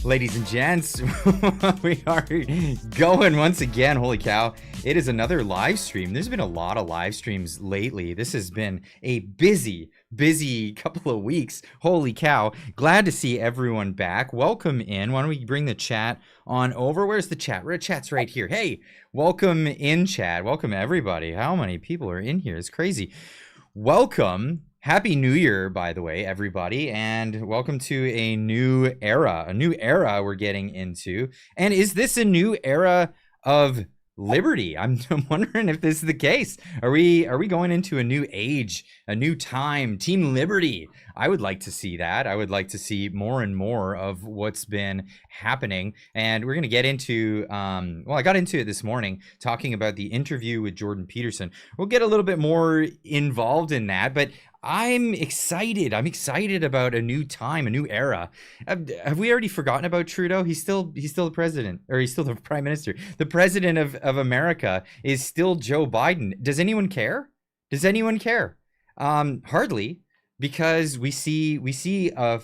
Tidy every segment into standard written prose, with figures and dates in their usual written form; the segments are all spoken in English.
Ladies and gents, we are going once again. Holy cow. It is another live stream. There's been a lot of live streams lately. This has been a busy couple of weeks. Holy cow. Glad to see everyone back. Welcome in. Why don't we bring the chat on over? Where's the chat? Chat's right here. Hey, welcome in, chat. Welcome, everybody. How many people are in here? It's crazy. Welcome. Happy New Year, by the way, everybody, and welcome to a new era we're getting into. And is this a new era of liberty? I'm wondering if this is the case. Are we going into a new age, a new time, Team Liberty? I would like to see that. I would like to see more and more of what's been happening. And we're going to get into, I got into it this morning talking about the interview with Jordan Peterson. We'll get a little bit more involved in that, but I'm excited. I'm excited about a new time, a new era. Have we already forgotten about Trudeau? He's still the president, or he's still the prime minister. The president of America is still Joe Biden. Does anyone care? Does anyone care? Hardly, because we see a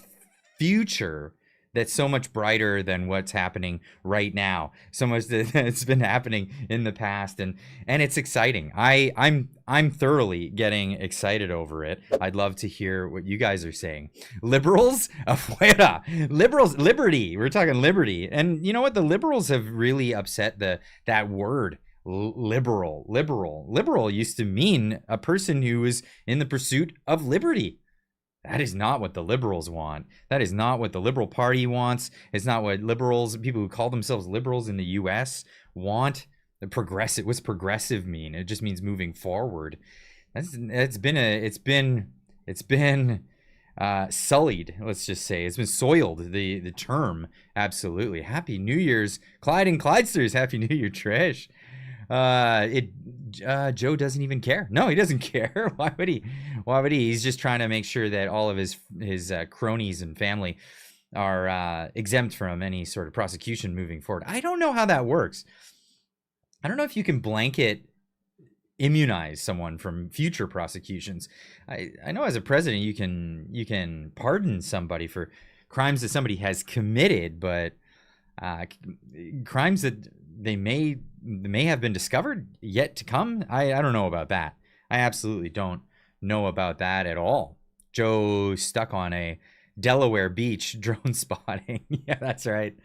future that's so much brighter than what's happening right now. So much that's been happening in the past, and it's exciting. I'm thoroughly getting excited over it. I'd love to hear what you guys are saying. Liberals, afuera. Liberals, liberty. We're talking liberty, and you know what? The liberals have really upset that word. Liberal used to mean a person who is in the pursuit of liberty. That is not what the liberals want. That is not what the Liberal Party wants. It's not what liberals, people who call themselves liberals in the U.S. want. The progressive, what's progressive mean? It just means moving forward. It's been sullied. Let's just say it's been soiled. The term, absolutely. Happy New Year's, Clyde and Clydesters. Happy New Year, Trish. Joe doesn't even care. No, he doesn't care. Why would he? He's just trying to make sure that all of his cronies and family are exempt from any sort of prosecution moving forward. I don't know how that works. I don't know if you can blanket immunize someone from future prosecutions. I know as a president you can pardon somebody for crimes that somebody has committed, but crimes that they may have been discovered yet to come. I don't know about that. I absolutely don't know about that at all. Joe stuck on a Delaware beach drone spotting. Yeah, that's right.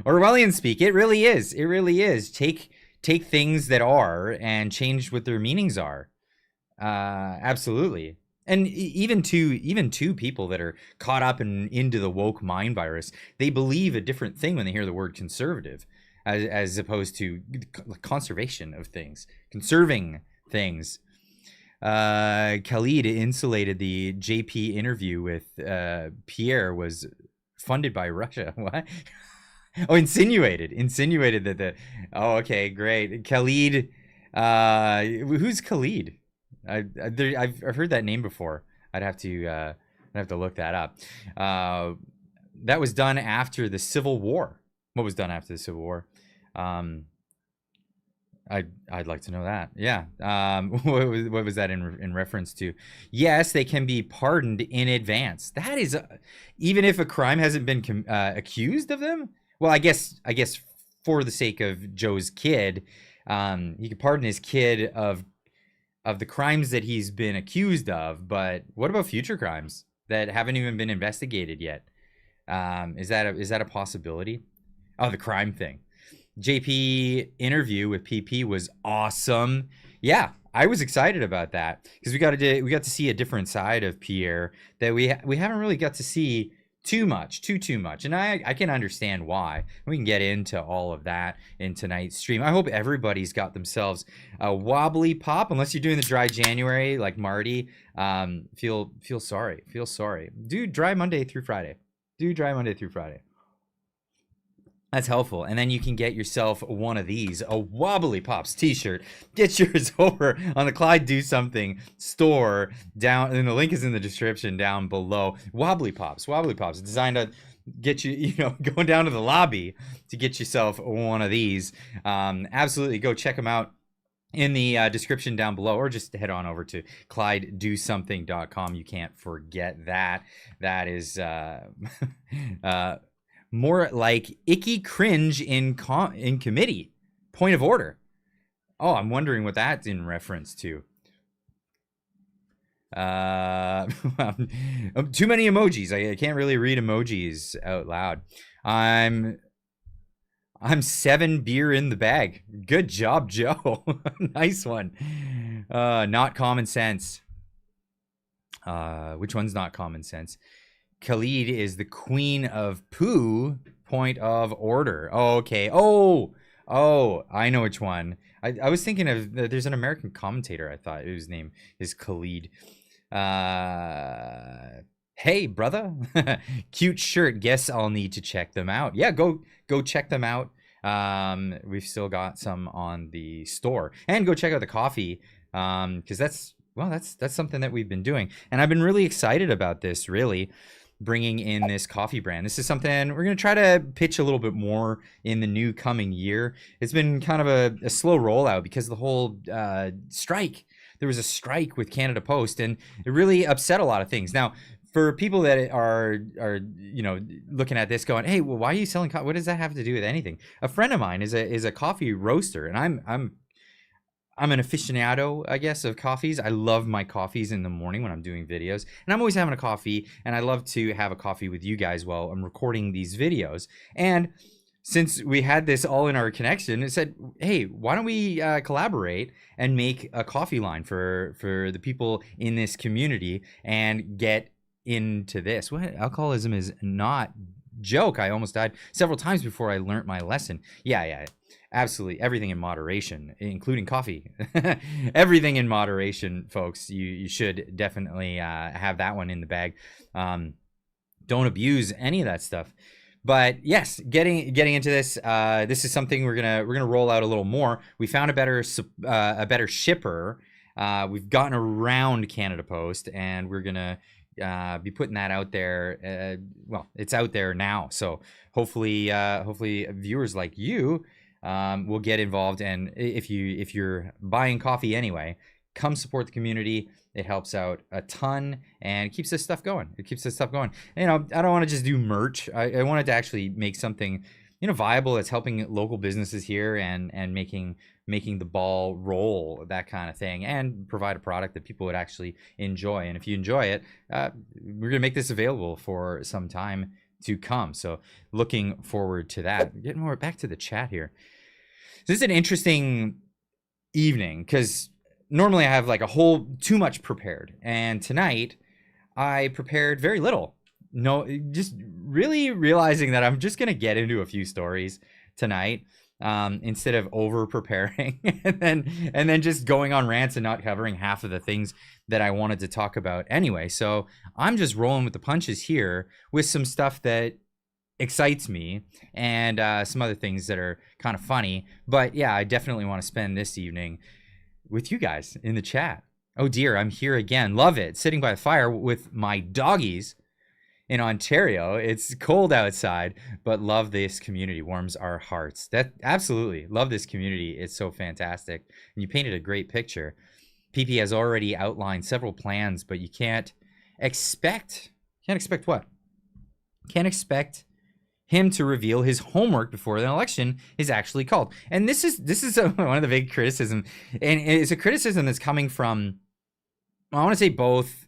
Orwellian speak. It really is. It really is. Take things that are and change what their meanings are. Absolutely. And even to people that are caught up into the woke mind virus, they believe a different thing when they hear the word conservative, as opposed to conservation of things, conserving things. Khalid insulated the JP interview with Pierre was funded by Russia. What? Oh, insinuated that oh, okay, great. Khalid, who's Khalid? I've heard that name before. I'd have to look that up. That was done after the Civil War. What was done after the Civil War? I'd like to know that. Yeah. What was that in reference to? Yes, they can be pardoned in advance. That is, even if a crime hasn't been accused of them. Well, I guess for the sake of Joe's kid, he could pardon his kid of the crimes that he's been accused of. But what about future crimes that haven't even been investigated yet? Is that a possibility? Oh, the crime thing. JP interview with PP was awesome. Yeah, I was excited about that because we got to see a different side of Pierre that we haven't really got to see too much, and I can understand why. We can get into all of that in tonight's stream. I hope everybody's got themselves a wobbly pop, unless you're doing the dry January like Marty. Feel sorry. Do dry Monday through Friday. That's helpful. And then you can get yourself one of these, a Wobbly Pops t-shirt. Get yours over on the Clyde Do Something store down, and the link is in the description down below. Wobbly Pops, designed to get you, going down to the lobby to get yourself one of these. Absolutely, go check them out in the description down below, or just head on over to ClydeDoSomething.com. You can't forget that. That is More like icky cringe in committee. Point of order. Oh, I'm wondering what that's in reference to. Too many emojis. I can't really read emojis out loud. I'm 7 beer in the bag. Good job, Joe. Nice one. Not common sense. Which one's not common sense? Khalid is the queen of poo. Point of order. Oh, okay. Oh, I know which one. I was thinking of, there's an American commentator, I thought his name is Khalid. Hey, brother. Cute shirt. Guess I'll need to check them out. Yeah, go check them out. We've still got some on the store. And go check out the coffee, because that's something that we've been doing. And I've been really excited about this, really, bringing in this coffee brand. This is something we're going to try to pitch a little bit more in the new coming year. It's been kind of a slow rollout because of the whole strike. There was a strike with Canada Post, and it really upset a lot of things. Now, for people that are looking at this going, hey, well, why are you selling coffee? What does that have to do with anything? A friend of mine is a coffee roaster, and I'm an aficionado, I guess, of coffees. I love my coffees in the morning when I'm doing videos, and I'm always having a coffee, and I love to have a coffee with you guys while I'm recording these videos. And since we had this all in our connection, it said, hey, why don't we collaborate and make a coffee line for the people in this community and get into this. What? Alcoholism is not joke. I almost died several times before I learned my lesson. Yeah, absolutely. Everything in moderation, including coffee. Everything in moderation, folks. You should definitely have that one in the bag. Don't abuse any of that stuff. But yes, getting into this, this is something we're gonna roll out a little more. We found a better shipper. We've gotten around Canada Post, and we're gonna be putting that out there. Well, it's out there now, so hopefully viewers like you will get involved. And if you're buying coffee anyway, come support the community. It helps out a ton and keeps this stuff going. I don't want to just do merch. I wanted to actually make something, viable that's helping local businesses here and making the ball roll, that kind of thing, and provide a product that people would actually enjoy. And if you enjoy it, we're gonna make this available for some time to come. So looking forward to that. Getting more back to the chat here. This is an interesting evening because normally I have like too much prepared, and tonight I prepared very little. No, just really realizing that I'm just gonna get into a few stories tonight, instead of over preparing and then just going on rants and not covering half of the things that I wanted to talk about anyway. So I'm just rolling with the punches here with some stuff that excites me and some other things that are kind of funny. But yeah, I definitely want to spend this evening with you guys in the chat. Oh dear, I'm here again. Love it. Sitting by the fire with my doggies in Ontario. It's cold outside, but love this community. Warms our hearts. That absolutely love this community. It's so fantastic. And you painted a great picture. PP has already outlined several plans, but you can't expect what? Can't expect him to reveal his homework before the election is actually called. And this is one of the big criticism, and it's a criticism that's coming from, I want to say, both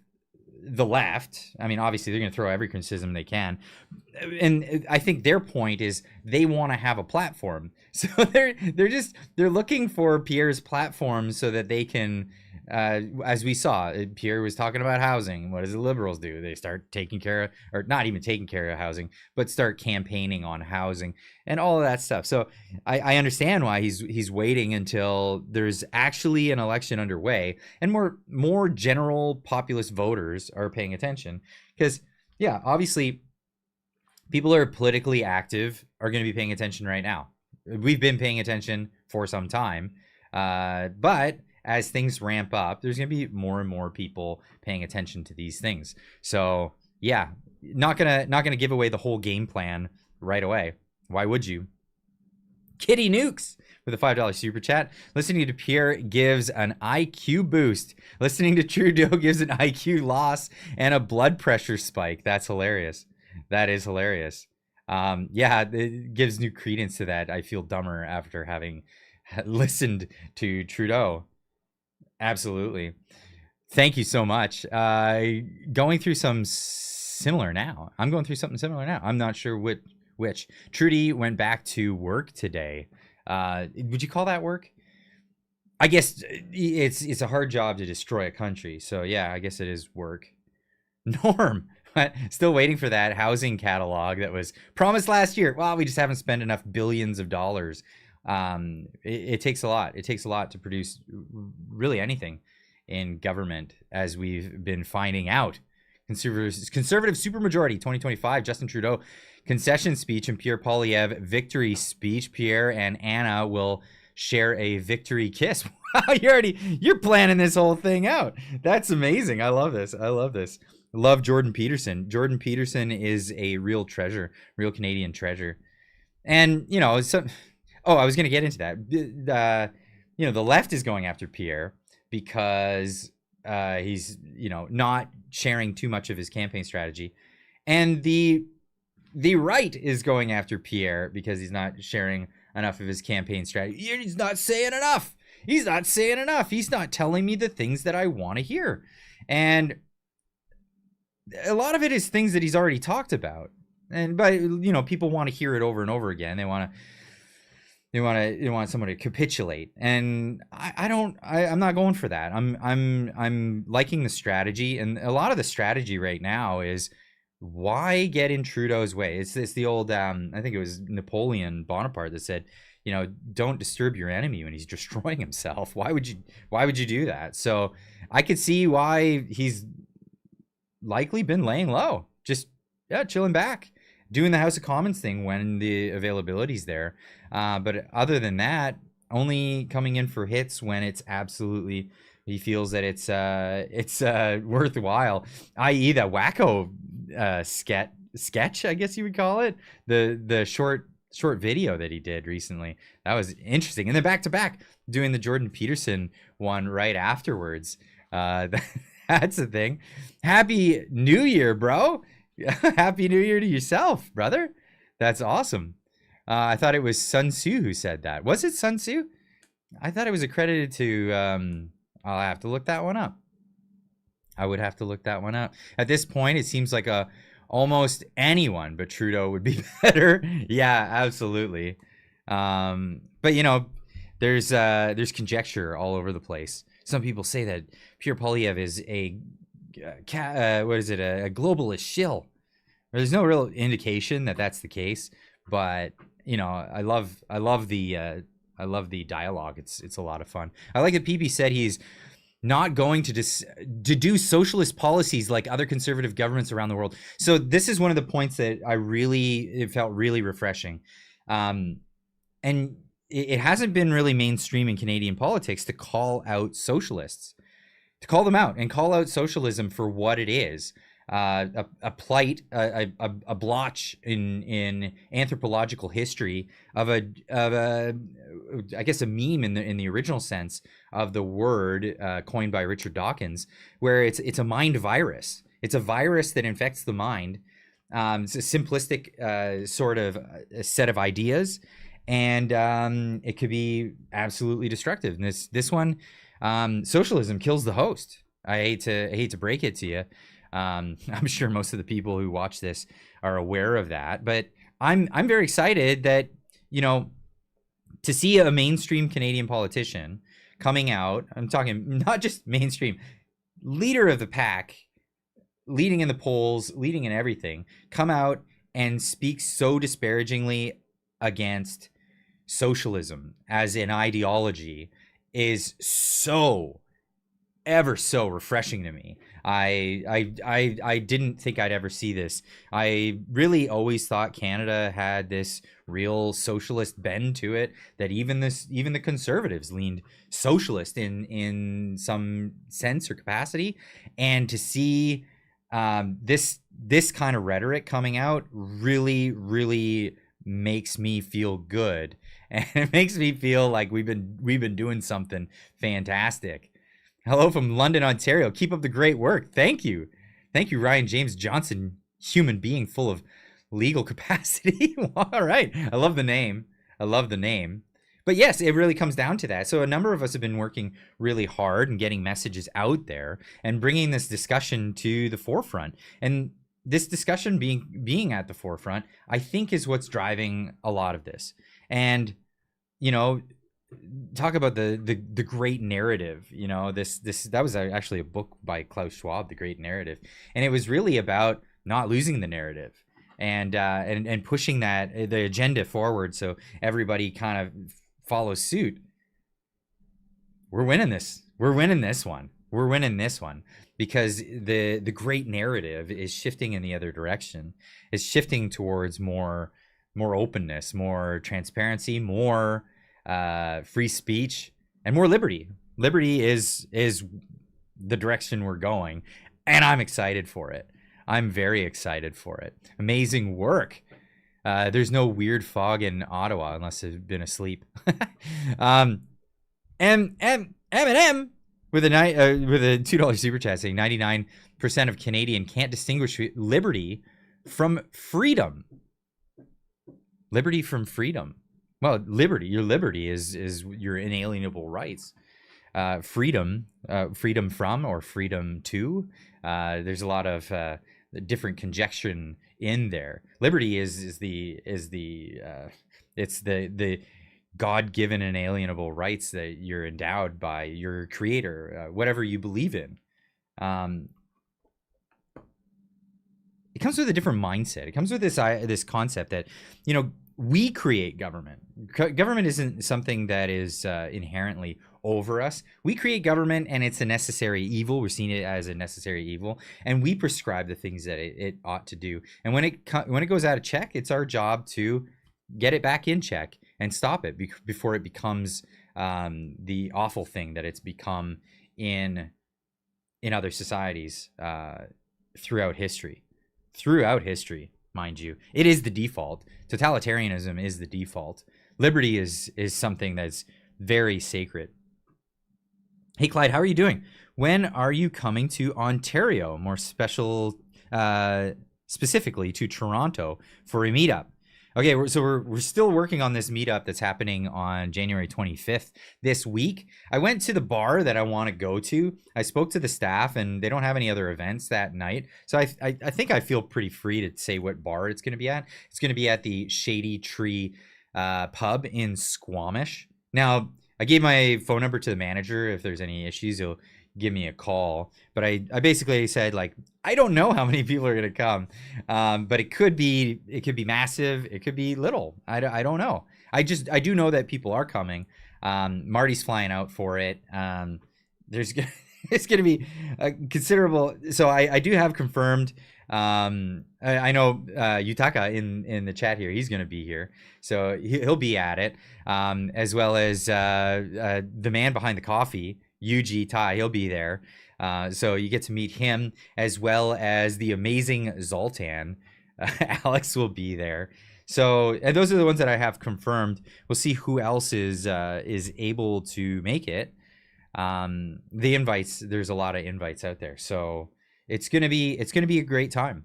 the left. I mean, obviously they're going to throw every criticism they can, and I think their point is they want to have a platform, so they're looking for Pierre's platform so that they can, as we saw, Pierre was talking about housing. What does the liberals do? They start taking care of, or not even taking care of housing, but start campaigning on housing and all of that stuff. So I understand why he's waiting until there's actually an election underway and more general populist voters are paying attention. Because yeah, obviously people who are politically active are going to be paying attention right now. We've been paying attention for some time, but as things ramp up, there's going to be more and more people paying attention to these things. So yeah, not gonna give away the whole game plan right away. Why would you? Kitty Nukes with a $5 super chat. Listening to Pierre gives an IQ boost. Listening to Trudeau gives an IQ loss and a blood pressure spike. That's hilarious. That is hilarious. Yeah, it gives new credence to that. I feel dumber after having listened to Trudeau. Absolutely. Thank you so much. Going through some similar now. I'm going through something similar now. I'm not sure which. Trudy went back to work today. Would you call that work? I guess it's a hard job to destroy a country. So yeah, I guess it is work. Norm, still waiting for that housing catalog that was promised last year. Well, we just haven't spent enough billions of dollars. It takes a lot. It takes a lot to produce really anything in government, as we've been finding out. Conservative supermajority 2025. Justin Trudeau concession speech and Pierre Poilievre victory speech. Pierre and Anna will share a victory kiss. Wow, you're planning this whole thing out. That's amazing. I love this. Love Jordan Peterson. Jordan Peterson is a real treasure, real Canadian treasure. And, I was going to get into that. The left is going after Pierre because he's, not sharing too much of his campaign strategy. And the right is going after Pierre because he's not sharing enough of his campaign strategy. He's not saying enough. He's not telling me the things that I want to hear. And a lot of it is things that he's already talked about. But people want to hear it over and over again. They want someone to capitulate, and I'm not going for that. I'm liking the strategy, and a lot of the strategy right now is, why get in Trudeau's way? It's the old I think it was Napoleon Bonaparte that said, don't disturb your enemy when he's destroying himself. Why would you do that? So I could see why he's likely been laying low, just chilling back, doing the House of Commons thing when the availability's there. But other than that, only coming in for hits when it's absolutely, he feels that it's worthwhile, i.e. that wacko sketch, I guess you would call it, the short video that he did recently. That was interesting. And then back to back doing the Jordan Peterson one right afterwards. That's the thing. Happy New Year, bro. Happy New Year to yourself, brother. That's awesome. I thought it was Sun Tzu who said that. Was it Sun Tzu? I thought it was accredited to, I'll have to look that one up. I would have to look that one up. At this point, it seems like almost anyone but Trudeau would be better. Yeah, absolutely. But there's conjecture all over the place. Some people say that Pierre Poilievre is a globalist shill. There's no real indication that that's the case, but I love the dialogue. It's a lot of fun. I like that PP said he's not going to do socialist policies like other conservative governments around the world. So this is one of the points that it felt really refreshing. And it hasn't been really mainstream in Canadian politics to call out socialists, to call them out and call out socialism for what it is. A plight, a blotch in anthropological history of a meme in the original sense of the word, coined by Richard Dawkins, where it's a mind virus. It's a virus that infects the mind. It's a simplistic sort of a set of ideas, and it could be absolutely destructive. And this one, socialism kills the host. I hate to break it to you. I'm sure most of the people who watch this are aware of that, but I'm very excited that, to see a mainstream Canadian politician coming out, I'm talking not just mainstream, leader of the pack, leading in the polls, leading in everything, come out and speak so disparagingly against socialism as an ideology is so ever so refreshing to me. I didn't think I'd ever see this. I really always thought Canada had this real socialist bend to it, that even the Conservatives leaned socialist in some sense or capacity. And to see this kind of rhetoric coming out really, really makes me feel good. And it makes me feel like we've been doing something fantastic. Hello from London, Ontario. Keep up the great work. Thank you, Ryan James Johnson, human being full of legal capacity. All right. I love the name. I love the name. But yes, it really comes down to that. So a number of us have been working really hard and getting messages out there and bringing this discussion to the forefront. And this discussion being at the forefront, I think, is what's driving a lot of this. And, you know, talk about the great narrative. You know, this that was actually a book by Klaus Schwab, The Great Narrative, and it was really about not losing the narrative and pushing the agenda forward so everybody kind of follows suit. We're winning this. We're winning this one. We're winning this one because the great narrative is shifting in the other direction. It's shifting towards more openness, more transparency, more free speech, and more liberty. Liberty is the direction we're going, and I'm excited for it. I'm very excited for it. Amazing work. There's no weird fog in Ottawa unless I've been asleep. And Eminem with a $2 super chat saying 99% of Canadian can't distinguish liberty from freedom. Liberty from freedom. Well, your liberty is your inalienable rights. Freedom from or freedom to. There's a lot of different conjunction in there. Liberty is the God-given inalienable rights that you're endowed by your creator, whatever you believe in. It comes with a different mindset. It comes with this concept that, you know, we create government. Government isn't something that is inherently over us. We create government, and it's a necessary evil. We're seeing it as a necessary evil, and we prescribe the things that it ought to do. And when it goes out of check, it's our job to get it back in check and stop it before it becomes the awful thing that it's become in other societies throughout history. Throughout history, mind you, it is the default. Totalitarianism is the default. Liberty is something that's very sacred. Hey, Clyde, how are you doing? When are you coming to Ontario? More specifically to Toronto for a meetup. Okay, we're still working on this meetup that's happening on January 25th this week. I went to the bar that I want to go to. I spoke to the staff, and they don't have any other events that night. So I think I feel pretty free to say what bar it's going to be at. It's going to be at the Shady Tree pub in Squamish. Now, I gave my phone number to the manager. If there's any issues, he'll give me a call. But I basically said, like, I don't know how many people are going to come, but it could be massive. It could be little. I don't know. I do know that people are coming. Marty's flying out for it. It's going to be a considerable. So I do have confirmed. I know Yutaka in the chat here. He's going to be here, so he'll be at it, as well as the man behind the coffee, Yuji Tai. He'll be there. So you get to meet him, as well as the amazing Zoltan. Alex will be there. So, and those are the ones that I have confirmed. We'll see who else is able to make it. The invites, there's a lot of invites out there. So it's gonna be a great time.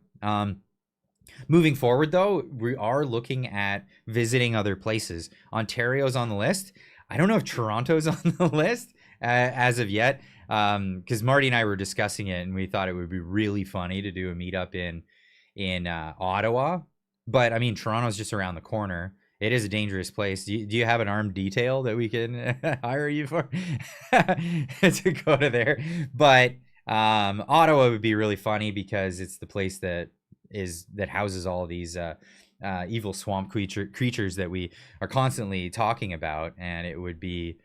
Moving forward, though, we are looking at visiting other places. Ontario's on the list. I don't know if Toronto's on the list as of yet. Because Marty and I were discussing it, and we thought it would be really funny to do a meetup in Ottawa. But I mean, Toronto's just around the corner. It is a dangerous place. Do you have an armed detail that we can hire you for to go to there? But Ottawa would be really funny because it's the place that houses all of these evil swamp creatures that we are constantly talking about, and it would be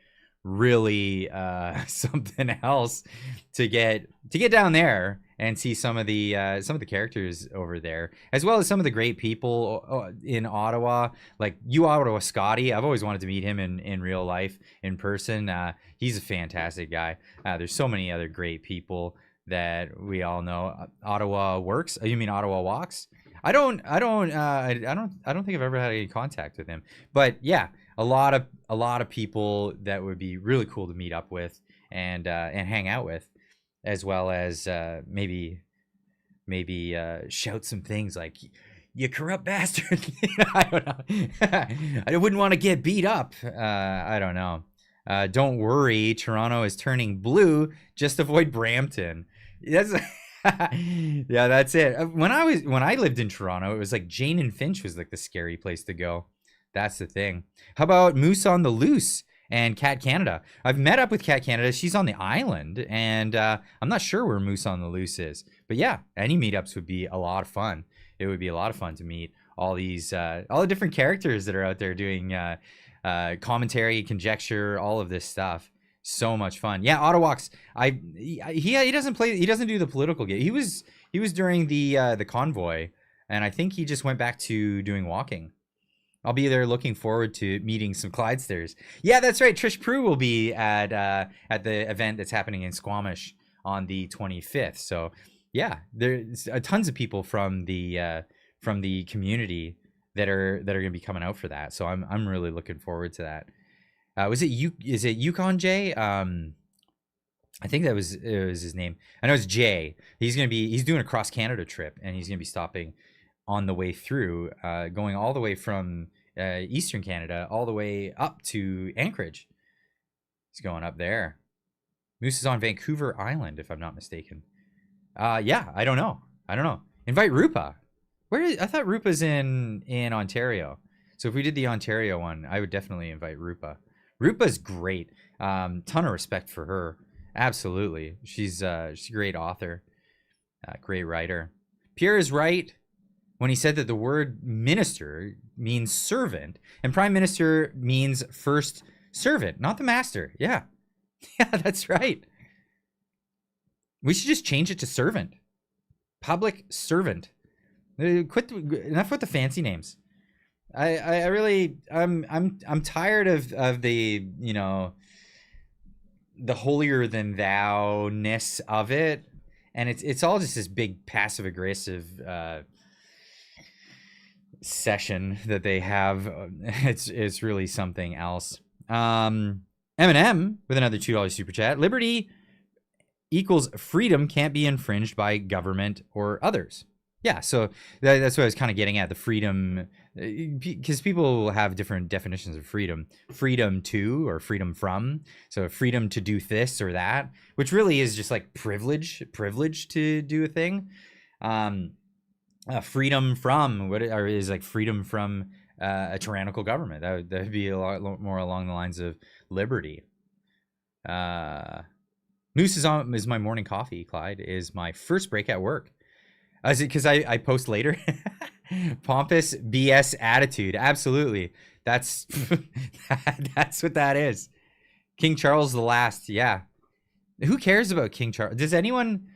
really something else to get down there and see some of the characters over there, as well as some of the great people in Ottawa, like Ottawa Scotty. I've always wanted to meet him in real life, in person. He's a fantastic guy. There's so many other great people that we all know. Ottawa Works. You mean Ottawa Walks? I don't think I've ever had any contact with him, but yeah, a lot of people that would be really cool to meet up with and hang out with, as well as maybe shout some things like, you corrupt bastard. I don't know. I wouldn't want to get beat up. I don't know. Don't worry, Toronto is turning blue. Just avoid Brampton. That's yeah, that's it. When I lived in Toronto, it was like Jane and Finch was like the scary place to go. That's the thing. How about Moose on the Loose and Cat Canada? I've met up with Cat Canada. She's on the island, and I'm not sure where Moose on the Loose is. But yeah, any meetups would be a lot of fun. It would be a lot of fun to meet all these, all the different characters that are out there doing commentary, conjecture, all of this stuff. So much fun. Yeah, Ottawalks. He doesn't play. He doesn't do the political game. He was during the convoy, and I think he just went back to doing walking. I'll be there looking forward to meeting some Clydesters. Yeah, that's right. Trish Prue will be at the event that's happening in Squamish on the 25th. So yeah, there's tons of people from the community that are going to be coming out for that. So I'm really looking forward to that. Is it Yukon Jay? I think it was his name. I know it's Jay. He's doing a cross Canada trip, and he's going to be stopping on the way through, going all the way from Eastern Canada all the way up to Anchorage. He's going up there. Moose is on Vancouver Island, if I'm not mistaken. Yeah, I don't know. Invite Rupa. I thought Rupa's in Ontario. So if we did the Ontario one, I would definitely invite Rupa. Rupa's great. Ton of respect for her. Absolutely. She's a great author, great writer. Pierre is right when he said that the word minister means servant and prime minister means first servant, not the master. Yeah. Yeah, that's right. We should just change it to servant. Public servant. Enough with the fancy names. I really I'm tired of the, you know, the holier than thou ness of it, and it's all just this big passive aggressive session that they have. It's really something else. Eminem with another $2 super chat. Liberty equals freedom can't be infringed by government or others. Yeah, so that's what I was kind of getting at, the freedom, because people have different definitions of freedom. Freedom to or freedom from. So freedom to do this or that, which really is just like privilege to do a thing. Freedom from is like freedom from a tyrannical government. That would be a lot more along the lines of liberty. Moose is my morning coffee. Clyde is my first break at work. Is it because I post later? Pompous BS attitude. Absolutely. That's what that is. King Charles the Last. Yeah. Who cares about King Charles? Does anyone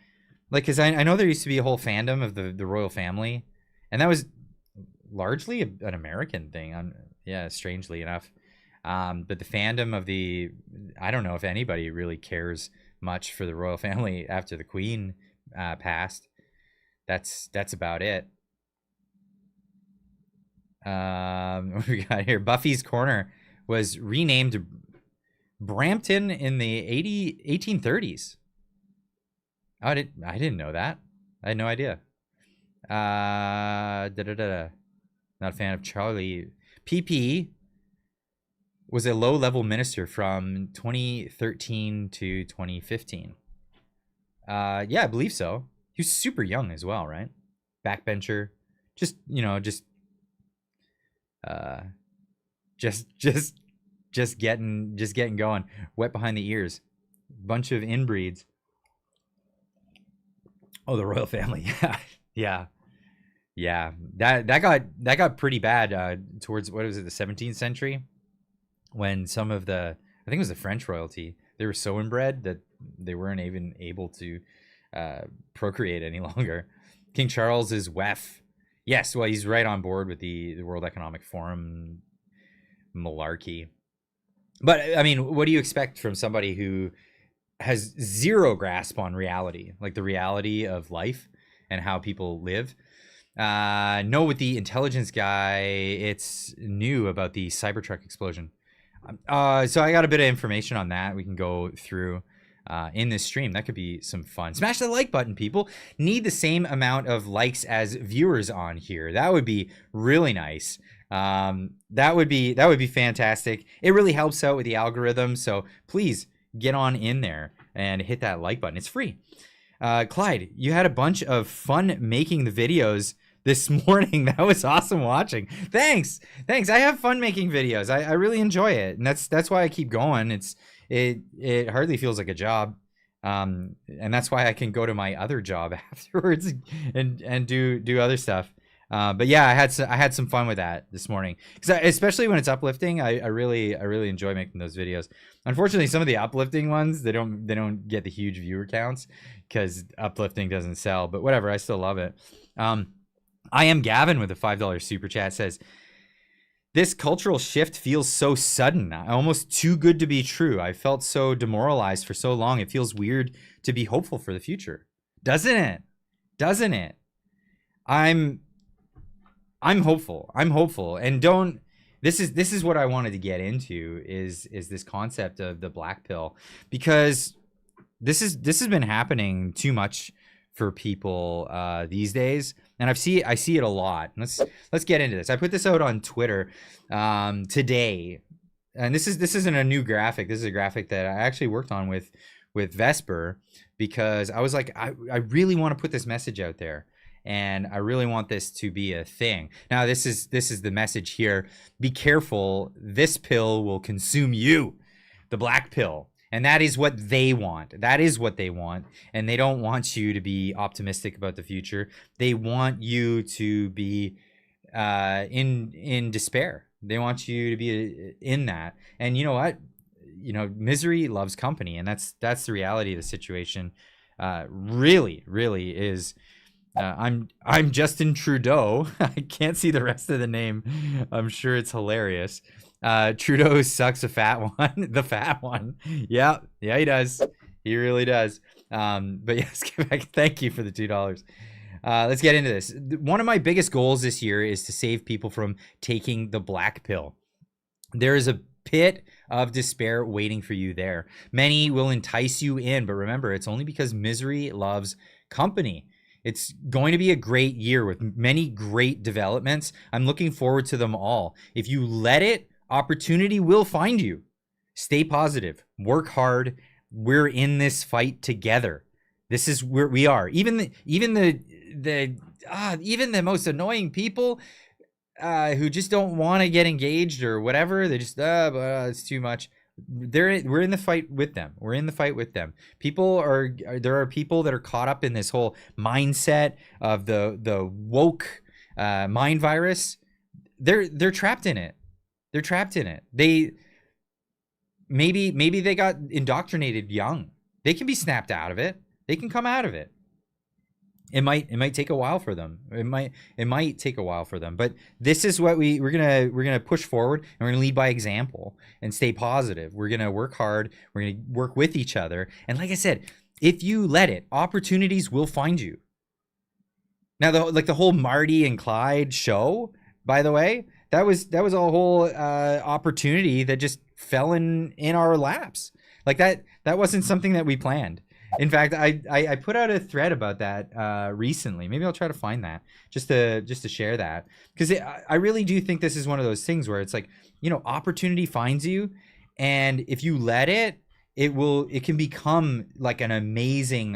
like? Because I know there used to be a whole fandom of the royal family, and that was largely an American thing. Yeah, strangely enough. But the fandom of I don't know if anybody really cares much for the royal family after the Queen passed. That's about it. What we got here? Buffy's Corner was renamed Brampton in the 1830s. Oh, I didn't know that. I had no idea. Not a fan of Charlie. PP was a low-level minister from 2013 to 2015. Yeah, I believe so. He was super young as well, right? Backbencher, just getting going. Wet behind the ears. Bunch of inbreeds. Oh, the royal family. Yeah. That got pretty bad towards, what was it, the 17th century, when some of I think it was the French royalty, they were so inbred that they weren't even able to procreate any longer. King Charles is WEF. Yes, well, he's right on board with the World Economic Forum malarkey. But I mean, what do you expect from somebody who has zero grasp on reality, like the reality of life and how people live? No, with the intelligence guy, it's new about the Cybertruck explosion. So I got a bit of information on that we can go through. in this stream. That could be some fun. Smash the like button, people. Need the same amount of likes as viewers on here. That would be really nice. That would be fantastic. It really helps out with the algorithm. So please get on in there and hit that like button. It's free. Clyde, you had a bunch of fun making the videos this morning. That was awesome watching. Thanks. I have fun making videos. I really enjoy it, and that's why I keep going. It hardly feels like a job, and that's why I can go to my other job afterwards and do other stuff. But yeah, I had some fun with that this morning, because especially when it's uplifting, I really enjoy making those videos. Unfortunately, some of the uplifting ones, they don't get the huge viewer counts because uplifting doesn't sell. But whatever, I still love it. I am Gavin with a $5 super chat says, this cultural shift feels so sudden, almost too good to be true. I felt so demoralized for so long. It feels weird to be hopeful for the future. Doesn't it? I'm hopeful. And this is what I wanted to get into is this concept of the black pill, because this has been happening too much for people these days, and I see it a lot. Let's get into this. I put this out on Twitter today, and this isn't a new graphic. This is a graphic that I actually worked on with Vesper, because I was like, I really want to put this message out there, and I really want this to be a thing. Now this is the message here. Be careful, this pill will consume you, the black pill. And that is what they want. And they don't want you to be optimistic about the future. They want you to be in despair. They want you to be in that. And you know what? Misery loves company, and that's the reality of the situation. Really is. I'm Justin Trudeau. I can't see the rest of the name. I'm sure it's hilarious. Trudeau sucks, the fat one. Yeah, he does. He really does. But yes, thank you for the $2. Let's get into this. One of my biggest goals this year is to save people from taking the black pill. There is a pit of despair waiting for you there. Many will entice you in, but remember, it's only because misery loves company. It's going to be a great year with many great developments. I'm looking forward to them all. If you let it, opportunity will find you. Stay positive. Work hard. We're in this fight together. This is where we are. Even the most annoying people who just don't want to get engaged or whatever. They just it's too much. We're in the fight with them. There are people that are caught up in this whole mindset of the woke mind virus. They're trapped in it. They maybe they got indoctrinated young. They can be snapped out of it. They can come out of it. It might take a while for them. It might take a while for them. But this is what we're gonna push forward, and we're gonna lead by example and stay positive. We're gonna work hard. We're gonna work with each other. And like I said, if you let it, opportunities will find you. Now the whole Marty and Clyde show, by the way, that was a whole opportunity that just fell in our laps. Like that wasn't something that we planned. In fact, I put out a thread about that recently. Maybe I'll try to find that just to share that, because I really do think this is one of those things where it's like, opportunity finds you, and if you let it, it can become like an amazing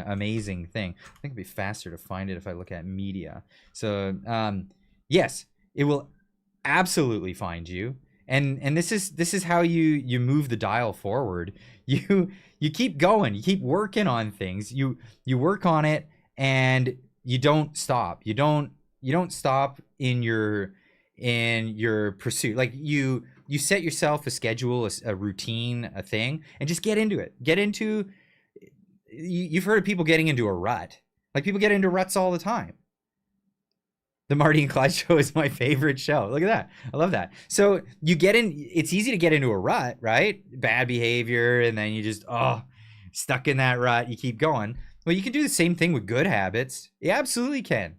thing. I think it'd be faster to find it if I look at media. So yes, it will absolutely find you, and this is how you move the dial forward. You keep going, you keep working on things, you work on it, and you don't stop. You don't stop in your pursuit. Like you set yourself a schedule, a routine, a thing, and just get into it. You've heard of people getting into a rut. Like, people get into ruts all the time. The Marty and Clyde show is my favorite show. Look at that. I love that. So you get in, it's easy to get into a rut, right? Bad behavior, and then you just, stuck in that rut. You keep going. Well, you can do the same thing with good habits. You absolutely can.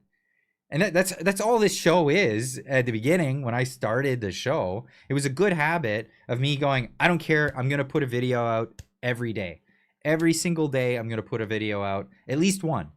And that's all this show is. At the beginning, when I started the show, it was a good habit of me going, I don't care. I'm going to put a video out every day. Every single day, I'm going to put a video out, at least one.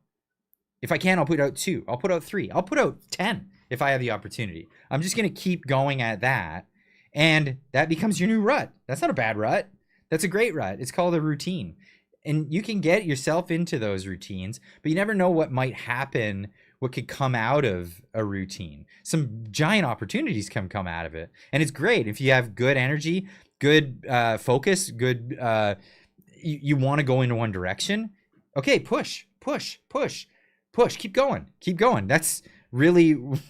If I can, I'll put out 2. I'll put out 3. I'll put out 10 if I have the opportunity. I'm just going to keep going at that. And that becomes your new rut. That's not a bad rut. That's a great rut. It's called a routine. And you can get yourself into those routines, but you never know what might happen, what could come out of a routine. Some giant opportunities can come out of it. And it's great if you have good energy, good focus, good, you want to go into one direction. Okay, push. Keep going. That's really, what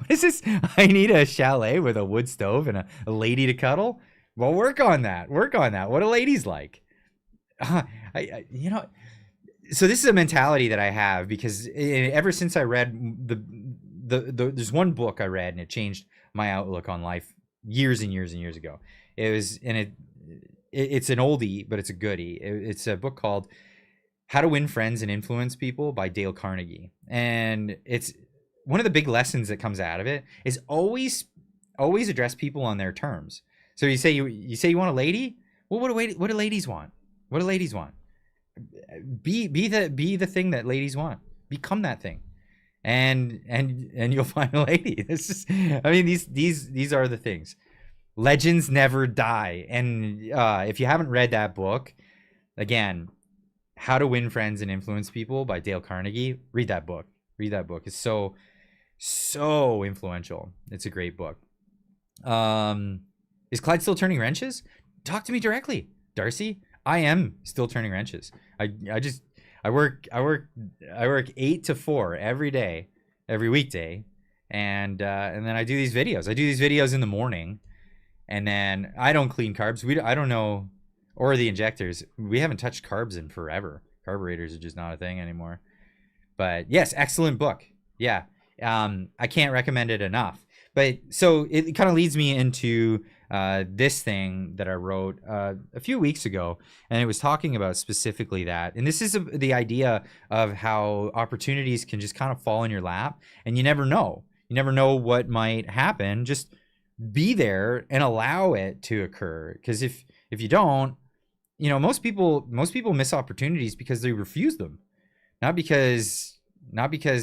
is this? I need a chalet with a wood stove and a lady to cuddle. Well, work on that. What do ladies like? So this is a mentality that I have because ever since I read there's one book I read and it changed my outlook on life years and years and years ago. It's an oldie, but it's a goodie. It's a book called How to Win Friends and Influence People by Dale Carnegie. And it's one of the big lessons that comes out of it is always address people on their terms. So you say you want a lady? Well, what do ladies want? What do ladies want? Be the thing that ladies want. Become that thing. And you'll find a lady. These are the things. Legends never die. And if you haven't read that book, again, How to Win Friends and Influence People by Dale Carnegie, read that book. It's so influential. It's a great book. Is Clyde still turning wrenches? Talk to me directly, Darcy. I am still turning wrenches. I work 8 to 4 every day, every weekday, and then I do these videos. I do these videos in the morning, and then I don't clean carbs. I don't know, or the injectors. We haven't touched carbs in forever. Carburetors are just not a thing anymore. But yes, excellent book. Yeah, I can't recommend it enough. But so it kind of leads me into this thing that I wrote a few weeks ago, and it was talking about specifically that. And this is the idea of how opportunities can just kind of fall in your lap, and you never know. You never know what might happen. Just be there and allow it to occur. Because if you don't, most people miss opportunities because they refuse them, not because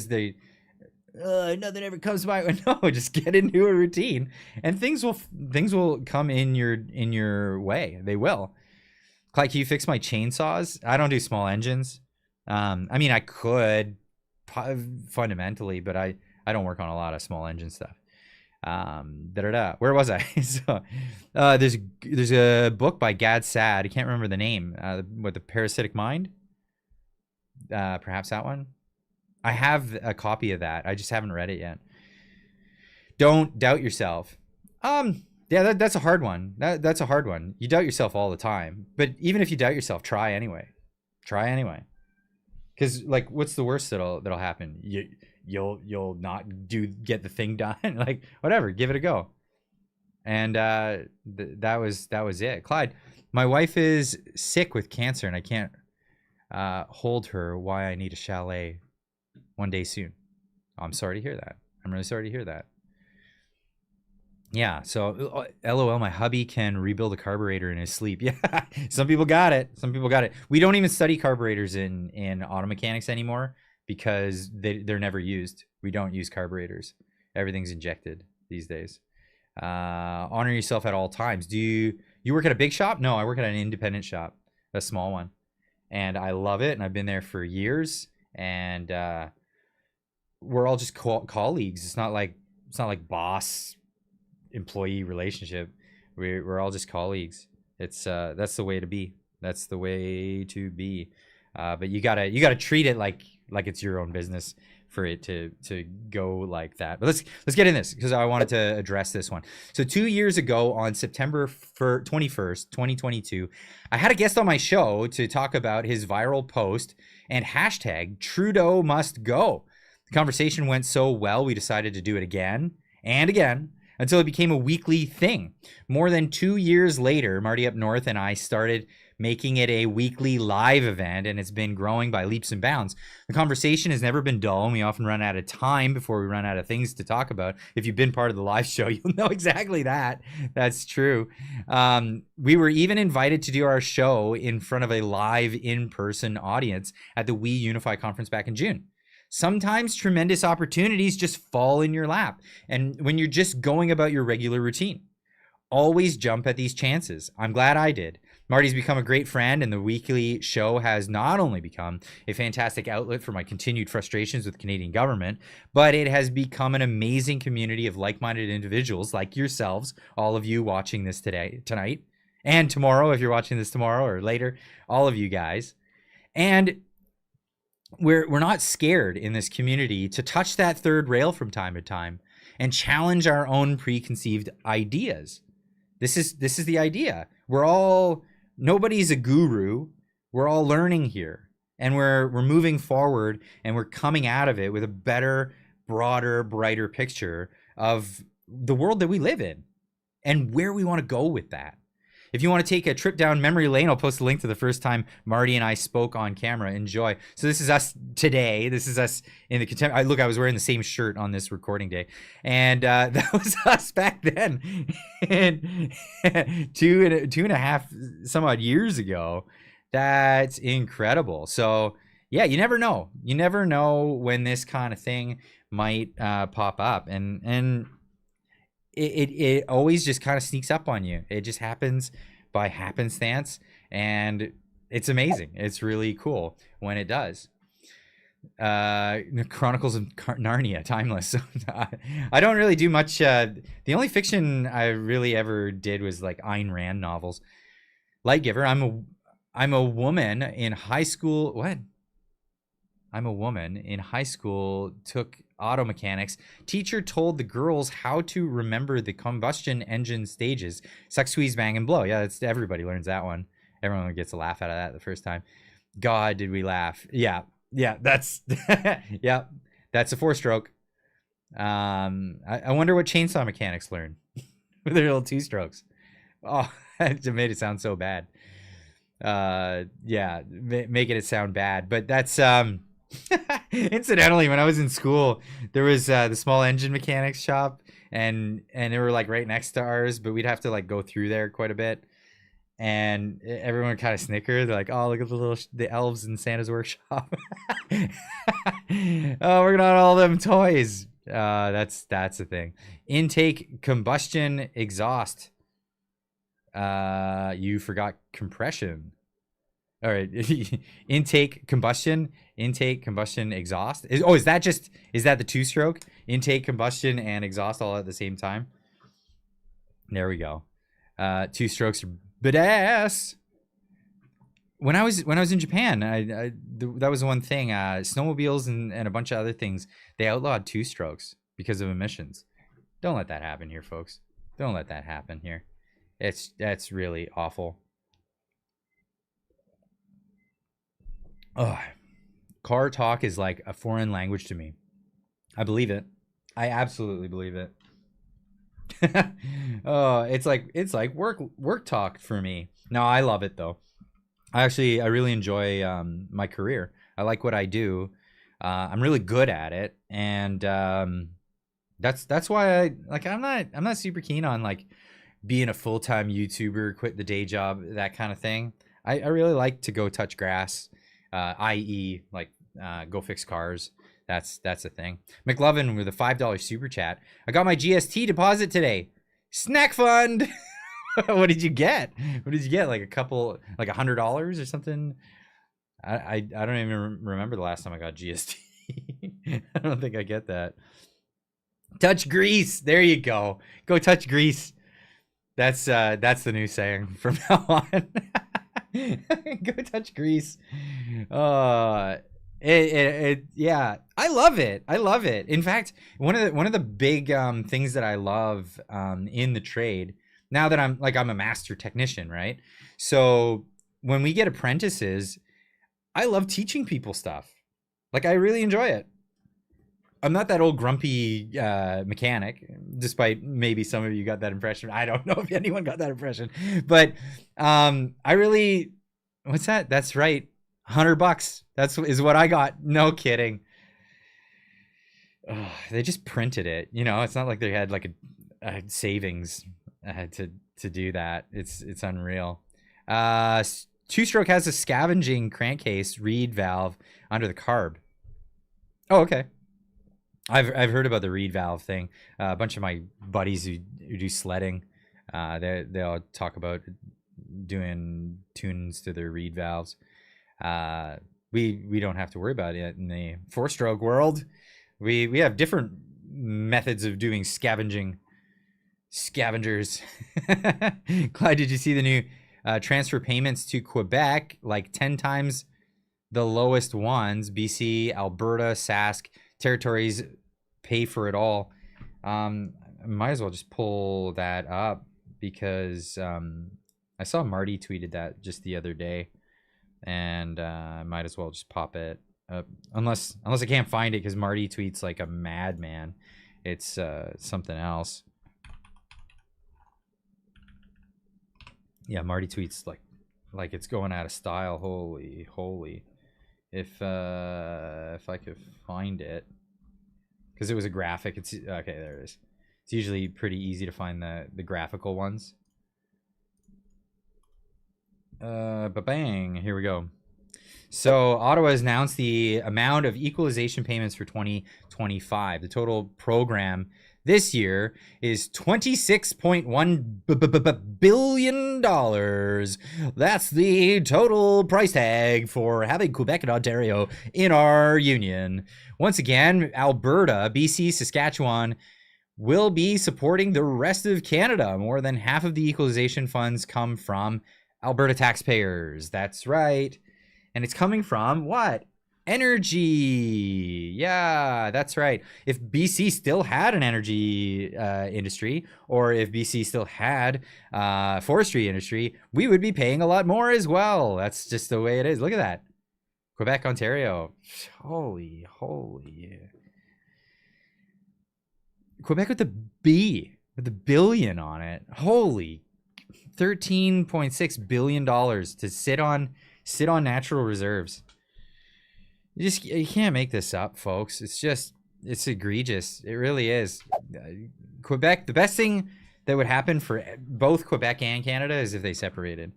they. Nothing ever comes by. No, just get into a routine, and things will come in your way. They will. Clyde, can you fix my chainsaws? I don't do small engines. I could fundamentally, but I don't work on a lot of small engine stuff. Where was I? So, there's a book by Gad Saad. I can't remember the name. What, The Parasitic Mind? Perhaps that one. I have a copy of that. I just haven't read it yet. Don't doubt yourself. Yeah, that's a hard one. That's a hard one. You doubt yourself all the time. But even if you doubt yourself, try anyway. Because what's the worst that'll happen? You'll not get the thing done. Whatever, give it a go. And that was it. Clyde, my wife is sick with cancer, and I can't hold her. Why I need a chalet one day soon. I'm sorry to hear that. I'm really sorry to hear that. Yeah, so LOL, my hubby can rebuild a carburetor in his sleep. Yeah, some people got it. We don't even study carburetors in auto mechanics anymore because they're never used. We don't use carburetors. Everything's injected these days. Honor yourself at all times. Do you work at a big shop? No, I work at an independent shop, a small one. And I love it, and I've been there for years. And we're all just colleagues. It's not like boss employee relationship. We're all just colleagues. It's that's the way to be. But you gotta treat it like it's your own business for it to go like that. But let's get in this because I wanted to address this one. So 2 years ago on September 21st, 2022, I had a guest on my show to talk about his viral post and hashtag Trudeau must go. The conversation went so well, we decided to do it again and again until it became a weekly thing. More than 2 years later, Marty Up North and I started making it a weekly live event, and it's been growing by leaps and bounds. The conversation has never been dull, and we often run out of time before we run out of things to talk about. If you've been part of the live show, you'll know exactly that. That's true. We were even invited to do our show in front of a live in-person audience at the We Unify conference back in June. Sometimes tremendous opportunities just fall in your lap, and when you're just going about your regular routine, always jump at these chances. I'm glad I did. Marty's become a great friend, and the weekly show has not only become a fantastic outlet for my continued frustrations with the Canadian government, but it has become an amazing community of like-minded individuals like yourselves, all of you watching this tonight, and tomorrow, if you're watching this tomorrow or later, all of you guys. And we're not scared in this community to touch that third rail from time to time and challenge our own preconceived ideas. This is the idea. Nobody's a guru. We're all learning here, and we're moving forward, and we're coming out of it with a better, broader, brighter picture of the world that we live in and where we want to go with that. If you want to take a trip down memory lane, I'll post a link to the first time Marty and I spoke on camera. Enjoy. So this is us today. This is us in the contemporary. Look, I was wearing the same shirt on this recording day, and that was us back then, and two and a half some odd years ago. That's incredible. So yeah, you never know. You never know when this kind of thing might pop up, and it always just kind of sneaks up on you. It just happens by happenstance, and it's amazing. It's really cool when it does. The Chronicles of Narnia, timeless. I don't really do much. The only fiction I really ever did was like Ayn Rand novels. Light Giver. I'm a woman in high school. What? I'm a woman in high school, took auto mechanics. Teacher told the girls how to remember the combustion engine stages: suck, squeeze, bang, and blow. Yeah, that's, everybody learns that one. Everyone gets a laugh out of that the first time. God, did we laugh? Yeah, that's yeah, that's a 4-stroke. I wonder what chainsaw mechanics learn with their little 2-strokes. Oh, it made it sound so bad. Yeah, making it sound bad, but that's incidentally, when I was in school, there was the small engine mechanics shop, and they were like right next to ours, but we'd have to like go through there quite a bit, and everyone kind of snickered. They're like, "Oh, look at the elves in Santa's workshop." Oh, we're not all them toys. That's the thing. Intake, combustion, exhaust. You forgot compression. All right. Intake, combustion, exhaust. Is that the 2-stroke? Intake, combustion, and exhaust all at the same time? There we go. 2 strokes are badass. When I was in Japan, that was the one thing. Snowmobiles and a bunch of other things, they outlawed 2 strokes because of emissions. Don't let that happen here, folks. Don't let that happen here. That's really awful. Oh, car talk is like a foreign language to me. I believe it. I absolutely believe it. Oh, it's like work talk for me. No, I love it though. I really enjoy my career. I like what I do. I'm really good at it, and that's why I'm not super keen on like being a full-time YouTuber, quit the day job, that kind of thing. I really like to go touch grass, i.e. like go fix cars. That's the thing. McLovin with a $5 super chat. I got my GST deposit today. Snack fund. What did you get? Like $100 or something? I don't even remember the last time I got GST. I don't think I get that. Touch grease. There you go. Go touch grease. That's the new saying from now on. Go touch grease. Yeah, I love it. In fact, one of the big things that I love in the trade, now that I'm a master technician, right? So when we get apprentices, I love teaching people stuff. Like, I really enjoy it. I'm not that old grumpy mechanic, despite maybe some of you got that impression. I don't know if anyone got that impression, but I really What's that? That's right. $100. Is what I got. No kidding. Ugh, they just printed it. You know, it's not like they had like a savings to do that. It's unreal. Two-stroke has a scavenging crankcase reed valve under the carb. Oh, okay. I've heard about the reed valve thing. A bunch of my buddies who do sledding, they'll talk about doing tunes to their reed valves. We don't have to worry about it in the four-stroke world. We have different methods of doing scavengers. Clyde, did you see the new transfer payments to Quebec? Like 10 times the lowest ones. BC, Alberta, Sask territories pay for it all. Might as well just pull that up because I saw Marty tweeted that just the other day, and I might as well just pop it up. Unless I can't find it because Marty tweets like a madman. It's something else. Yeah, Marty tweets like it's going out of style. Holy. If I could find it, because it was a graphic. It's okay. There it is. It's usually pretty easy to find the graphical ones. Bang! Here we go. So Ottawa has announced the amount of equalization payments for 2025. The total program this year is $26.1 billion. That's the total price tag for having Quebec and Ontario in our union. Once again, Alberta, BC, Saskatchewan will be supporting the rest of Canada. More than half of the equalization funds come from Alberta taxpayers. That's right. And it's coming from what? Energy. Yeah, that's right. If BC still had an energy industry, or if BC still had forestry industry, we would be paying a lot more as well. That's just the way it is. Look at that. Quebec, Ontario. Holy. Quebec with the B, with the billion on it. Holy. $13.6 billion to sit on natural reserves. You can't make this up, folks. It's egregious. It really is. Quebec, the best thing that would happen for both Quebec and Canada is if they separated.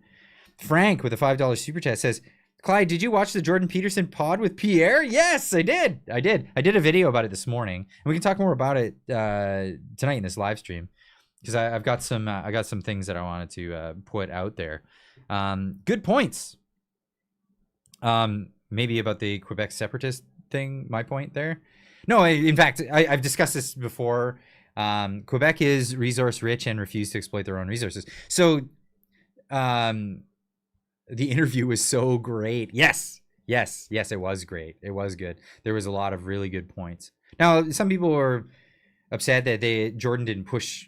Frank with a $5 super chat says, Clyde, did you watch the Jordan Peterson pod with Pierre? Yes, I did. I did a video about it this morning, and we can talk more about it tonight in this live stream, because I've got some things that I wanted to put out there. Good points. Maybe about the Quebec separatist thing, my point there. No, in fact, I've discussed this before. Quebec is resource rich and refuse to exploit their own resources. So the interview was so great. Yes, it was great. It was good. There was a lot of really good points. Now, some people were upset that Jordan didn't push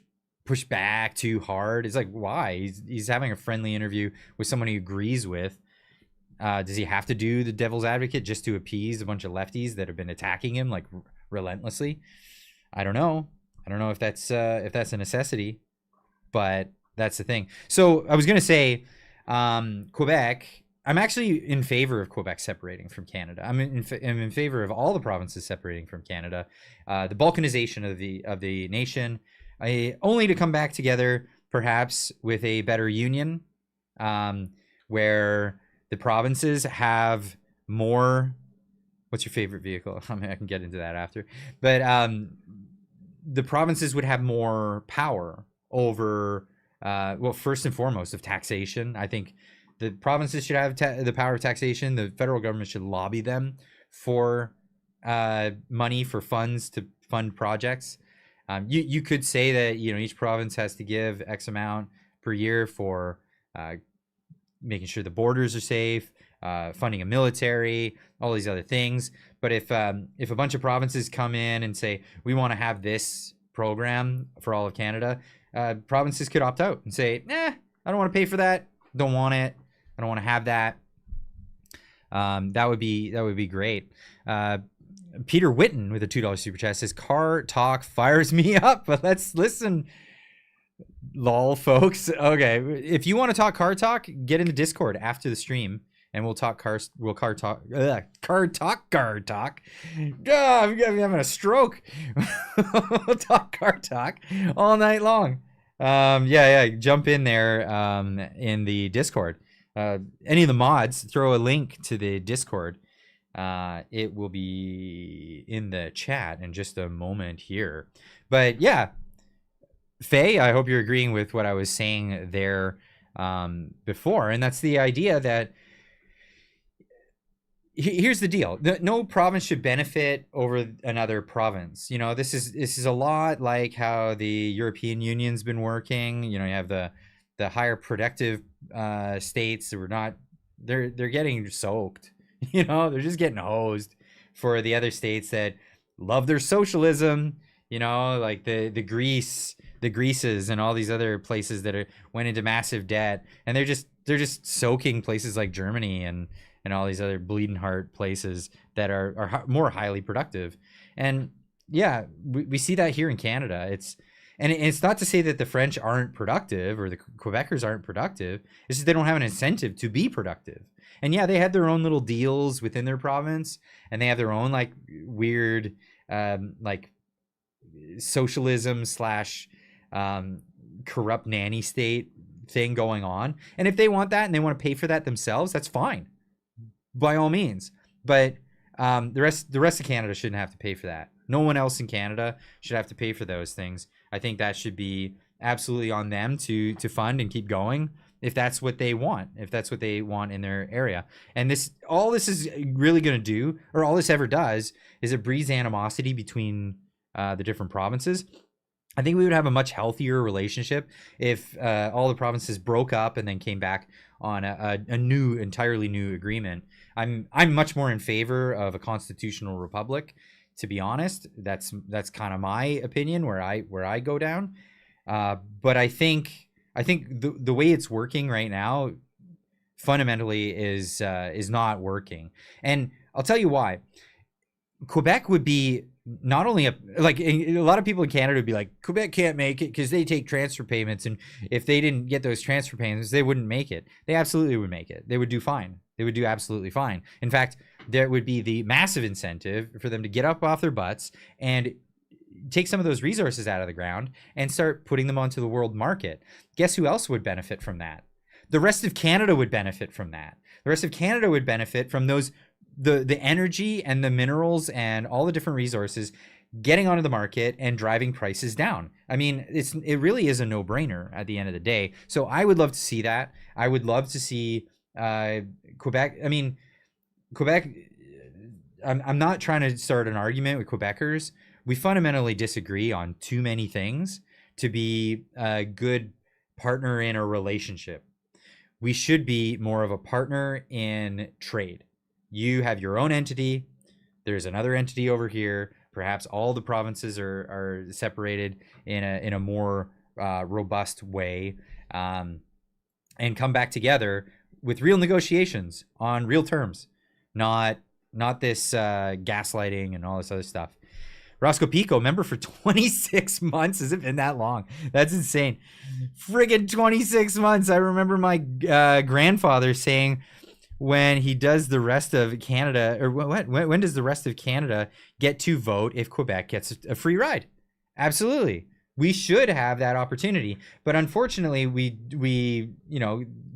back too hard. It's like, why? He's having a friendly interview with someone he agrees with. Does he have to do the devil's advocate just to appease a bunch of lefties that have been attacking him like relentlessly? I don't know if that's a necessity, but that's the thing. So I was gonna say, Quebec. I'm actually in favor of Quebec separating from Canada. I'm in favor of all the provinces separating from Canada. The balkanization of the nation, only to come back together perhaps with a better union, where the provinces have more. What's your favorite vehicle? I mean, I can get into that after. But the provinces would have more power over, well, first and foremost, of taxation. I think the provinces should have the power of taxation. The federal government should lobby them for money, for funds to fund projects. You could say that, you know, each province has to give X amount per year for making sure the borders are safe, funding a military, all these other things. But if a bunch of provinces come in and say, we want to have this program for all of Canada, provinces could opt out and say, I don't want to pay for that. Don't want it. I don't want to have that. That would be great. Peter Witten with a $2 super chat says, car talk fires me up, but let's listen. Lol, folks. Okay, if you want to talk car talk, get in the Discord after the stream. and we'll talk car talk. I'm having a stroke. We'll talk car talk all night long. Jump in there in the Discord. Any of the mods, throw a link to the Discord. It will be in the chat in just a moment here. But yeah, Faye, I hope you're agreeing with what I was saying there before, and that's the idea that here's the deal: no province should benefit over another province. You know, this is a lot like how the European Union's been working. You know, you have the higher productive states that were not, they're getting soaked. You know, they're just getting hosed for the other states that love their socialism. You know, like the Greases and all these other places that went into massive debt, and they're just soaking places like Germany and all these other bleeding heart places that are more highly productive. And yeah, we see that here in Canada. It's not to say that the French aren't productive or the Quebecers aren't productive. It's just they don't have an incentive to be productive. And yeah, they had their own little deals within their province, and they have their own like weird like socialism slash corrupt nanny state thing going on. And if they want that and they want to pay for that themselves, that's fine, by all means. But the rest of Canada shouldn't have to pay for that. No one else in Canada should have to pay for those things. I think that should be absolutely on them to fund and keep going if that's what they want, in their area. And all this is really going to do, or all this ever does, is it breeds animosity between the different provinces. I think we would have a much healthier relationship if all the provinces broke up and then came back on a entirely new agreement. I'm much more in favor of a constitutional republic, to be honest. That's kind of my opinion where I go down. But I think the way it's working right now fundamentally is not working. And I'll tell you why. Quebec would be not only a lot of people in Canada would be like, Quebec can't make it because they take transfer payments, and if they didn't get those transfer payments, they wouldn't make it. They absolutely would make it. They would do fine. They would do absolutely fine. In fact, there would be the massive incentive for them to get up off their butts and take some of those resources out of the ground and start putting them onto the world market. Guess who else would benefit from that? The rest of Canada would benefit from that. The rest of Canada would benefit from those the energy and the minerals and all the different resources getting onto the market and driving prices down. I mean, it really is a no-brainer at the end of the day. So I would love to see that. I would love to see Quebec. I mean, Quebec, I'm not trying to start an argument with Quebecers. We fundamentally disagree on too many things to be a good partner in a relationship. We should be more of a partner in trade. You have your own entity. There's another entity over here. Perhaps all the provinces are separated in a more robust way, and come back together with real negotiations on real terms, not this gaslighting and all this other stuff. Roscoe Pico, member for 26 months. Has it been that long? That's insane. Friggin' 26 months. I remember my grandfather saying, when he does the rest of Canada, or when does the rest of Canada get to vote if Quebec gets a free ride? Absolutely. We should have that opportunity. But unfortunately, we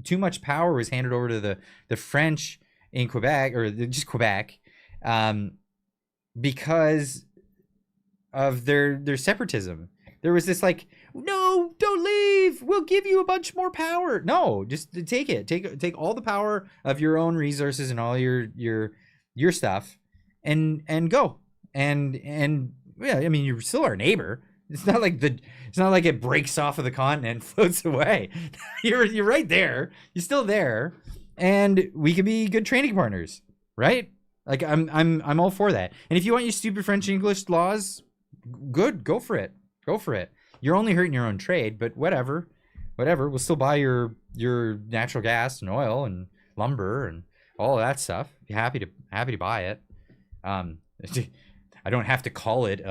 too much power was handed over to the French in Quebec, or just Quebec, because of their separatism. There was this like, no, don't leave. We'll give you a bunch more power. No, just take it. Take all the power of your own resources and all your stuff, and go. And yeah, I mean, you're still our neighbor. It's not like it breaks off of the continent and floats away. You're right there. You're still there, and we can be good trading partners, right? Like I'm all for that. And if you want your stupid French English laws, good, go for it. Go for it. You're only hurting your own trade, but whatever. We'll still buy your natural gas and oil and lumber and all of that stuff. Be happy to buy it. I don't have to call it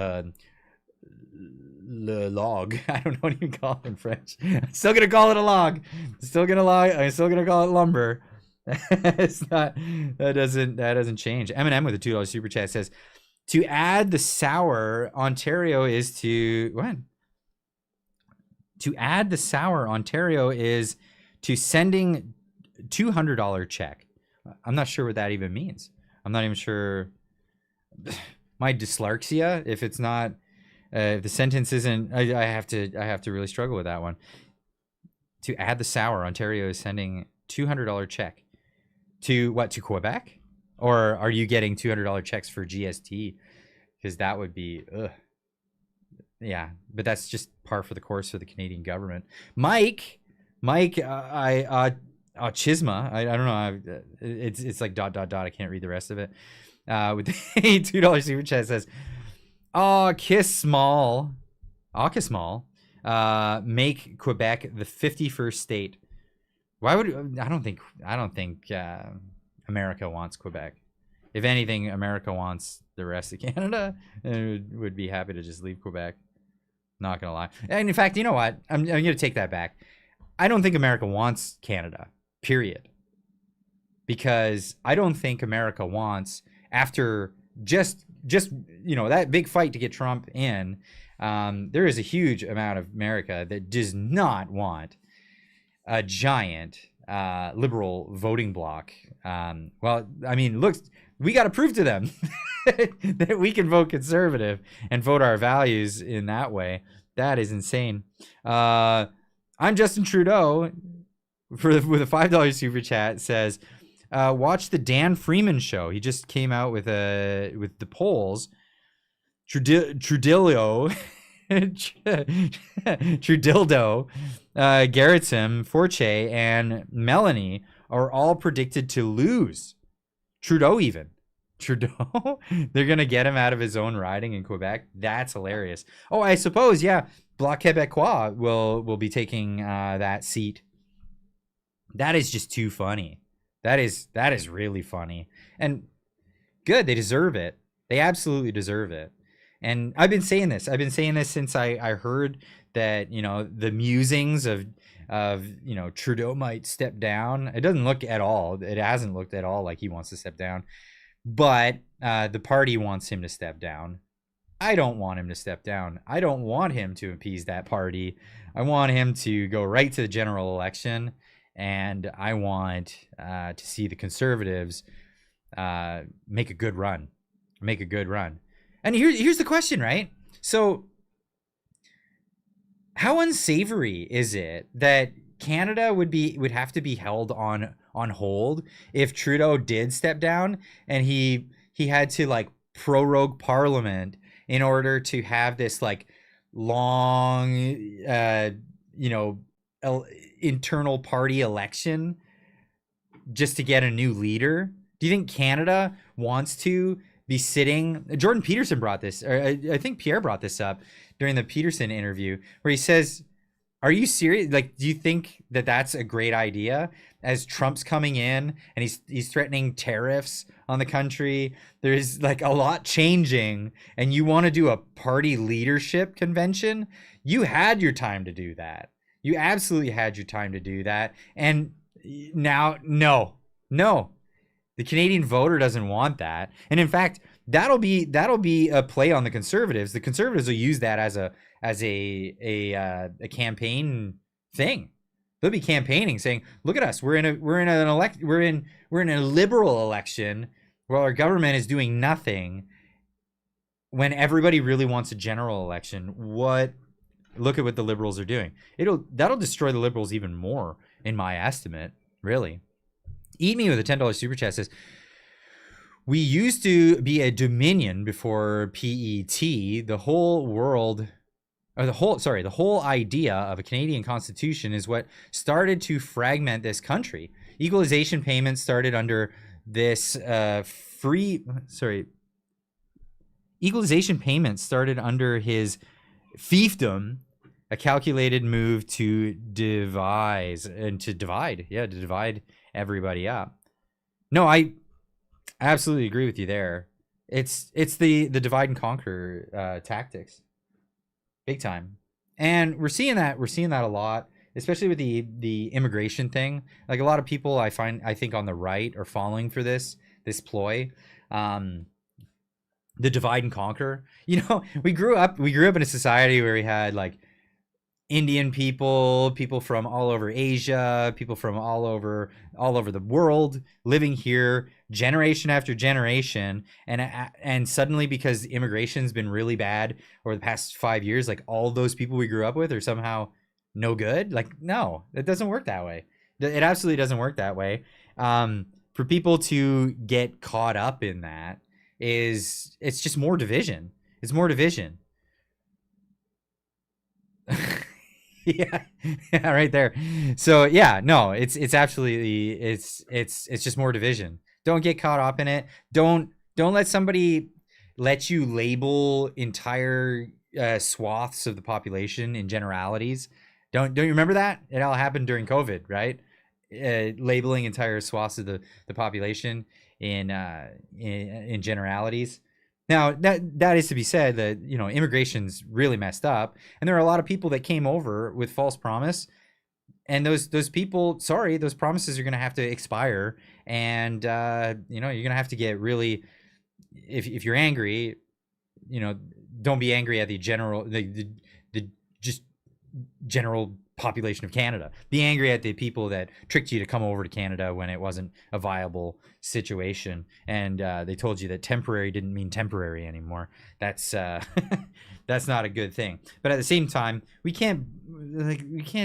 le log. I don't know what you call it in French. I'm still gonna call it a log. I'm still gonna call it lumber. It's not, that doesn't change. Eminem with a $2 super chat says, to add the sour, Ontario is to what? To add the sour, Ontario is to sending $200 check. I'm not sure what that even means. I'm not even sure. My dyslexia, if it's not, if the sentence isn't, I have to really struggle with that one. To add the sour, Ontario is sending $200 check to what? To Quebec, or are you getting $200 checks for GST? Because that would be, yeah. But that's just par for the course for the Canadian government. Mike, Chisma. I don't know. It's like ... I can't read the rest of it. With a $2 super chat says, "Oh, kiss small, make Quebec the 51st state." Why would I don't think America wants Quebec. If anything, America wants the rest of Canada, and would be happy to just leave Quebec. Not gonna lie. And in fact, you know what? I'm gonna take that back. I don't think America wants Canada. Period. Because I don't think America wants, after just that big fight to get Trump in, there is a huge amount of America that does not want a giant liberal voting bloc. Well, I mean, look, we got to prove to them that we can vote conservative and vote our values in that way. That is insane. I'm Justin Trudeau with a $5 super chat says, watch the Dan Freeman show. He just came out with the polls. Trudillo, Gerritsen, Forche, and Melanie are all predicted to lose. Trudeau, they're gonna get him out of his own riding in Quebec. That's hilarious. Oh, I suppose, yeah, Bloc Québécois will be taking that seat. That is just too funny. That is really funny and good. They deserve it. They absolutely deserve it. And I've been saying this since I heard that, the musings of Trudeau might step down. It doesn't look at all. It hasn't looked at all like he wants to step down, but the party wants him to step down. I don't want him to step down. I don't want him to appease that party. I want him to go right to the general election. And I want to see the Conservatives make a good run. And here's the question, right? So how unsavory is it that Canada would have to be held on hold if Trudeau did step down and he had to prorogue Parliament in order to have this long internal party election just to get a new leader? Do you think Canada wants to be sitting? Jordan Peterson brought this, or I think Pierre brought this up during the Peterson interview, where he says, are you serious? Do you think that that's a great idea? As Trump's coming in and he's threatening tariffs on the country, there's a lot changing, and you want to do a party leadership convention? You had your time to do that. You absolutely had your time to do that. And now, no. The Canadian voter doesn't want that. And in fact, that'll be a play on the Conservatives. The Conservatives will use that as a campaign thing. They'll be campaigning, saying, "Look at us. We're in a liberal election where our government is doing nothing when everybody really wants a general election. Look at what the Liberals are doing." That'll destroy the Liberals even more, in my estimate, really. Eat Me with a $10 super chat says, "We used to be a dominion before PET. The whole idea of a Canadian constitution is what started to fragment this country. Equalization payments started under this Equalization payments started under his fiefdom, a calculated move to divide everybody up." No, I absolutely agree with you there. It's the divide and conquer tactics, big time, and we're seeing that a lot especially with the immigration thing. Like a lot of people I think on the right are falling for this ploy. Um, the divide and conquer. You know, we grew up in a society where we had like Indian people, people from all over Asia, people from all over the world living here generation after generation, and suddenly because immigration's been really bad over the past 5 years, like all those people we grew up with are somehow no good. Like no, it doesn't work that way. It absolutely doesn't work that way. For people to get caught up in that it's just more division. It's more division. Yeah, yeah, right there. So yeah, no, it's absolutely it's just more division. Don't get caught up in it. Don't let somebody let you label entire swaths of the population in generalities. Don't you remember that? It all happened during COVID, right? Labeling entire swaths of the population in generalities. Now that is to be said that immigration's really messed up, and there are a lot of people that came over with false promise, and those people, sorry, those promises are going to have to expire, and you're going to have to get really, if you're angry, don't be angry at the general the just general population of Canada. Be angry at the people that tricked you to come over to Canada when it wasn't a viable situation, and they told you that temporary didn't mean temporary anymore. That's that's not a good thing. But at the same time, we can't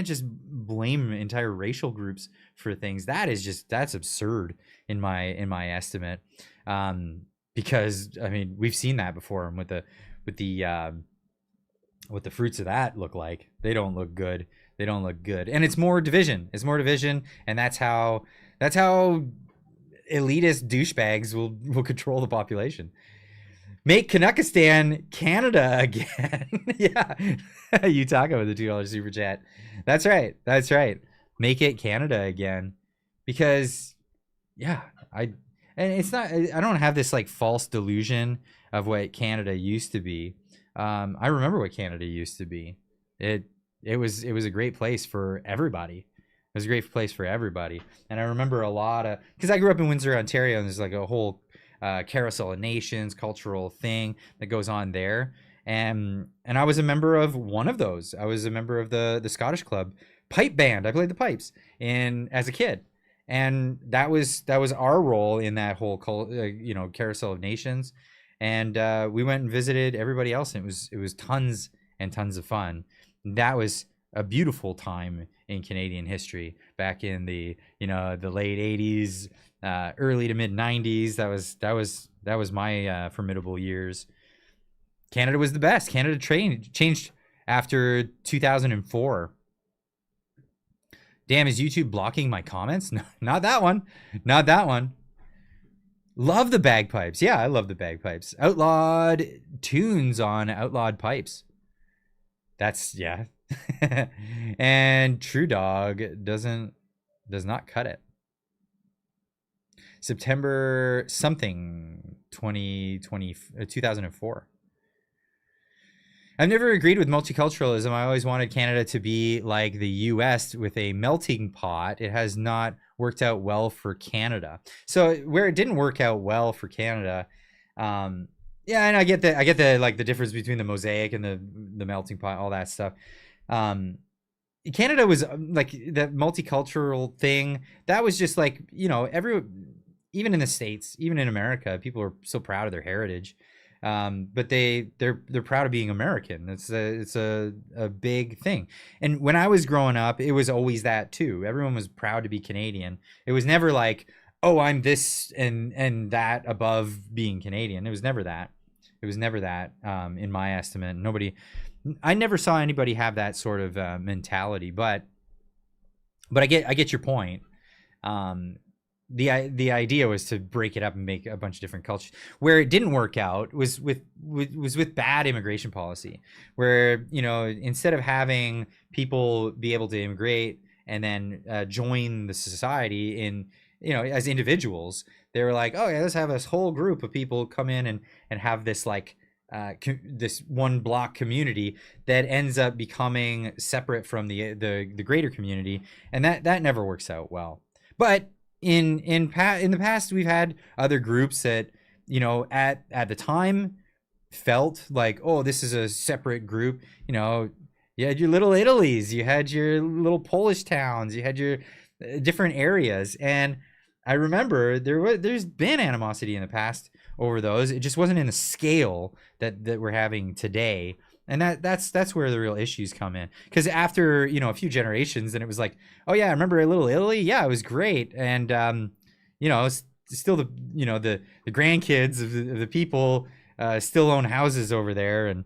just blame entire racial groups for things. That's absurd in my estimate. Because I mean, we've seen that before, and with the what the fruits of that look like. They don't look good. They don't look good. And it's more division. It's more division, and that's how elitist douchebags will control the population. Make Canuckistan Canada again. Yeah. You talk about the $2 super chat. That's right. That's right. Make it Canada again. Because yeah, and it's not, I don't have this like false delusion of what Canada used to be. I remember what Canada used to be. It was a great place for everybody. It was a great place for everybody. And I remember a lot of, because I grew up in Windsor, Ontario, and there's like a whole carousel of nations cultural thing that goes on there. And I was a member of one of those. I was a member of the Scottish club pipe band. I played the pipes as a kid. And that was our role in that whole carousel of nations. And we went and visited everybody else, and it was tons and tons of fun. That was a beautiful time in Canadian history back in the the late 80s, early to mid 90s. That was my formidable years. Canada was the best. Canada changed after 2004. Damn, is YouTube blocking my comments? No, not that one. Not that one. Love the bagpipes. Yeah, I love the bagpipes. Outlawed tunes on outlawed pipes. That's, yeah. And True Dog does not cut it. September something 2004. I've never agreed with multiculturalism. I always wanted Canada to be like the US with a melting pot. It has not worked out well for Canada. So where it didn't work out well for Canada, yeah, and I get the like the difference between the mosaic and the melting pot, all that stuff. Canada was like that multicultural thing. That was just like, even in the States, even in America, people are so proud of their heritage. But they're proud of being American. It's a big thing. And when I was growing up, it was always that too. Everyone was proud to be Canadian. It was never like, oh, I'm this and that above being Canadian. It was never that. It was never that, in my estimate. I never saw anybody have that sort of mentality. But I get your point. The idea was to break it up and make a bunch of different cultures. Where it didn't work out was with bad immigration policy, where instead of having people be able to immigrate and then join the society in as individuals, they were like, oh yeah, let's have this whole group of people come in and have this like this one block community that ends up becoming separate from the greater community, and that never works out well. But in the past, we've had other groups that, you know, at the time felt like, oh, this is a separate group. You know, you had your little Italies, you had your little Polish towns, you had your different areas, and I remember there's been animosity in the past over those. It just wasn't in the scale that we're having today, and that's where the real issues come in. Because after, you know, a few generations, then it was like, oh yeah, I remember a little Italy, yeah, it was great, and you know, it's still the, you know, the grandkids of the people still own houses over there and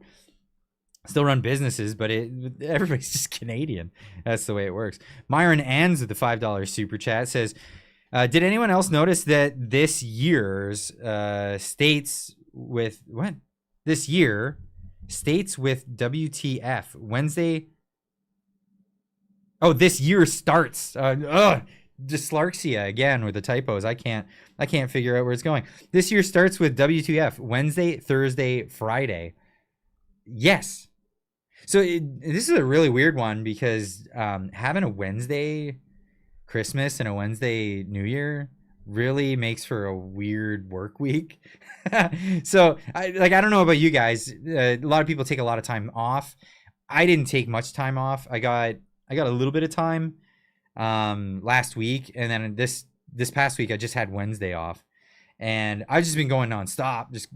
still run businesses, but everybody's just Canadian. That's the way it works. Myron Anns with the $5 super chat says, did anyone else notice that this year's states with WTF Wednesday? Oh, this year starts. Dyslexia again with the typos. I can't figure out where it's going. This year starts with WTF Wednesday, Thursday, Friday. Yes. So this is a really weird one because having a Wednesday Christmas and a Wednesday New Year really makes for a weird work week. So I don't know about you guys. A lot of people take a lot of time off. I didn't take much time off. I got a little bit of time last week, and then this past week I just had Wednesday off, and I've just been going nonstop, just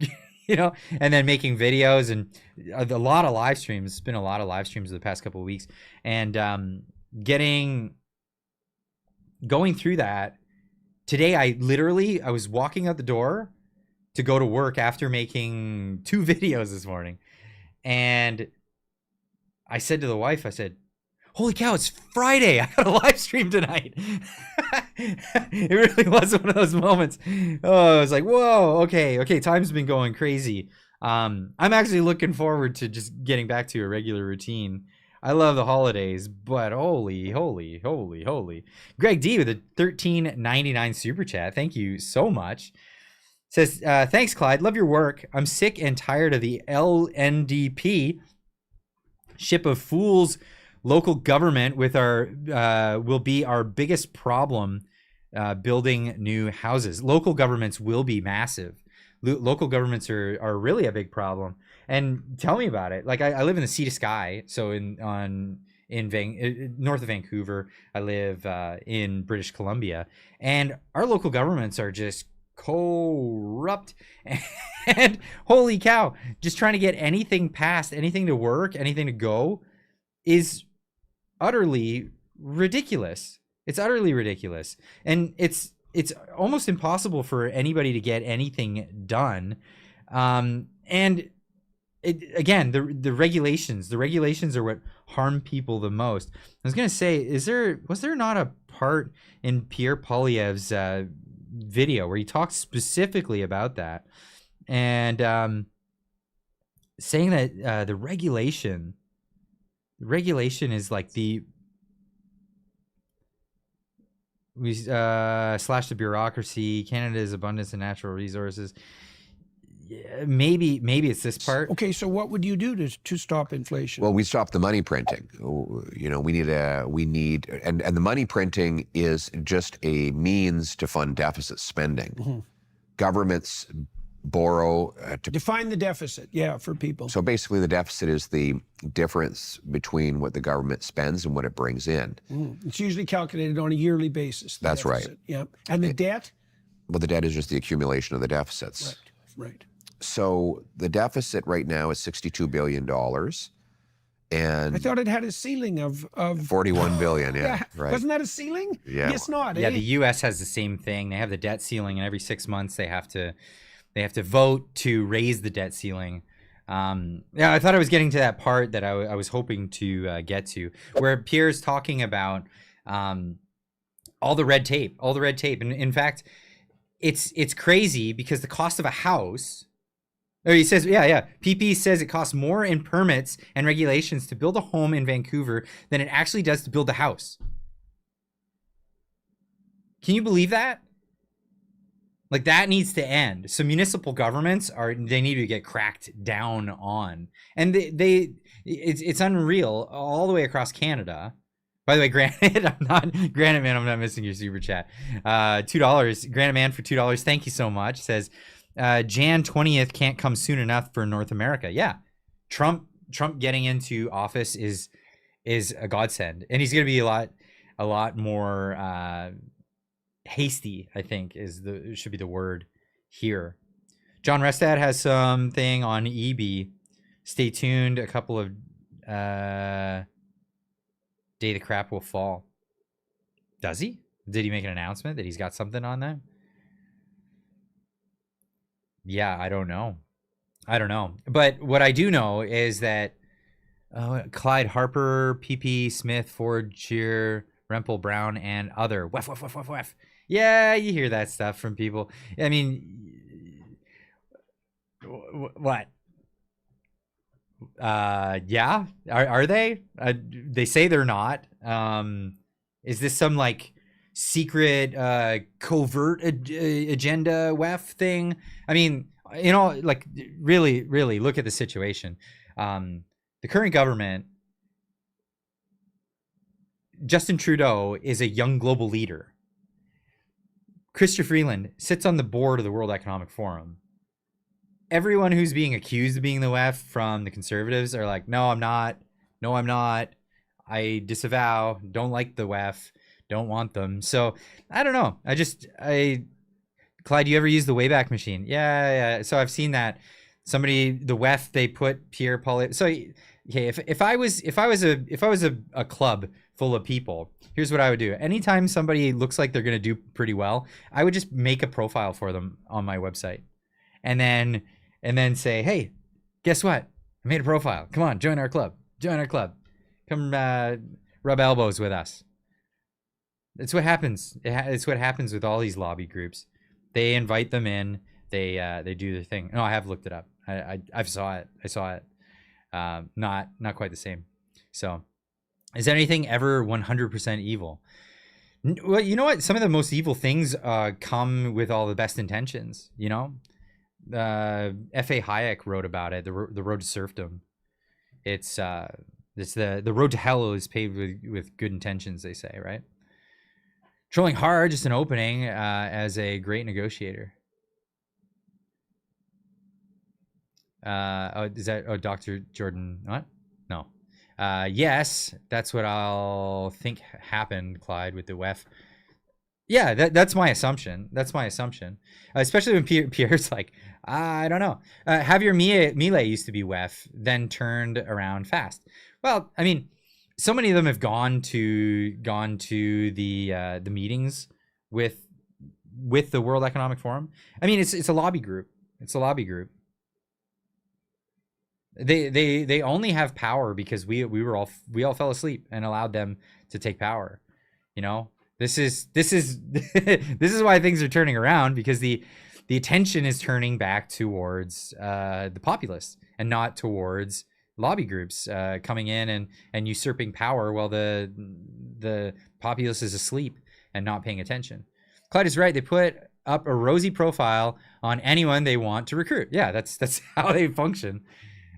you know, and then making videos and a lot of live streams. It's been a lot of live streams the past couple of weeks, and going through that. Today I was walking out the door to go to work after making 2 videos this morning, and I said to the wife, I said, holy cow, it's Friday. I got a live stream tonight. It really was one of those moments. Oh, I was like, whoa, okay, time's been going crazy. I'm actually looking forward to just getting back to a regular routine. I love the holidays, but holy. Greg D with a $13.99 super chat. Thank you so much. Says, thanks, Clyde. Love your work. I'm sick and tired of the LNDP ship of fools. Local government will be our biggest problem building new houses. Local governments will be massive. Local governments are really a big problem. And tell me about it. Like I live in the Sea to Sky, so north of Vancouver. I live in British Columbia, and our local governments are just corrupt. And holy cow, just trying to get anything passed, anything to work, anything to go, is utterly ridiculous. It's utterly ridiculous, and it's almost impossible for anybody to get anything done. And the regulations are what harm people the most. I was gonna say, was there not a part in Pierre Poilievre's video where he talked specifically about that, and saying that the regulation is like we slash the bureaucracy, Canada's abundance in natural resources. Yeah, maybe it's this part. Okay, so what would you do to stop inflation? Well, we stop the money printing. You know, we need, and the money printing is just a means to fund deficit spending. Mm-hmm. Governments borrow to define the deficit, for people. So basically, the deficit is the difference between what the government spends and what it brings in. Mm. It's usually calculated on a yearly basis. That's deficit. Right. Yeah, and the debt? Well, the debt is just the accumulation of the deficits. Right. So the deficit right now is $62 billion. And I thought it had a ceiling of 41 billion, yeah. Right. Wasn't that a ceiling? Yeah. It's not, Yeah, the US has the same thing. They have the debt ceiling, and every 6 months they have to vote to raise the debt ceiling. I thought I was getting to that part that I was hoping to get to, where Pierre's talking about all the red tape. And in fact, it's crazy because the cost of a house, or he says, PP says it costs more in permits and regulations to build a home in Vancouver than it actually does to build a house. Can you believe that? Like that needs to end. So municipal governments they need to get cracked down on, and it's unreal all the way across Canada. By the way, Granite, I'm not missing your super chat. $2, Granite Man for $2. Thank you so much. Says Jan 20th can't come soon enough for North America. Yeah, Trump getting into office is a godsend, and he's going to be a lot more hasty, I think should be the word here. John Restad has something on EB. Stay tuned. A couple of day the crap will fall. Does he? Did he make an announcement that he's got something on that? Yeah, I don't know. But what I do know is that Clyde Harper, PP Smith, Ford, Cheer, Rempel Brown, and other wef. Yeah, you hear that stuff from people. I mean, what? Yeah, are they? They say they're not. Is this some like secret covert agenda WEF thing? I mean, you know, like really look at the situation. The current government, Justin Trudeau, is a young global leader. Chrystia Freeland sits on the board of the World Economic Forum. Everyone who's being accused of being the WEF from the Conservatives are like, no, I'm not. No, I'm not. I disavow. Don't like the WEF. Don't want them. So I don't know. Clyde, do you ever use the Wayback Machine? Yeah. So I've seen that. The WEF, they put Pierre Poilievre. So okay, if I was a club full of people, here's what I would do. Anytime somebody looks like they're gonna do pretty well, I would just make a profile for them on my website, and then say, hey, guess what? I made a profile. Come on, join our club. Come rub elbows with us. That's what happens. It's what happens with all these lobby groups. They invite them in. They do their thing. No, I have looked it up. I saw it. Not quite the same. So, is anything ever 100% evil? Well, you know what? Some of the most evil things come with all the best intentions. You know, F.A. Hayek wrote about it. The road to serfdom. It's the road to hell is paved with good intentions. They say, right? Trolling hard, just an opening as a great negotiator. Is that Dr. Jordan? What? No. Yes, that's what I'll think happened, Clyde, with the WEF. Yeah, that's my assumption. Especially when Pierre's like, I don't know. Javier Milei used to be WEF, then turned around fast. Well, I mean, so many of them have gone to the meetings with the World Economic Forum. I mean, it's a lobby group. They only have power because we all fell asleep and allowed them to take power. You know, this is why things are turning around, because the attention is turning back towards the populace and not towards lobby groups coming in and usurping power while the populace is asleep and not paying attention. Clyde is right. They put up a rosy profile on anyone they want to recruit. Yeah, that's how they function.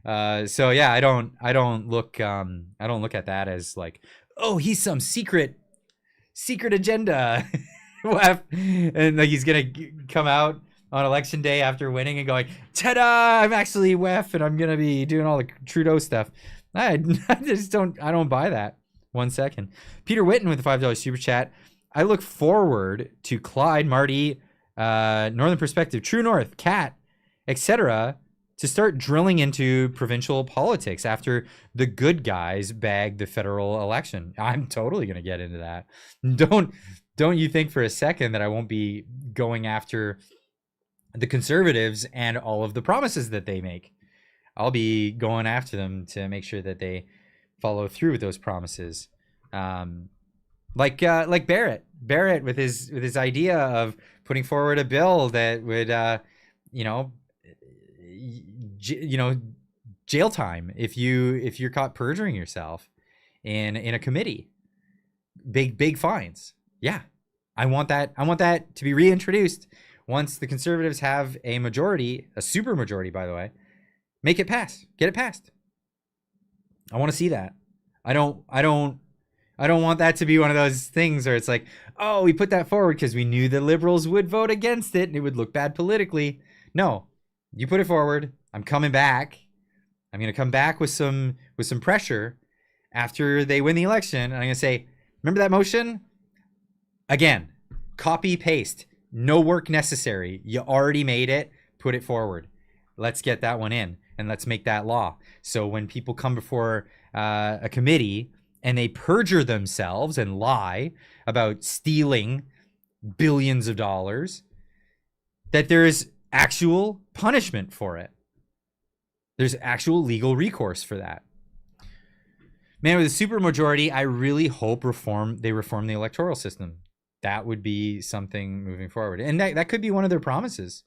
So yeah, I don't look at that as like, oh, he's some secret agenda and like he's gonna come out on election day after winning and going, ta-da, I'm actually WEF and I'm gonna be doing all the Trudeau stuff. I don't buy that 1 second. Peter Witten with the $5 super chat. I look forward to Clyde, Marty, Northern Perspective, True North, Cat, etc. to start drilling into provincial politics after the good guys bag the federal election. I'm totally going to get into that. Don't you think for a second that I won't be going after the Conservatives and all of the promises that they make. I'll be going after them to make sure that they follow through with those promises. Like Barrett with his idea of putting forward a bill that would, jail time if you're caught perjuring yourself in a committee, big fines. Yeah, I want that to be reintroduced once the Conservatives have a majority, a super majority, by the way, make it pass. Get it passed. I want to see that. I don't want that to be one of those things where it's like, oh, we put that forward because we knew the Liberals would vote against it and it would look bad politically. No, you put it forward. I'm coming back. I'm going to come back with some pressure after they win the election. And I'm going to say, remember that motion? Again, copy, paste. No work necessary. You already made it. Put it forward. Let's get that one in and let's make that law. So when people come before a committee and they perjure themselves and lie about stealing billions of dollars, that there is actual punishment for it. There's actual legal recourse for that. Man, with a supermajority, I really hope they reform the electoral system. That would be something moving forward. And that could be one of their promises.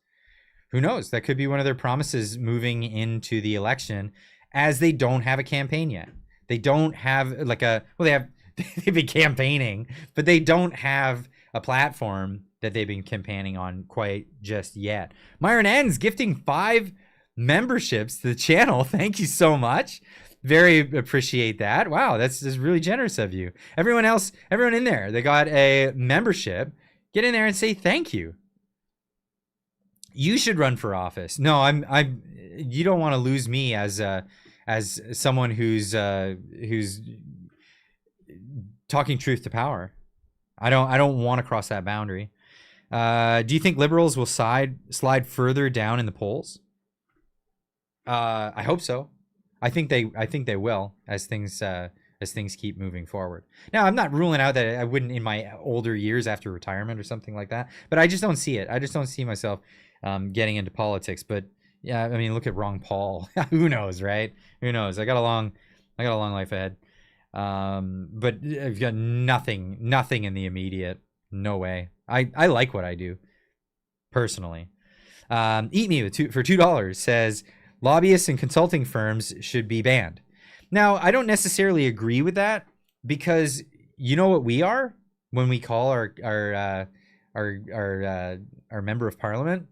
Who knows? That could be one of their promises moving into the election, as they don't have a campaign yet. They don't have they've been campaigning, but they don't have a platform that they've been campaigning on quite just yet. Myron Ends gifting 5 memberships to the channel. Thank you so much. Very appreciate that. Wow, that's really generous of you. Everyone in there, they got a membership. Get in there and say thank you. You should run for office. No, you don't want to lose me as someone who's talking truth to power. I don't want to cross that boundary. Do you think Liberals will slide further down in the polls? I hope so. I think they will as things keep moving forward. Now, I'm not ruling out that I wouldn't in my older years after retirement or something like that, but I just don't see it. I just don't see myself getting into politics. But yeah, I mean, look at Ron Paul. Who knows, right? Who knows? I got a long life ahead. But I've got nothing in the immediate. No way. I like what I do personally. Eat Me for $2 says lobbyists and consulting firms should be banned. Now, I don't necessarily agree with that, because you know what we are when we call our member of parliament?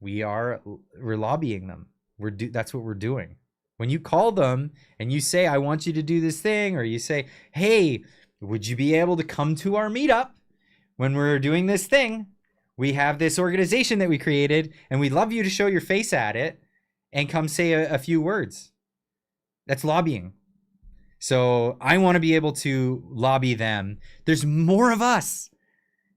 We're lobbying them. That's what we're doing. When you call them and you say, I want you to do this thing, or you say, hey, would you be able to come to our meetup when we're doing this thing? We have this organization that we created and we'd love you to show your face at it and come say a few words. That's lobbying. So I want to be able to lobby them. There's more of us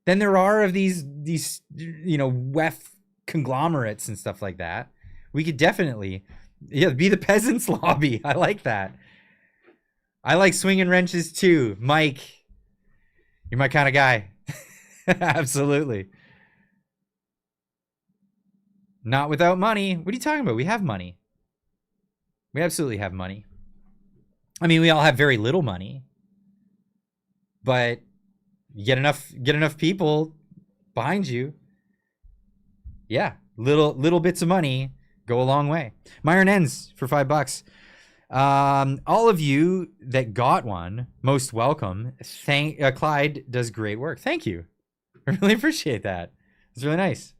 than there are of these WEF conglomerates and stuff like that. We could definitely be the peasants lobby. I like that. I like swinging wrenches too. Mike, you're my kind of guy. Absolutely. Not without money. What are you talking about? We have money. We absolutely have money. I mean, we all have very little money, but you get enough people behind you. Yeah, little bits of money go a long way. Myron Ends for $5. All of you that got one, most welcome. Clyde does great work. Thank you. I really appreciate that. It's really nice.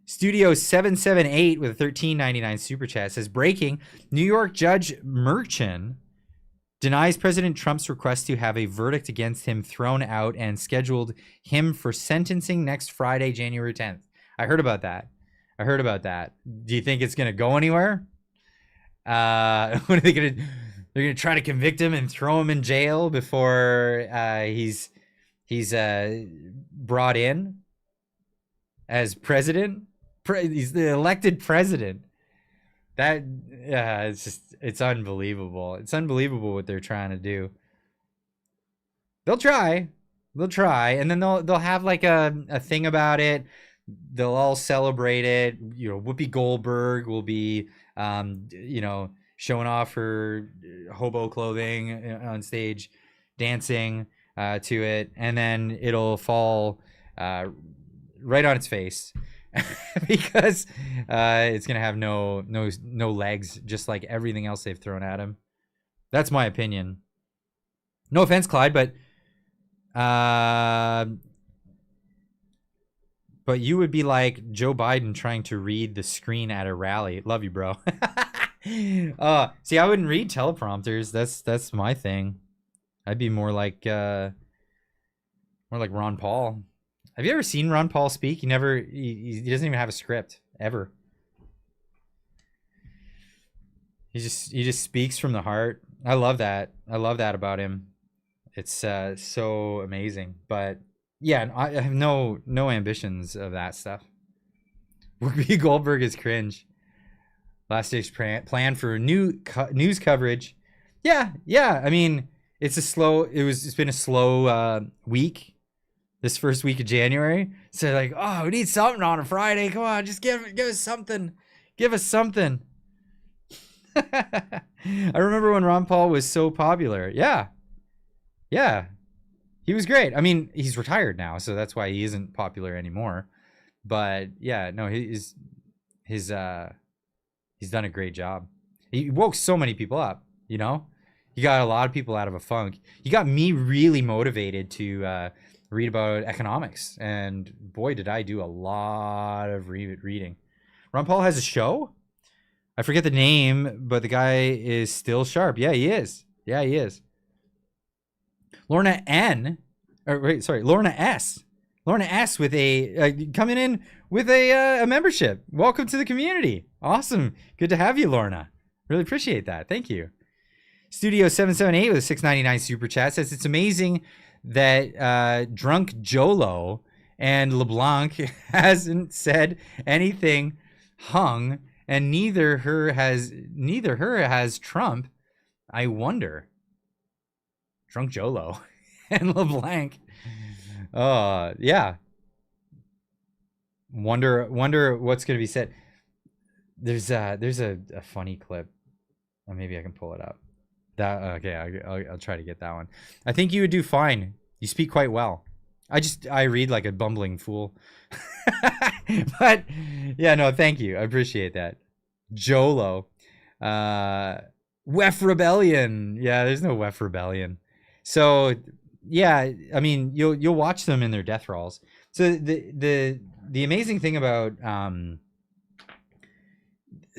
Studio 778 with a $13.99 super chat says, breaking, New York Judge Merchan denies President Trump's request to have a verdict against him thrown out and scheduled him for sentencing next Friday, January 10th. I heard about that. Do you think it's going to go anywhere? What are they going to do? They're going to try to convict him and throw him in jail before he's brought in as president. He's the elected president. That it's unbelievable. It's unbelievable what they're trying to do. They'll try, and then they'll have like a thing about it. They'll all celebrate it. Whoopi Goldberg will be showing off her hobo clothing on stage, dancing to it, and then it'll fall right on its face. Because it's gonna have no legs, just like everything else they've thrown at him. That's my opinion. No offense, Clyde, but But you would be like Joe Biden trying to read the screen at a rally. Love you, bro. See, I wouldn't read teleprompters. That's my thing. I'd be more like Ron Paul. Have you ever seen Ron Paul speak? He doesn't even have a script ever. He just speaks from the heart. I love that. I love that about him. It's so amazing. But yeah, I have no ambitions of that stuff. Whoopi Goldberg is cringe. Last day's plan for new news coverage. Yeah. I mean, it's been a slow week. This first week of January. So like, oh, we need something on a Friday. Come on, just give us something. Give us something. I remember when Ron Paul was so popular. Yeah. He was great. I mean, he's retired now, so that's why he isn't popular anymore. But yeah, no, he's done a great job. He woke so many people up, you know? He got a lot of people out of a funk. He got me really motivated to read about economics, and boy, did I do a lot of reading. Ron Paul has a show. I forget the name, but the guy is still sharp. Yeah, he is. Lorna S. Lorna S. with a coming in with a membership. Welcome to the community. Awesome. Good to have you, Lorna. Really appreciate that. Thank you. Studio 778 with a $6.99 super chat says it's amazing that drunk Jolo and LeBlanc hasn't said anything hung, and neither her has Trump. I wonder. Drunk Jolo and LeBlanc. Yeah. Wonder what's gonna be said. There's a funny clip. Or maybe I can pull it up. I'll try to get that one. I think you would do fine. You speak quite well. I read like a bumbling fool. But yeah, no, thank you. I appreciate that. Jolo. Wef Rebellion. Yeah, there's no Wef Rebellion. So yeah, I mean, you'll watch them in their death rolls. So the amazing thing about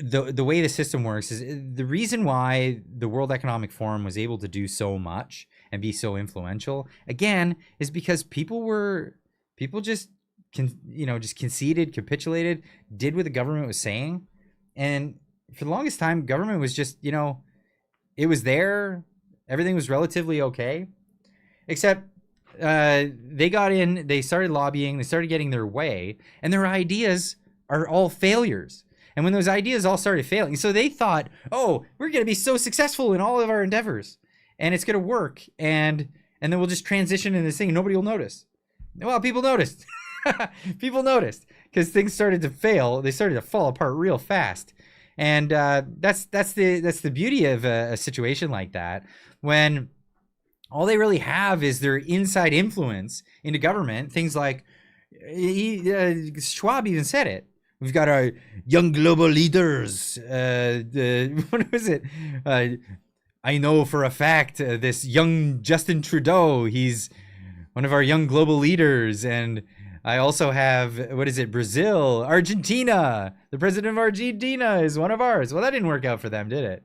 the way the system works is the reason why the World Economic Forum was able to do so much and be so influential, again, is because people just conceded, capitulated, did what the government was saying. And for the longest time, government was just, it was there. Everything was relatively okay. Except they got in, they started lobbying, they started getting their way, and their ideas are all failures. And when those ideas all started failing, so they thought, oh, we're going to be so successful in all of our endeavors, and it's going to work, and then we'll just transition into this thing, and nobody will notice. Well, people noticed. People noticed because things started to fail. They started to fall apart real fast, and that's the beauty of a situation like that, when all they really have is their inside influence into government. Things like Schwab even said it. We've got our young global leaders. What was it? I know for a fact this young Justin Trudeau, he's one of our young global leaders. And I also have, Brazil, Argentina. The president of Argentina is one of ours. Well, that didn't work out for them, did it?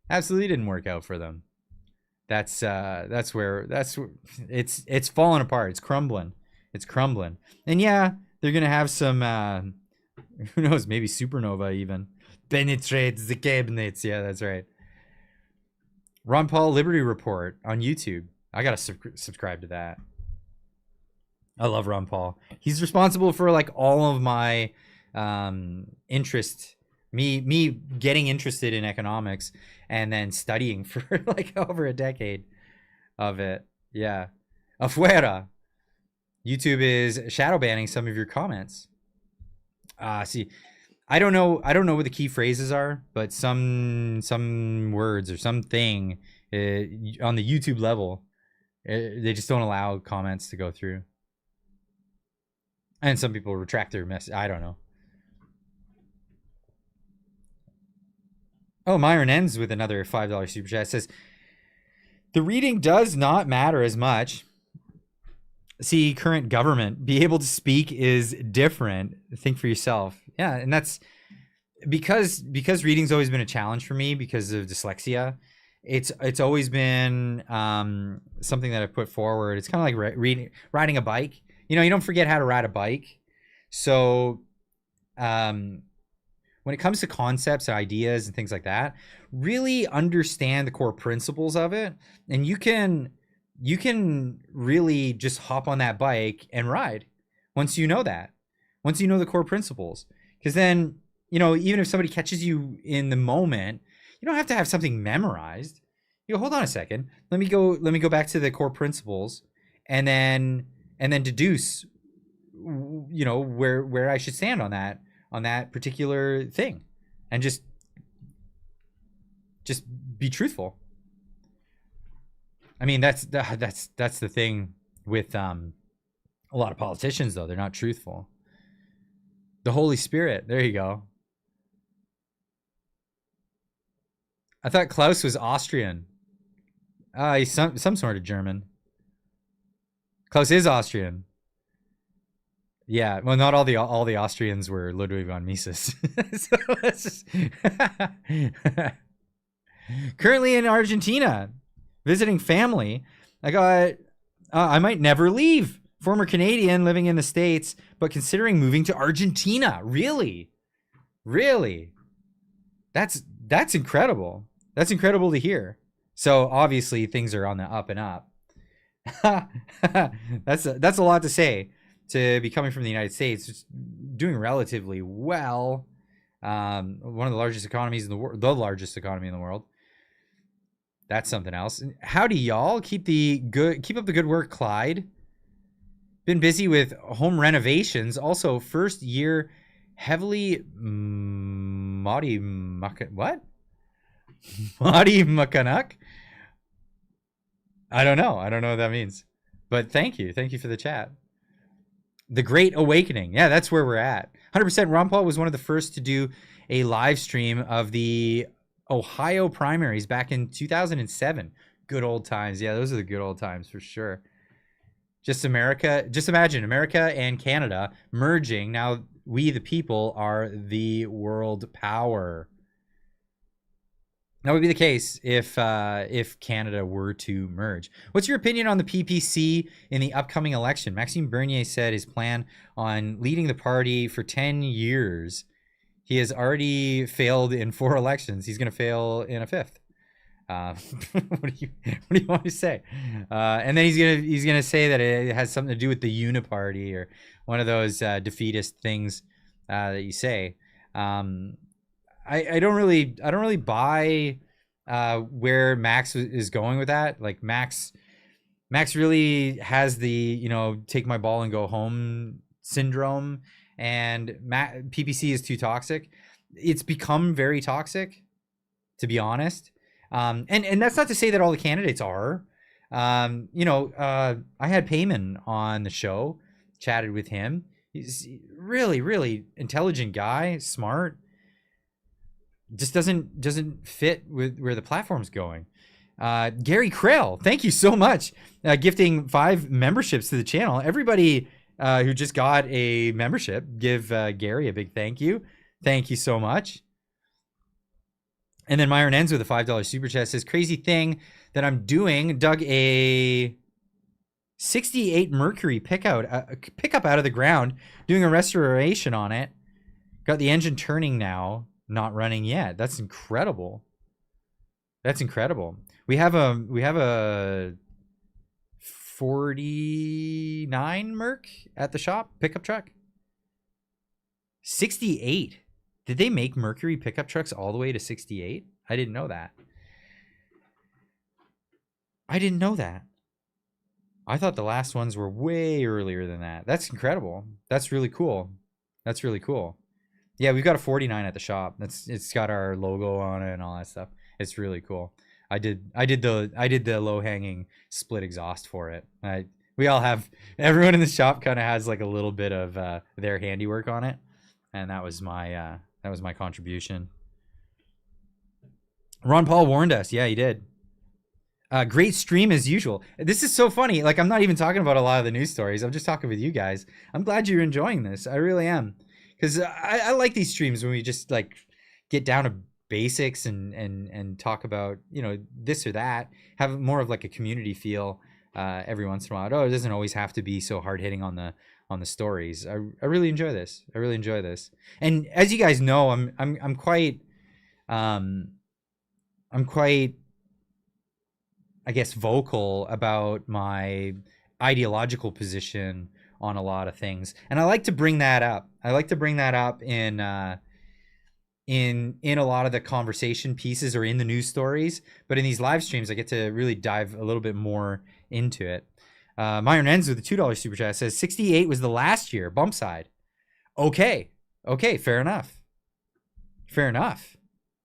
Absolutely didn't work out for them. That's where it's falling apart. It's crumbling. And yeah, they're going to have some, who knows, maybe supernova even penetrates the cabinets. Yeah, that's right. Ron Paul Liberty Report on YouTube. I gotta subscribe to that. I love Ron Paul. He's responsible for like all of my interest, me getting interested in economics and then studying for like over a decade of it. Yeah. Afuera. YouTube is shadow banning some of your comments. See, I don't know what the key phrases are, but some words or something on the YouTube level, they just don't allow comments to go through. And some people retract their message. I don't know. Oh, Myron ends with another $5 super chat. It says, the reading does not matter as much see current government be able to speak is different. Think for yourself. Yeah, and that's because reading's always been a challenge for me because of dyslexia. It's always been something that I put forward. It's kind of like riding a bike. You know, you don't forget how to ride a bike. So when it comes to concepts and ideas and things like that, really understand the core principles of it, and you can really just hop on that bike and ride once you know the core principles. Because then, you know, even if somebody catches you in the moment, you don't have to have something memorized. You go, hold on a second. Let me go back to the core principles, and then deduce, you know, where I should stand on that particular thing, and just be truthful. I mean, that's the thing with a lot of politicians, though. They're not truthful. The Holy Spirit. There you go. I thought Klaus was Austrian. He's some sort of German. Klaus is Austrian. Yeah, well, not all the Austrians were Ludwig von Mises. So that's just currently in Argentina, visiting family. I might never leave. Former Canadian living in the States, but considering moving to Argentina. Really? That's incredible. That's incredible to hear. So obviously things are on the up and up. That's a lot to say, to be coming from the United States, just doing relatively well. One of the largest economies in the world, the largest economy in the world. That's something else. Howdy, y'all. Keep up the good work, Clyde. Been busy with home renovations. Also, first year heavily Madi Makanuck? I don't know what that means. But thank you for the chat. The Great Awakening. Yeah, that's where we're at. 100%. Ron Paul was one of the first to do a live stream of the Ohio primaries back in 2007. Good old times. Yeah, those are the good old times for sure. Just imagine America and Canada merging. Now we, the people, are the world power. That would be the case if Canada were to merge. What's your opinion on the PPC in the upcoming election? Maxime Bernier said his plan on leading the party for 10 years. He has already failed in 4 elections. He's going to fail in a 5th. What do you want to say? And then he's gonna say that it has something to do with the Uniparty or one of those defeatist things that you say. I don't really buy where Max is going with that. Like Max really has the, you know, take my ball and go home syndrome, and PPC is too toxic. It's become very toxic, to be honest. And that's not to say that all the candidates are. You know, I had Payman on the show, chatted with him. He's really, really intelligent guy, smart. Just doesn't fit with where the platform's going. Gary Krell, thank you so much, gifting 5 memberships to the channel. Everybody who just got a membership, give Gary a big thank you. Thank you so much. And then Myron ends with a $5 super chat. Says, crazy thing that I'm doing, dug a 68 Mercury pickup out of the ground, doing a restoration on it. Got the engine turning now, not running yet. That's incredible. That's incredible. We have a 49 Merc at the shop, pickup truck. 68. Did they make Mercury pickup trucks all the way to 68? I didn't know that. I thought the last ones were way earlier than that. That's incredible. That's really cool. Yeah, we've got a 49 at the shop. It's got our logo on it and all that stuff. It's really cool. I did the low hanging split exhaust for it. Everyone in the shop kind of has like a little bit of their handiwork on it, and that was my contribution. Ron Paul warned us. Yeah, he did. Great stream as usual. This is so funny. Like, I'm not even talking about a lot of the news stories. I'm just talking with you guys. I'm glad you're enjoying this. I really am. Because I like these streams when we just like get down to basics and talk about, you know, this or that. Have more of like a community feel every once in a while. Oh, it doesn't always have to be so hard hitting on the stories. I really enjoy this. I really enjoy this. And as you guys know, I'm quite I guess vocal about my ideological position on a lot of things, and I like to bring that up. I like to bring that up in a lot of the conversation pieces or in the news stories. But in these live streams, I get to really dive a little bit more into it. Myron Ends with a $2 super chat says 68 was the last year bump side. Okay, fair enough. Fair enough.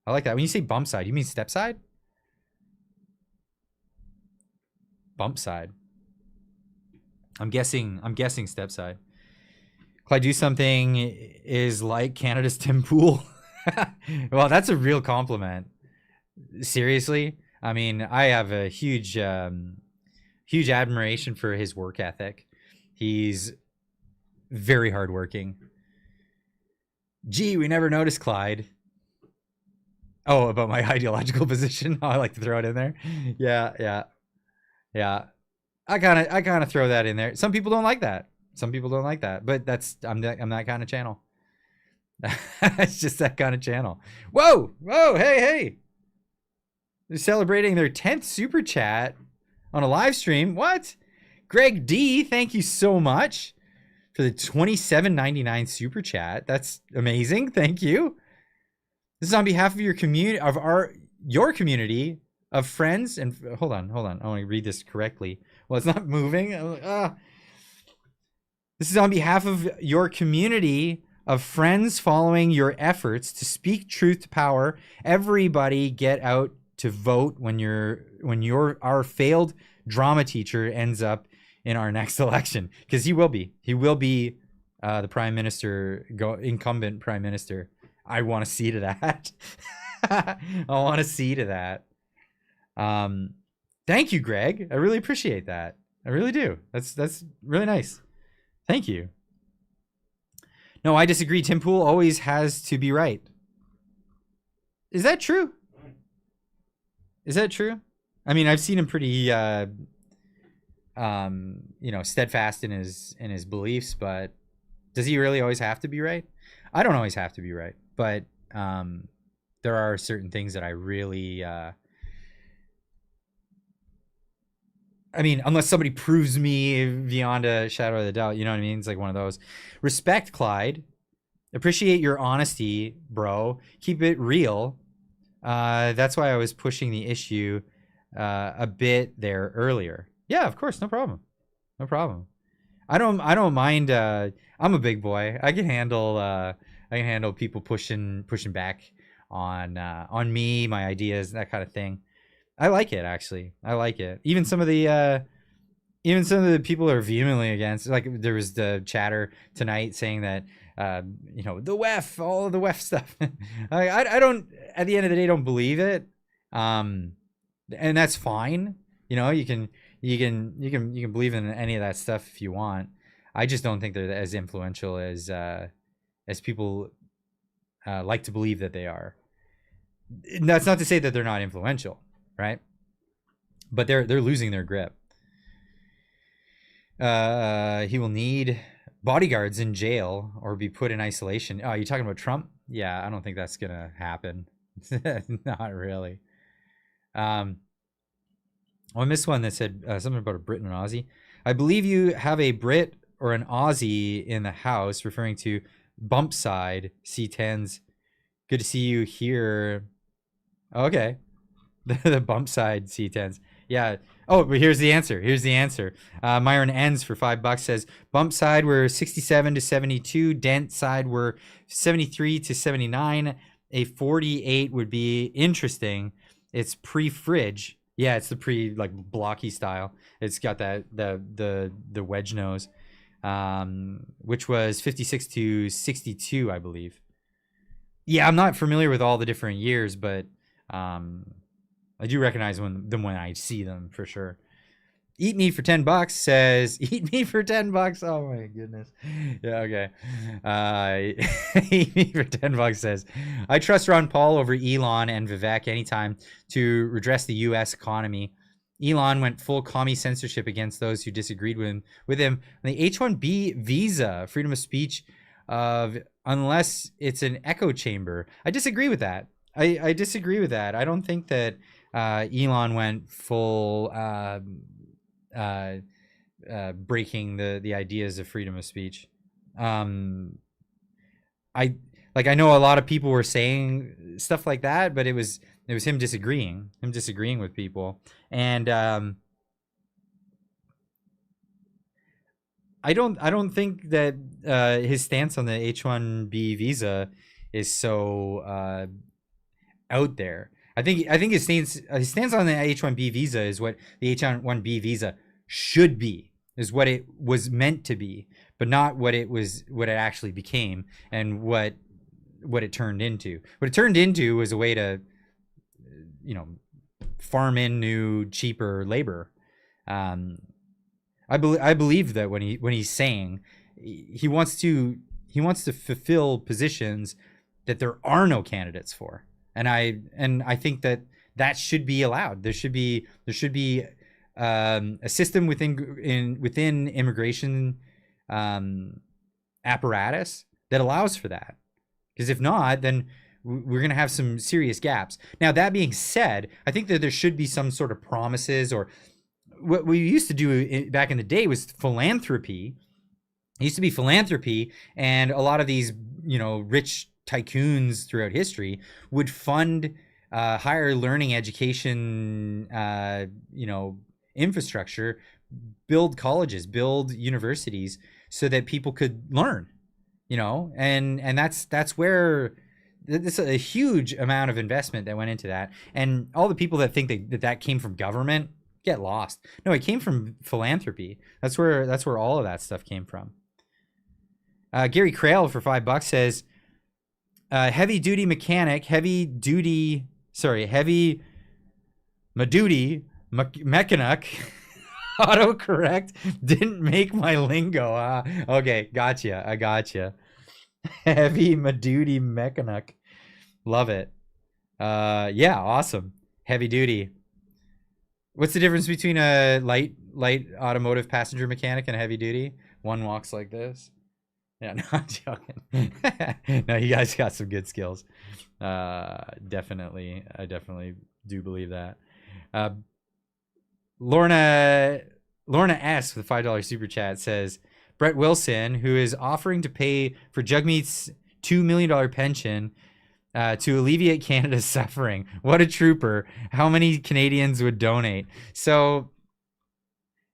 I like that. When you say bump side, you mean step side? Bump side. I'm guessing step side. Clyde Do Something is like Canada's Tim Pool. Well, that's a real compliment. Seriously. I mean, I have a huge admiration for his work ethic. He's very hardworking. Gee, we never noticed, Clyde. Oh, about my ideological position. Oh, I like to throw it in there. Yeah. I kind of throw that in there. Some people don't like that. But I'm that kind of channel. It's just that kind of channel. Whoa, hey. They're celebrating their 10th super chat on a live stream. What? Greg D, thank you so much for the $27.99 super chat. That's amazing. Thank you. This is on behalf of your community, your community of friends and hold on. I want to read this correctly. Well, it's not moving. This is on behalf of your community of friends following your efforts to speak truth to power. Everybody get out to vote when our failed drama teacher ends up in our next election, because he will be the prime minister, incumbent prime minister. I want to see to that. Thank you, Greg. I really appreciate that. I really do. That's really nice. Thank you. No, I disagree. Tim Pool always has to be right. Is that true? I mean, I've seen him pretty steadfast in his beliefs, but does he really always have to be right? I don't always have to be right, but there are certain things that I really I mean, unless somebody proves me beyond a shadow of the doubt, you know what I mean? It's like one of those. Respect, Clyde. Appreciate your honesty, bro. Keep it real. That's why I was pushing the issue a bit there earlier. Yeah, of course, no problem. I don't mind. I'm a big boy. I can handle people pushing back on me, my ideas, that kind of thing. I like it, actually. I like it. Even some of the people are vehemently against. Like, there was the chatter tonight saying that the WEF, all of the WEF stuff. I don't. At the end of the day, don't believe it. And that's fine. You know, you can believe in any of that stuff if you want. I just don't think they're as influential as people like to believe that they are. That's not to say that they're not influential, right? But they're losing their grip. He will need bodyguards in jail or be put in isolation. Oh, you're talking about Trump? Yeah, I don't think that's gonna happen. Not really. I missed one that said something about a Brit and an Aussie. I believe you have a Brit or an Aussie in the house, referring to bump side C10s. Good to see you here. Okay. The bump side C10s. Yeah. Oh, but here's the answer. Myron Ends for $5 says bump side were 67 to 72. Dent side were 73 to 79. A 48 would be interesting. It's pre-fridge. Yeah, it's the blocky style. It's got that the wedge nose, which was 56 to 62, I believe. Yeah, I'm not familiar with all the different years, but I do recognize them when I see them for sure. Eat Me for $10 says, eat me for $10. Oh my goodness. Yeah, okay. Eat Me for $10 says, I trust Ron Paul over Elon and Vivek anytime to redress the US economy. Elon went full commie censorship against those who disagreed with him. And the H-1B visa, freedom of speech, unless it's an echo chamber. I disagree with that. I disagree with that. I don't think that Elon went full breaking the ideas of freedom of speech. I know a lot of people were saying stuff like that, but it was him disagreeing with people. And I don't think that his stance on the H-1B visa is so out there. I think his stance on the H-1B visa is what the H-1B visa should be, is what it was meant to be, but not what it actually became and what it turned into. What it turned into was a way to, farm in new, cheaper labor. I believe that when he's saying he wants to fulfill positions that there are no candidates for. And I think that should be allowed. There should be a system within immigration apparatus that allows for that. Because if not, then we're going to have some serious gaps. Now, that being said, I think that there should be some sort of promises, or what we used to do back in the day was philanthropy. It used to be philanthropy, and a lot of these, rich tycoons throughout history would fund higher learning education, infrastructure, build colleges, build universities so that people could learn, and that's where it's a huge amount of investment that went into that. And all the people that think that came from government get lost. No, it came from philanthropy. That's where all of that stuff came from. Gary Crail for $5 says, heavy mechanic autocorrect didn't make my lingo. Okay, gotcha. I gotcha. Heavy duty mechanic. Love it. Yeah, awesome. Heavy duty. What's the difference between a light automotive passenger mechanic and a heavy duty? One walks like this. Yeah, no, I'm joking. No, you guys got some good skills. Definitely. I definitely do believe that. Lorna S with a $5 super chat says, Brett Wilson, who is offering to pay for Jugmeat's $2 million pension to alleviate Canada's suffering. What a trooper. How many Canadians would donate? So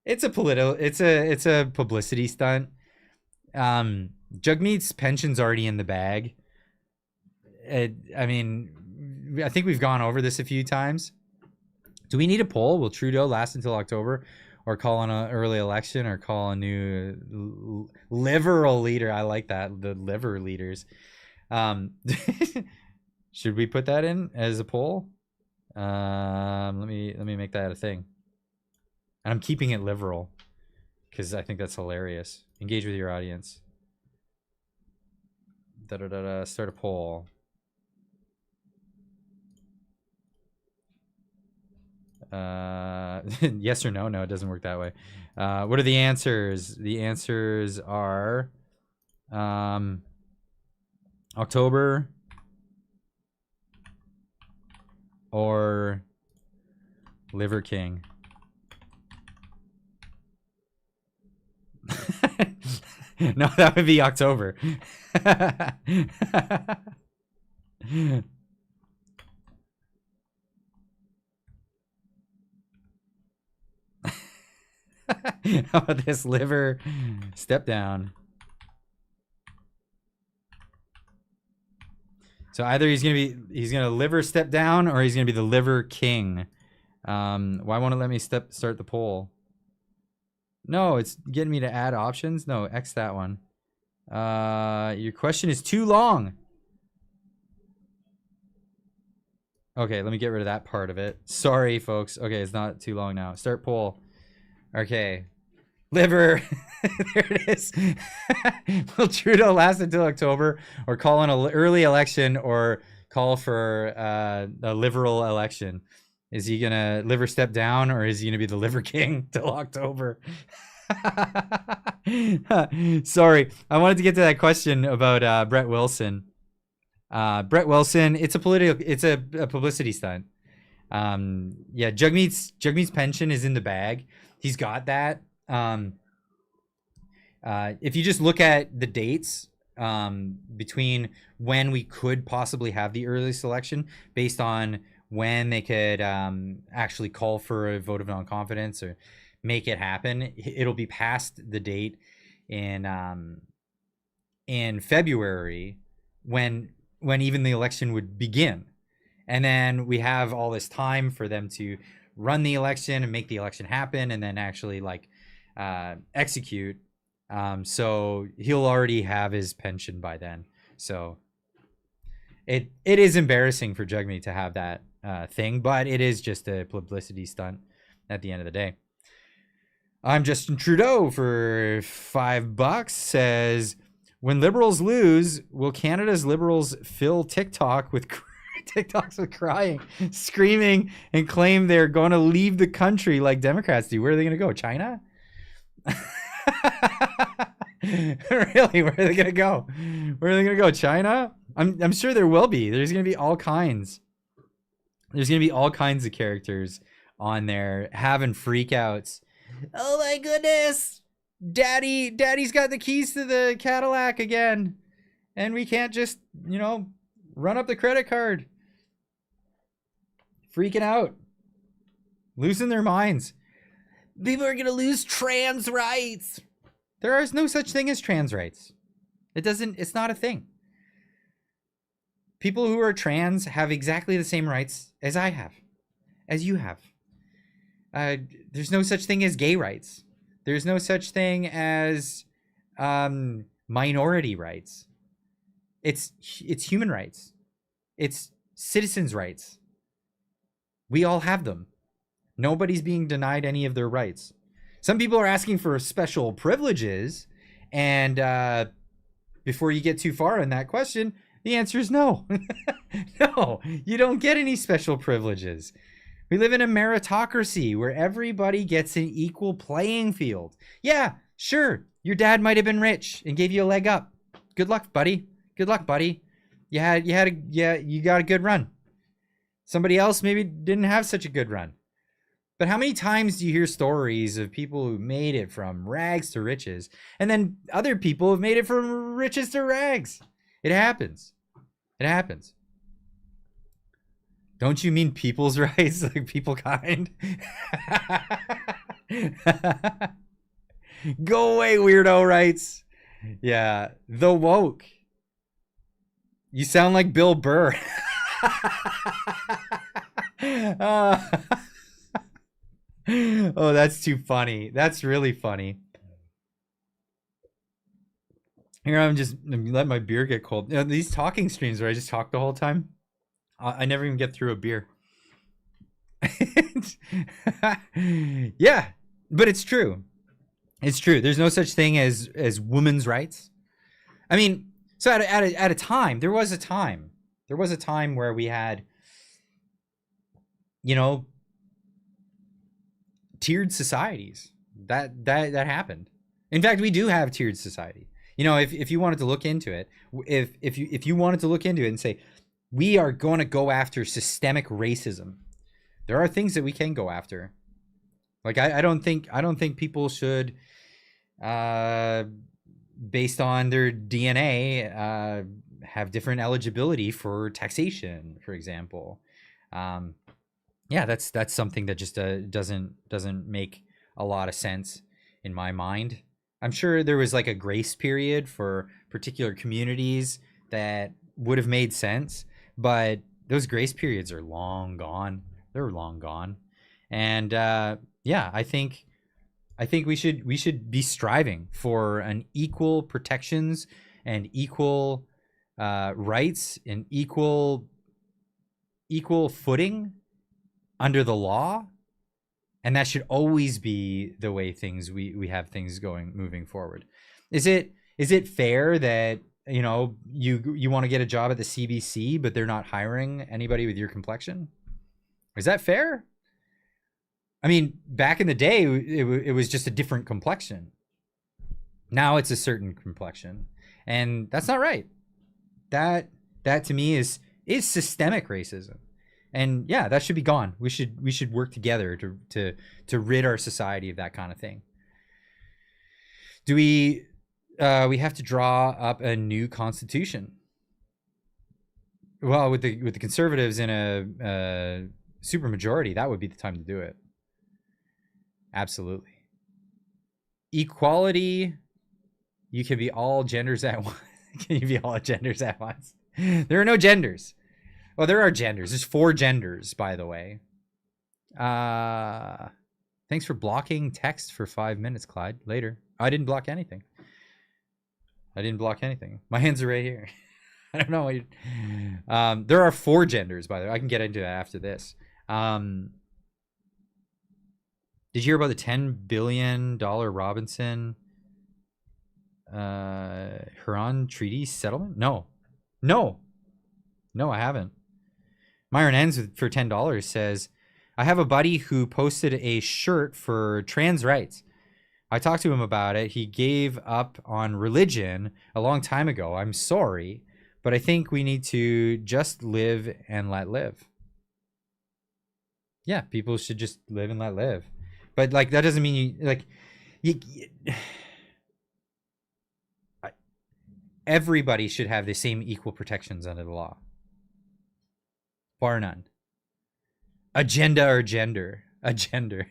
it's a publicity stunt. Jugmeat's pension's already in the bag. I think we've gone over this a few times. Do we need a poll? Will Trudeau last until October, or call an early election, or call a new liberal leader? I like that, the liver leaders. Should we put that in as a poll? Let me make that a thing. And I'm keeping it liberal because I think that's hilarious. Engage with your audience. Start a poll. Yes or no? No, it doesn't work that way. What are the answers? The answers are October or Liver King. No, that would be October. How about this liver step down? So either he's gonna liver step down, or he's gonna be the liver king. Why won't it let me start the poll? No, it's getting me to add options. No, X that one. Your question is too long. Okay, let me get rid of that part of it. Sorry, folks. Okay, it's not too long now. Start poll. Okay. Liver. There it is. Will Trudeau last until October, or call an early election, or call for a liberal election? Is he going to liver step down, or is he going to be the liver king till October? Sorry. I wanted to get to that question about Brett Wilson. Brett Wilson, it's a publicity stunt. Yeah, Jugmeat's pension is in the bag. He's got that. If you just look at the dates between when we could possibly have the earliest election, based on when they could actually call for a vote of non-confidence or make it happen, it'll be past the date in February when even the election would begin. And then we have all this time for them to run the election and make the election happen, and then actually execute. So he'll already have his pension by then. So it is embarrassing for Jugmeat to have that thing, but it is just a publicity stunt at the end of the day. I'm Justin Trudeau for $5 says, when liberals lose, will Canada's liberals fill TikTok with TikToks with crying, screaming, and claim they're going to leave the country like Democrats do? Where are they going to go? China? Really? Where are they going to go? Where are they going to go? China? I'm sure there will be. There's going to be all kinds. There's going to be all kinds of characters on there having freakouts. Oh my goodness. Daddy's got the keys to the Cadillac again. And we can't just, run up the credit card. Freaking out. Losing their minds. People are going to lose trans rights. There is no such thing as trans rights. It's not a thing. People who are trans have exactly the same rights as I have, as you have. There's no such thing as gay rights. There's no such thing as minority rights. It's human rights. It's citizens' rights. We all have them. Nobody's being denied any of their rights. Some people are asking for special privileges, and before you get too far in that question, the answer is no. No, you don't get any special privileges. We live in a meritocracy where everybody gets an equal playing field. Yeah, sure, your dad might have been rich and gave you a leg up. Good luck, buddy. Good luck, buddy. You got a good run. Somebody else maybe didn't have such a good run. But how many times do you hear stories of people who made it from rags to riches, and then other people have made it from riches to rags? It happens. It happens. Don't you mean people's rights, like people kind? Go away, weirdo rights. Yeah, the woke. You sound like Bill Burr. Oh, that's too funny. That's really funny. Here, I'm let my beer get cold. These talking streams where I just talk the whole time, I never even get through a beer. Yeah, but it's true. It's true. There's no such thing as women's rights. I mean, so at a time, there was a time where we had, tiered societies. That happened. In fact, we do have tiered society. If you wanted to look into it, if you wanted to look into it and say, we are going to go after systemic racism, there are things that we can go after. Like I don't think people should, based on their DNA, have different eligibility for taxation, for example. Yeah, that's something that just doesn't make a lot of sense in my mind. I'm sure there was like a grace period for particular communities that would have made sense, but those grace periods are long gone. They're long gone. And yeah, I think we should be striving for an equal protections and equal rights and equal equal footing under the law, and that should always be the way we have things moving forward. Is it fair that you want to get a job at the CBC but they're not hiring anybody with your complexion? Is that fair? I mean, back in the day, it was just a different complexion. Now it's a certain complexion, and that's not right. That to me is systemic racism, and yeah, that should be gone. We should work together to rid our society of that kind of thing. Do we have to draw up a new constitution? Well, with the conservatives in a super majority, that would be the time to do it. Absolutely. Equality. You can be all genders at once. Can you be all genders at once? There are no genders. Well, there are genders. There's 4 genders, by the way. Thanks for blocking text for 5 minutes, Clyde. Later. I didn't block anything. My hands are right here. I don't know what there are 4 genders, by the way. I can get into that after this. Did you hear about the $10 billion Robinson Huron Treaty settlement? No, I haven't. Myron ends for $10 says, I have a buddy who posted a shirt for trans rights. I talked to him about it. He gave up on religion a long time ago. I'm sorry, but I think we need to just live and let live. Yeah, people should just live and let live. But like, that doesn't mean everybody should have the same equal protections under the law. Bar none. Agenda or gender. A gender.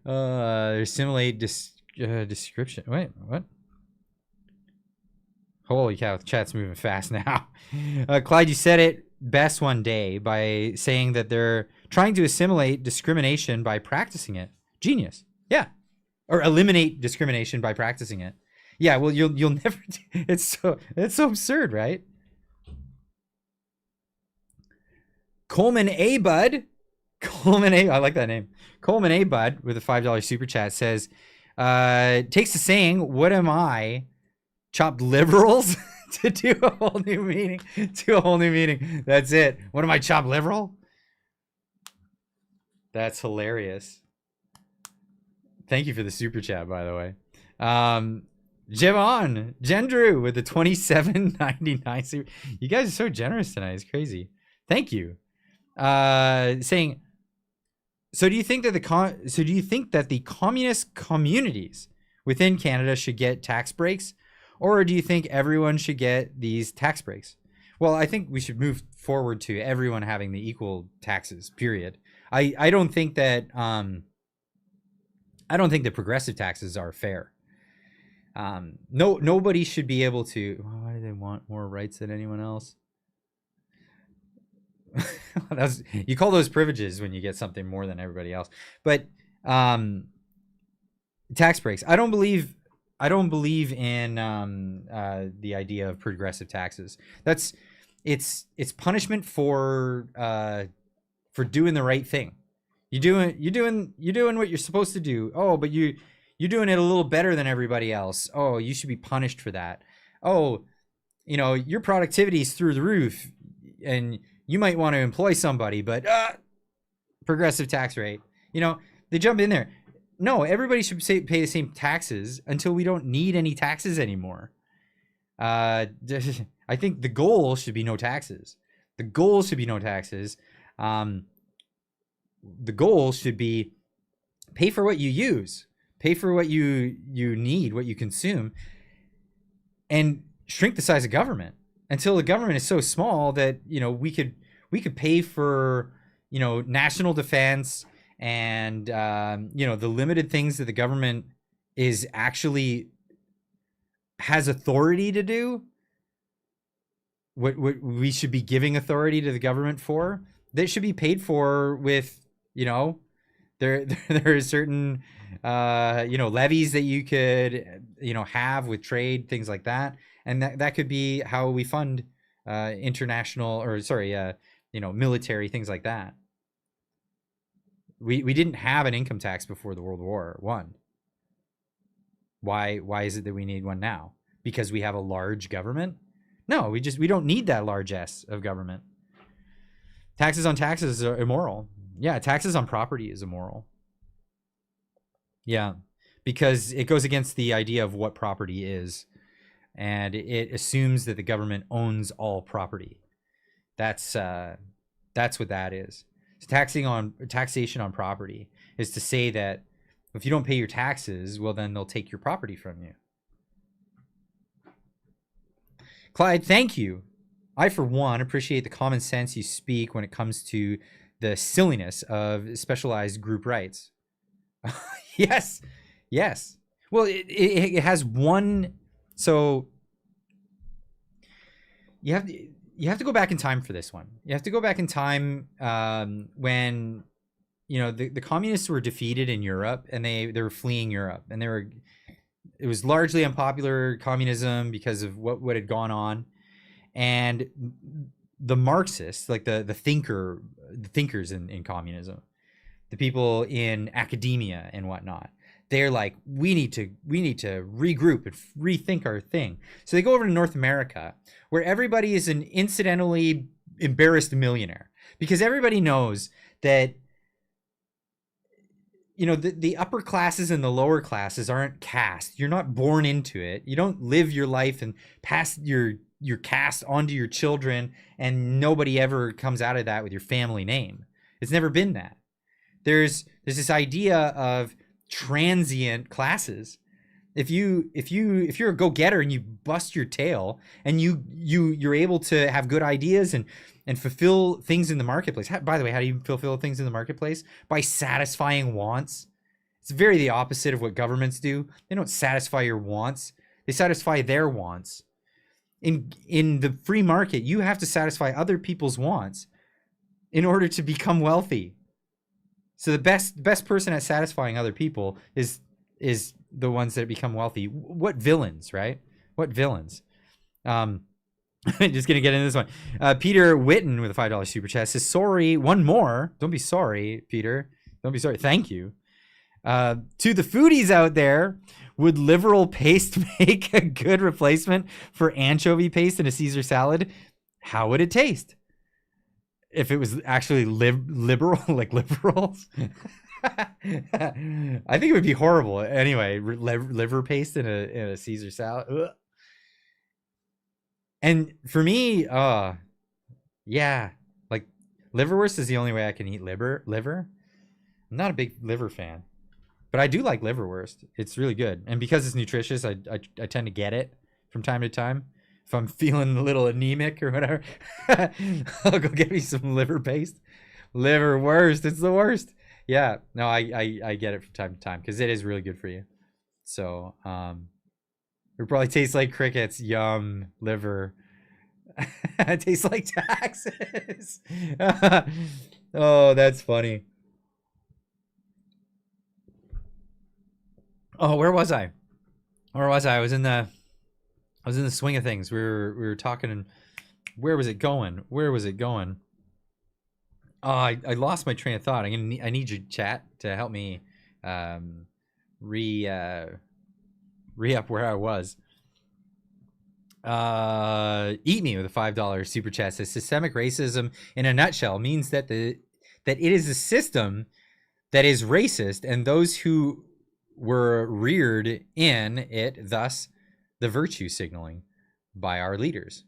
Assimilate description. Wait, what? Holy cow, the chat's moving fast now. Clyde, you said it best one day by saying that they're trying to assimilate discrimination by practicing it. Genius. Yeah. Or eliminate discrimination by practicing it. Yeah, well, you'll never it's so absurd, right? Coleman A. Bud. I like that name. Coleman A. Bud with a $5 super chat says, takes the saying, what am I? Chopped liberals to do a whole new meeting. That's it. What am I, chopped liberal? That's hilarious. Thank you for the super chat, by the way. Javon Gendrew with the $27.99 super. You guys are so generous tonight. It's crazy. Thank you. Saying, so do you think that the communist communities within Canada should get tax breaks, or do you think everyone should get these tax breaks? Well, I think we should move forward to everyone having the equal taxes. Period. I don't think that the progressive taxes are fair. Nobody should be able to. Why do they want more rights than anyone else? You call those privileges when you get something more than everybody else. But tax breaks. I don't believe in the idea of progressive taxes. It's punishment for doing the right thing. You're doing what you're supposed to do. Oh, but you're doing it a little better than everybody else. Oh, you should be punished for that. Oh, your productivity is through the roof, and you might want to employ somebody, but progressive tax rate. They jump in there. No, everybody should pay the same taxes until we don't need any taxes anymore. I think the goal should be no taxes. The goal should be pay for what you use, pay for what you need, what you consume, and shrink the size of government until the government is so small that we could pay for national defense and the limited things that the government is actually has authority to do. What we should be giving authority to the government for, that should be paid for with there are certain levies that you could have with trade, things like that, and that could be how we fund international, or sorry, military, things like that. We didn't have an income tax before the World War One. Why is it that we need one now? Because we have a large government? No, we don't need that large S of government. Taxes on taxes are immoral. Yeah, taxes on property is immoral. Yeah, because it goes against the idea of what property is, and it assumes that the government owns all property. That's what that is. So taxation on property is to say that if you don't pay your taxes, well, then they'll take your property from you. Clyde, thank you. I, for one, appreciate the common sense you speak when it comes to the silliness of specialized group rights. Yes. Well, it has one. So you have to go back in time for this one. You have to go back in time when the communists were defeated in Europe, and they were fleeing Europe, and it was largely unpopular communism because of what had gone on, and the Marxists, like the thinkers in communism, the people in academia and whatnot, they're like, we need to regroup and rethink our thing. So they go over to North America, where everybody is an incidentally embarrassed millionaire, because everybody knows that the upper classes and the lower classes aren't caste. You're not born into it. You don't live your life and pass your caste onto your children, and nobody ever comes out of that with your family name. It's never been that. There's this idea of transient classes. If you're a go-getter and you bust your tail, and you're able to have good ideas and fulfill things in the marketplace. By the way, how do you fulfill things in the marketplace? By satisfying wants. It's very the opposite of what governments do. They don't satisfy your wants. They satisfy their wants. In the free market, you have to satisfy other people's wants in order to become wealthy. So the best person at satisfying other people is the ones that become wealthy. What villains, right? What villains? Just gonna get into this one. Peter Witten with a $5 super chat says, sorry, one more. Don't be sorry, Peter. Don't be sorry. Thank you. To the foodies out there, would liberal paste make a good replacement for anchovy paste in a Caesar salad? How would it taste? If it was actually liberal, like liberals? I think it would be horrible. Anyway, liver paste in a Caesar salad. Ugh. And for me, yeah, like liverwurst is the only way I can eat liver. I'm not a big liver fan, but I do like liverwurst. It's really good, and because it's nutritious, I tend to get it from time to time. If I'm feeling a little anemic or whatever, I'll go get me some liver paste. Liverwurst, it's the worst. Yeah, no, I get it from time to time because it is really good for you. So it probably tastes like crickets. Yum, liver. It tastes like taxes. Oh, that's funny. Oh, where was I? I was in the swing of things. We were talking, and where was it going? Oh, I lost my train of thought. I need your chat to help me re up where I was. Eat Me with a $5 super chat says, systemic racism in a nutshell means that it is a system that is racist, and those who were reared in it, thus the virtue signaling by our leaders.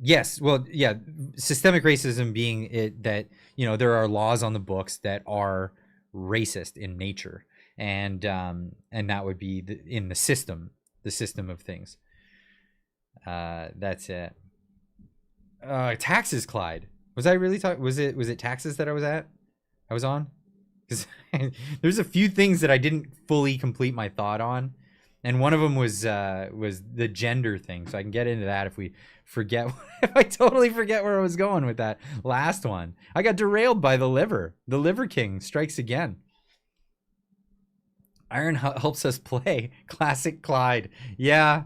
Yes, well, yeah, systemic racism being it that there are laws on the books that are racist in nature, and that would be in the system of things. That's it. Taxes, Clyde. Was I really talking? Was it taxes that I was on? Because there's a few things that I didn't fully complete my thought on, and one of them was the gender thing. So I can get into that if we forget. If I totally forget where I was going with that last one. I got derailed by the liver. The liver king strikes again. Iron helps us play. Classic Clyde. Yeah.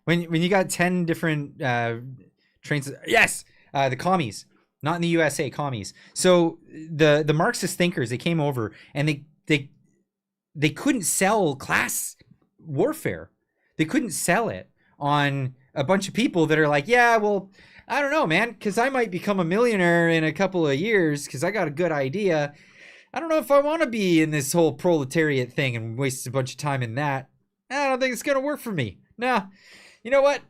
when you got 10 different trains, yes, the commies, not in the USA, commies. So the Marxist thinkers, they came over and they couldn't sell class warfare. They couldn't sell it on a bunch of people that are like, yeah, well, I don't know, man, because I might become a millionaire in a couple of years because I got a good idea. I don't know if I want to be in this whole proletariat thing and waste a bunch of time in that. I don't think it's going to work for me. Nah, you know what?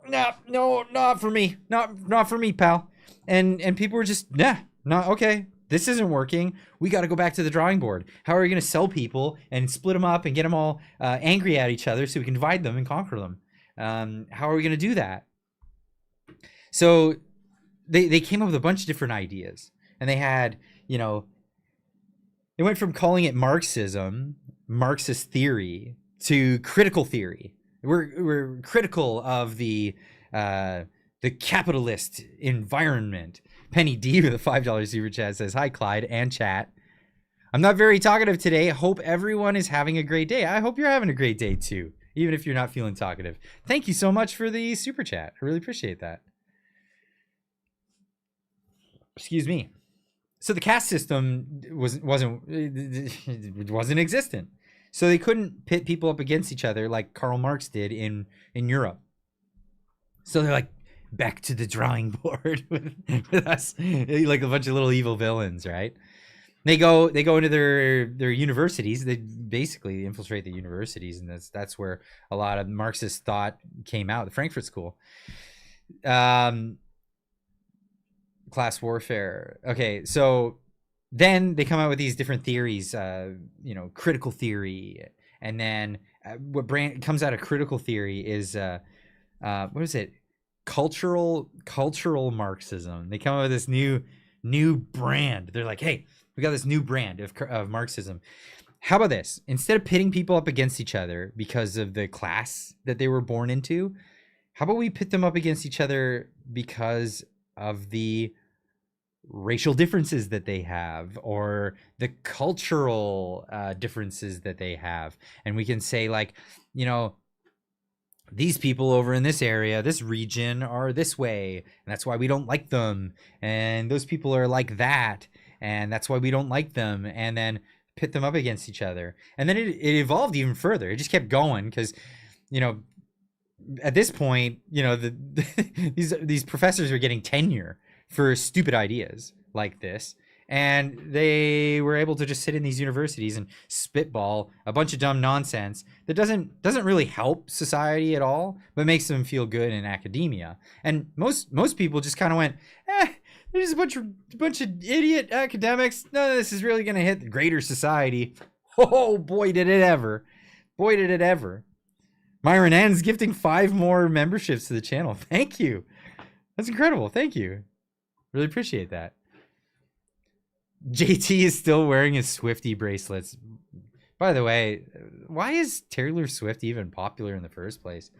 No, not for me. Not for me, pal. And people were just, okay. This isn't working. We got to go back to the drawing board. How are we going to sell people and split them up and get them all angry at each other so we can divide them and conquer them? How are we going to do that? So they came up with a bunch of different ideas, and they had, they went from calling it Marxism, Marxist theory, to critical theory. We're critical of the capitalist environment. Penny D with a $5 super chat says, hi, Clyde and chat. I'm not very talkative today. Hope everyone is having a great day. I hope you're having a great day too, even if you're not feeling talkative. Thank you so much for the super chat. I really appreciate that. Excuse me. So the caste system wasn't existent. So they couldn't pit people up against each other like Karl Marx did in Europe. So they're like, back to the drawing board with us, like a bunch of little evil villains, right? They go into their universities. They basically infiltrate the universities, and that's where a lot of Marxist thought came out. The Frankfurt School, class warfare. Okay, so then they come out with these different theories, critical theory, and then what comes out of critical theory is what is it? Cultural Marxism. They come up with this new brand. They're like, hey, we got this new brand of Marxism. How about this? Instead of pitting people up against each other because of the class that they were born into, how about we pit them up against each other because of the racial differences that they have, or the cultural differences that they have? And we can say, like, these people over in this area, this region, are this way, and that's why we don't like them. And those people are like that, and that's why we don't like them. And then pit them up against each other. And then it evolved even further. It just kept going because, at this point, these professors were getting tenure for stupid ideas like this. And they were able to just sit in these universities and spitball a bunch of dumb nonsense that doesn't really help society at all, but makes them feel good in academia. And most people just kind of went, there's a bunch of idiot academics. None of this is really going to hit the greater society. Oh, boy, did it ever. Boy, did it ever. Myron N's gifting 5 more memberships to the channel. Thank you. That's incredible. Thank you. Really appreciate that. JT is still wearing his Swiftie bracelets. By the way, why is Taylor Swift even popular in the first place?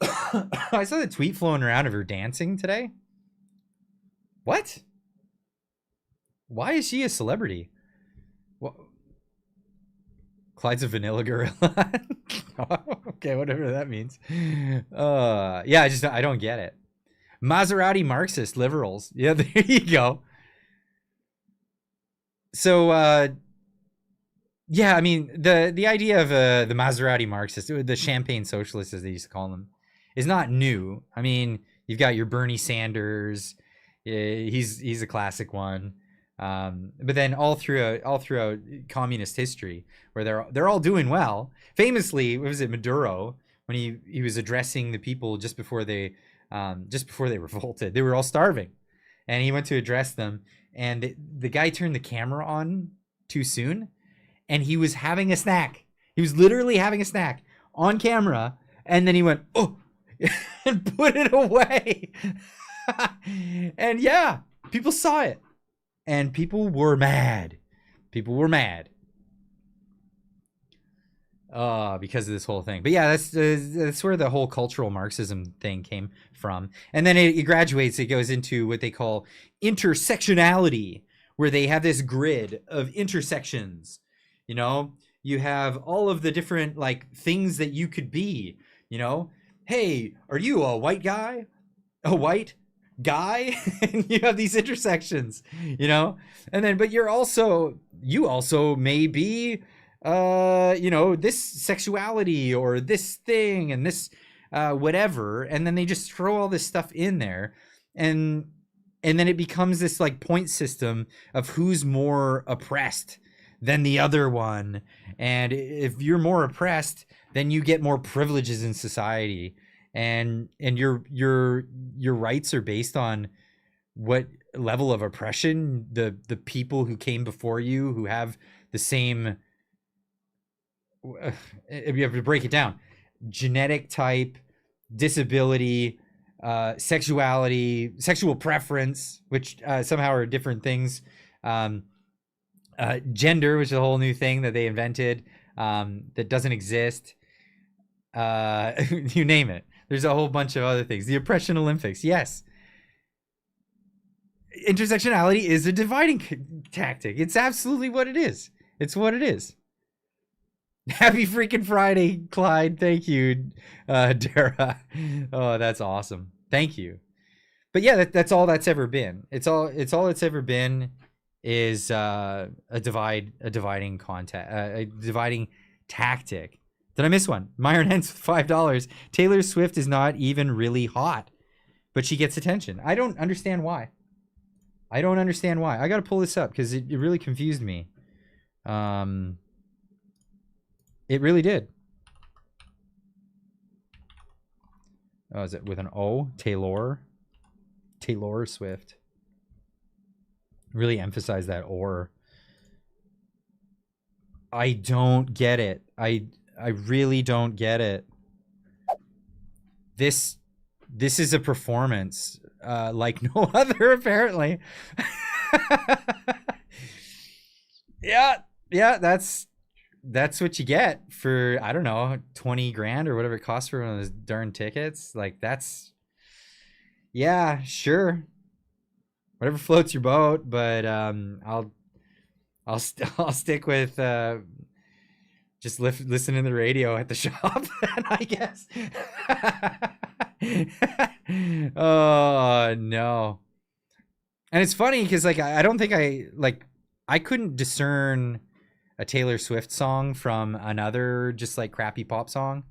I saw the tweet flowing around of her dancing today. What? Why is she a celebrity? What? Clyde's a vanilla gorilla. Okay, whatever that means. Yeah, I don't get it. Maserati Marxist liberals. Yeah, there you go. So, yeah, I mean, the idea of the Maserati Marxist, the champagne socialists, as they used to call them, is not new. I mean, you've got your Bernie Sanders. He's a classic one. But then all throughout communist history, where they're all doing well. Famously, what was it, Maduro, when he was addressing the people just before they revolted. They were all starving, and he went to address them. And the guy turned the camera on too soon, and he was having a snack. He was literally having a snack on camera, and then he went, oh, and put it away. And yeah, people saw it, and people were mad. Because of this whole thing. But yeah, that's where the whole cultural Marxism thing came from. And then it graduates, it goes into what they call intersectionality, where they have this grid of intersections. You have all of the different like things that you could be, hey, are you a white guy? A white guy? And you have these intersections, you know? And then, but you also may be, you know, this sexuality or this thing and this, whatever. And then they just throw all this stuff in there. And then it becomes this like point system of who's more oppressed than the other one. And if you're more oppressed, then you get more privileges in society. And your rights are based on what level of oppression the people who came before you, who have the same, if you have to break it down, genetic type, disability, sexuality, sexual preference, which somehow are different things, gender, which is a whole new thing that they invented, that doesn't exist, you name it. There's a whole bunch of other things. The oppression Olympics, yes. Intersectionality is a dividing tactic. It's absolutely what it is. It's what it is. Happy freaking Friday, Clyde. Thank you, Dara. Oh, that's awesome. Thank you. But yeah, that's all that's ever been. It's all it's ever been is a dividing tactic. Did I miss one? Myron Hens with $5. Taylor Swift is not even really hot, but she gets attention. I don't understand why. I gotta pull this up because it really confused me. It really did. Oh, is it with an O? Taylor Swift. Really emphasize that or. I don't get it. I really don't get it. This is a performance like no other, apparently. Yeah, that's what you get for, I don't know, 20 grand or whatever it costs for one of those darn tickets. Like, that's, yeah, sure, whatever floats your boat. But I'll stick with just listening to the radio at the shop, then, I guess. Oh no. And it's funny because like I don't think I couldn't discern a Taylor Swift song from another just like crappy pop song.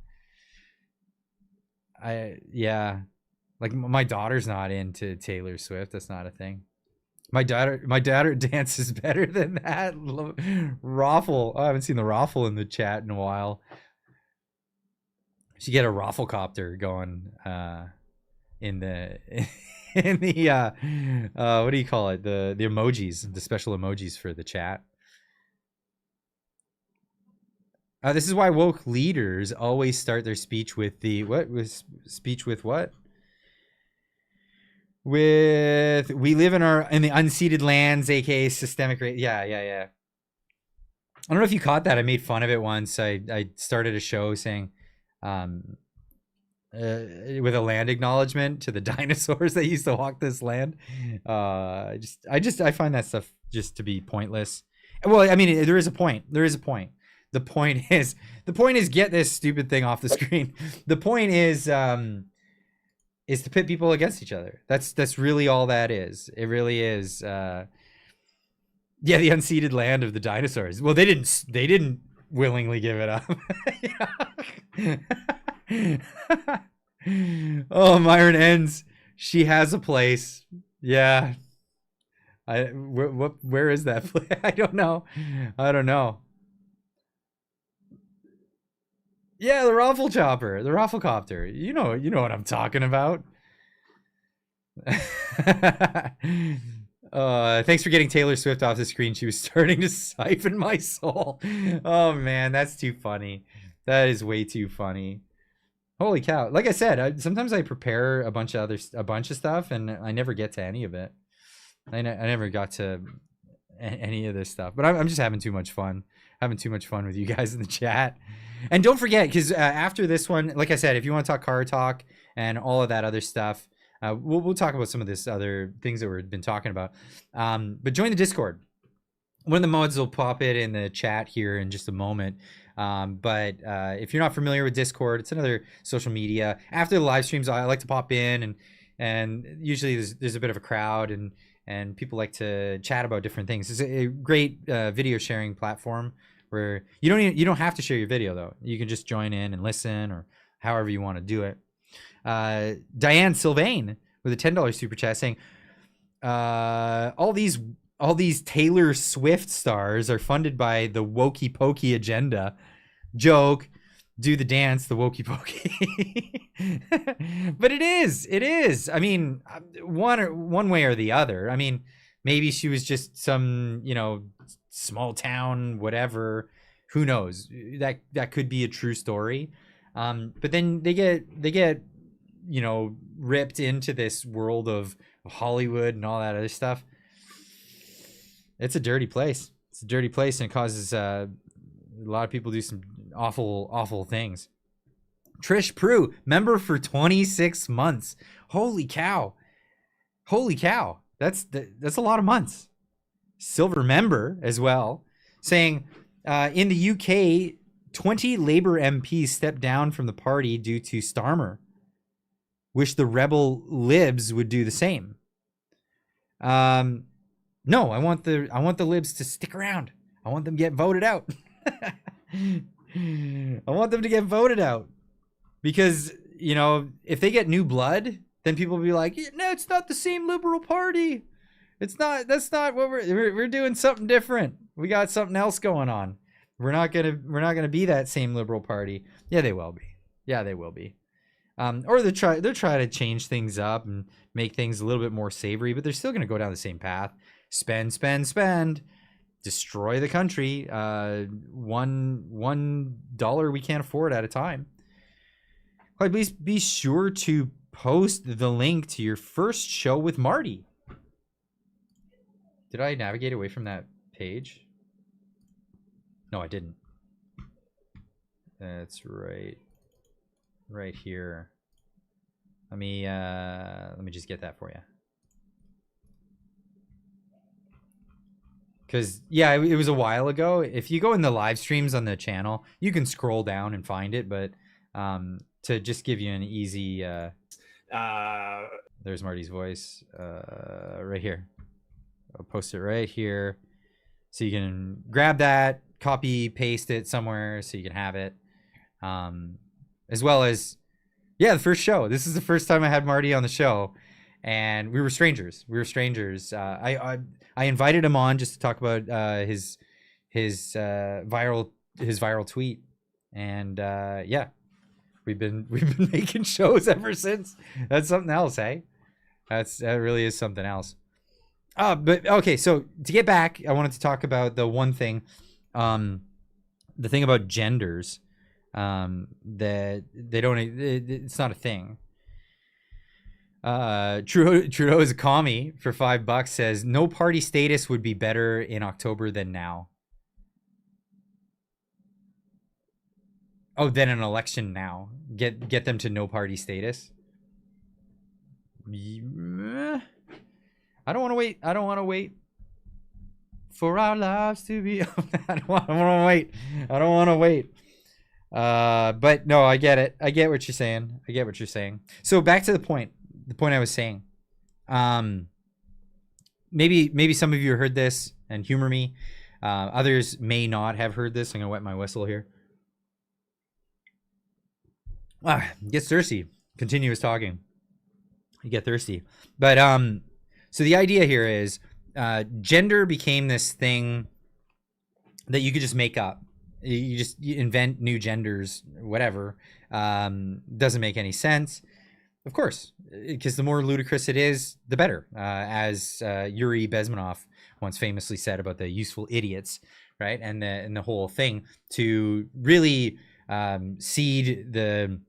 Yeah, like my daughter's not into Taylor Swift. That's not a thing. My daughter dances better than that. Raffle. Oh, I haven't seen the Raffle in the chat in a while. She get a Rafflecopter going in the what do you call it? The emojis, the special emojis for the chat. This is why woke leaders always start their speech with the what? With we live in the unceded lands, aka systemic race. Yeah. I don't know if you caught that. I made fun of it once. I started a show saying with a land acknowledgement to the dinosaurs that used to walk this land. I find that stuff just to be pointless. Well, I mean, there is a point. The point is get this stupid thing off the screen. The point is to pit people against each other. That's really all that is. It really is. Yeah, the unceded land of the dinosaurs. Well, they didn't willingly give it up. Oh, Myron ends. She has a place. Yeah. Where is that place? I don't know. Yeah, the Raffle Chopper, the Rafflecopter. You know what I'm talking about. Thanks for getting Taylor Swift off the screen. She was starting to siphon my soul. Oh man, that's too funny. That is way too funny. Holy cow! Like I said, sometimes I prepare a bunch of stuff, and I never get to any of it. I never got to any of this stuff. But I'm just having too much fun. Having too much fun with you guys in the chat. And don't forget, because after this one, like I said, if you want to talk car talk and all of that other stuff, we'll talk about some of this other things that we've been talking about. But join the Discord. One of the mods will pop it in the chat here in just a moment. But if you're not familiar with Discord, it's another social media. After the live streams, I like to pop in, and usually there's a bit of a crowd, and people like to chat about different things. It's a great video sharing platform where you don't have to share your video though. You can just join in and listen, or however you want to do it. Diane Sylvain with a $10 super chat saying, all these Taylor Swift stars are funded by the wokey pokey agenda. Joke, do the dance, the wokey pokey. But it is. I mean, one way or the other. I mean, maybe she was just some, small town, whatever. Who knows? That could be a true story. But then they get, ripped into this world of Hollywood and all that other stuff. It's a dirty place. It's a dirty place, and it causes a lot of people do some awful things. Trish Prue, member for 26 months. Holy cow. That's a lot of months. Silver member as well, saying in the UK, 20 Labour MPs stepped down from the party due to Starmer. Wish the rebel libs would do the same. No, I want the libs to stick around. I want them to get voted out. I want them to get voted out because, if they get new blood, then people will be like, no, it's not the same Liberal Party. It's not. That's not what we're doing. Something different. We got something else going on. We're not gonna be that same Liberal Party. Yeah, they will be. Or they're trying to change things up and make things a little bit more savory, but they're still gonna go down the same path. Spend. Destroy the country. $1 we can't afford at a time. Please be sure to post the link to your first show with Marty. Did I navigate away from that page? No, I didn't. That's right here. Let me just get that for you. Because, yeah, it was a while ago. If you go in the live streams on the channel, you can scroll down and find it. But to just give you an easy... there's Marty's voice right here. I'll post it right here. So you can grab that, copy, paste it somewhere so you can have it. As well as, the first show. This is the first time I had Marty on the show. And we were strangers. I invited him on just to talk about his viral tweet, and we've been making shows ever since. That's something else, hey? That really is something else. But okay, so to get back, I wanted to talk about the one thing, the thing about genders, that they don't. It's not a thing. Trudeau is a commie for $5 says no party status would be better in October than now. Oh, then an election now. Get them to no party status. I don't want to wait for our lives to be. I don't want to wait. But no, I get it. I get what you're saying. So back to the point I was saying. Maybe some of you heard this and humor me. Others may not have heard this. I'm gonna wet my whistle here. Gets thirsty. Continuous talking. You get thirsty. But so the idea here is gender became this thing that you could just make up. You invent new genders, whatever. Doesn't make any sense. Of course, because the more ludicrous it is, the better. As Yuri Bezmenov once famously said about the useful idiots, right? And the whole thing to really seed the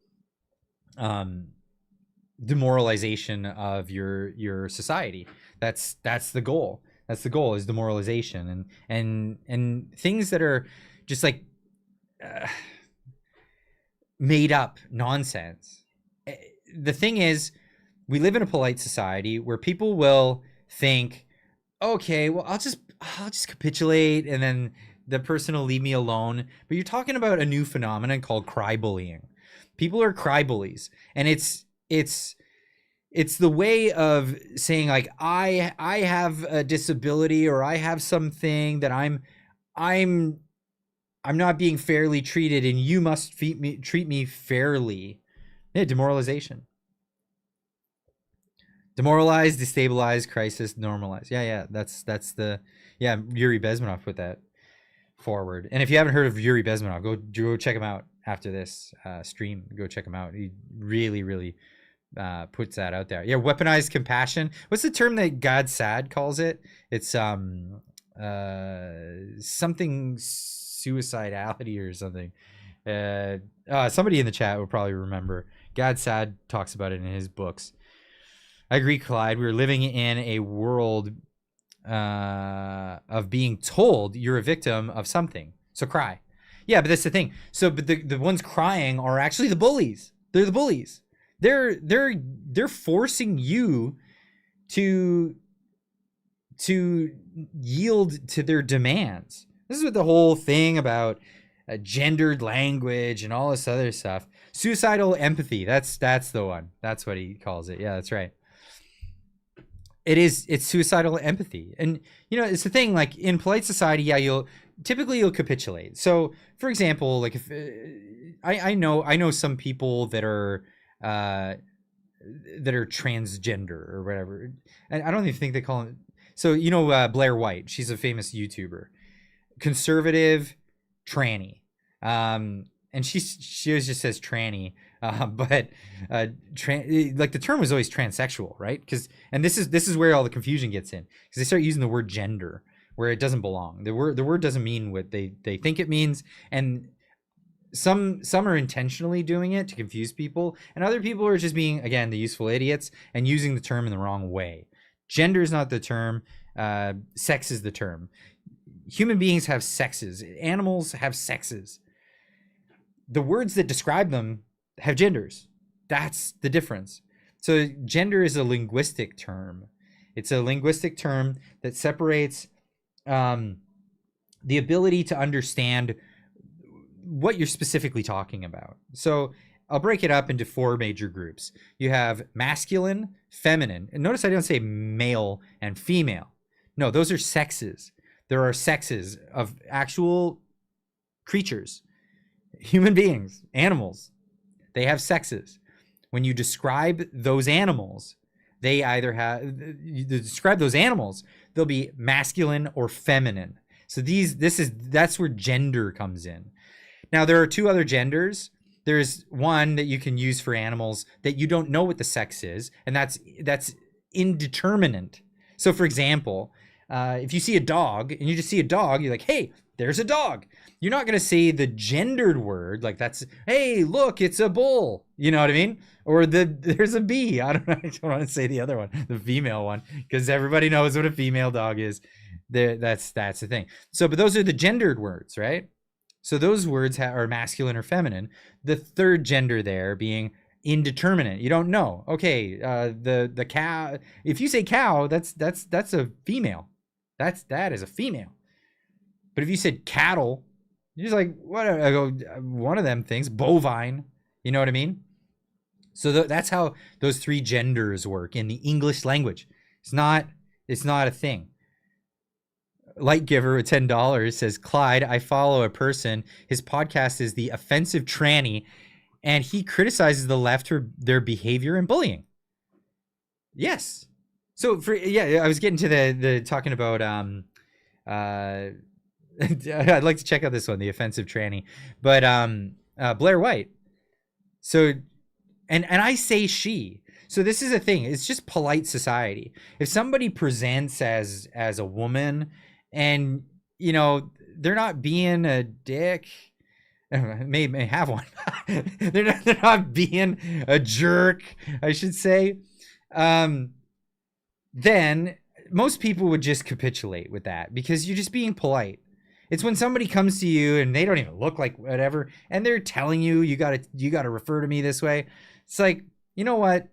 demoralization of your society. That's the goal. That's the goal, is demoralization and things that are just like made up nonsense. The thing is, we live in a polite society where people will think, okay, well, I'll just capitulate, and then the person will leave me alone. But you're talking about a new phenomenon called cry bullying. People are cry bullies, and it's the way of saying like I have a disability, or I have something that I'm not being fairly treated, and you must treat me fairly. Yeah, demoralization. Demoralize, destabilize, crisis, normalize. Yeah, that's the Yuri Bezmenov put that forward. And if you haven't heard of Yuri Bezmenov, go check him out after this stream. Go check him out. He really puts that out there. Yeah, weaponized compassion. What's the term that God Sad calls it? It's something suicidality or something. Somebody in the chat will probably remember. God Sad talks about it in his books. I agree, Clyde. We're living in a world of being told you're a victim of something, so cry. Yeah, but that's the thing. So, but the ones crying are actually the bullies. They're the bullies. They're forcing you to yield to their demands. This is what the whole thing about gendered language and all this other stuff. Suicidal empathy. That's the one. That's what he calls it. Yeah, that's right. It's suicidal empathy. And it's the thing, like in polite society, yeah, you'll capitulate. So for example, like if I know some people that are transgender or whatever, and I don't even think they call it. So Blair White, she's a famous YouTuber, conservative tranny, and she always just says tranny. But like the term was always transsexual, right? And this is where all the confusion gets in, because they start using the word gender where it doesn't belong. The word doesn't mean what they think it means, and some are intentionally doing it to confuse people, and other people are just being, again, the useful idiots and using the term in the wrong way. Gender is not the term. Sex is the term. Human beings have sexes. Animals have sexes. The words that describe them have genders. That's the difference. So gender is a linguistic term. It's a linguistic term that separates the ability to understand what you're specifically talking about. So I'll break it up into 4 major groups. You have masculine, feminine, and notice I don't say male and female. No, those are sexes. There are sexes of actual creatures, human beings, animals. They have sexes. When you describe those animals, they either they'll be masculine or feminine. So that's where gender comes in. Now there are 2 other genders. There's one that you can use for animals that you don't know what the sex is, and that's indeterminate. So for example, if you see a dog and you just see a dog, you're like, hey, there's a dog. You're not going to say the gendered word like that's, hey, look, it's a bull. You know what I mean? Or there's a bee. I don't want to say the other one, the female one, because everybody knows what a female dog is. That's the thing. So, but those are the gendered words, right? So those words are masculine or feminine. The third gender there being indeterminate. You don't know. Okay, the cow. If you say cow, that's a female. That is a female. But if you said cattle, you're just like, what? I go, one of them things, bovine. You know what I mean? So that's how those 3 genders work in the English language. It's not a thing. Light Giver with $10 says, Clyde, I follow a person. His podcast is The Offensive Tranny, and he criticizes the left for their behavior and bullying. Yes. So I was getting to the talking about I'd like to check out this one, The Offensive Tranny, but Blair White. So and I say she. So this is a thing. It's just polite society. If somebody presents as a woman, and they're not being a dick, may have one. they're not being a jerk, I should say. Then most people would just capitulate with that because you're just being polite. It's when somebody comes to you and they don't even look like whatever, and they're telling you you gotta refer to me this way. It's like, you know what?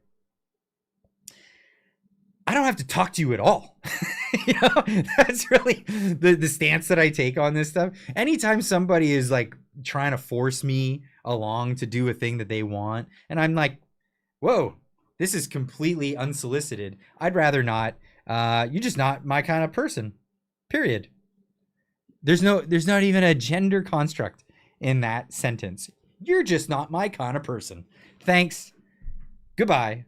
I don't have to talk to you at all. You know, that's really the stance that I take on this stuff. Anytime somebody is like trying to force me along to do a thing that they want, and I'm like, whoa, this is completely unsolicited. I'd rather not. You're just not my kind of person. Period. There's not even a gender construct in that sentence. You're just not my kind of person. Thanks. Goodbye.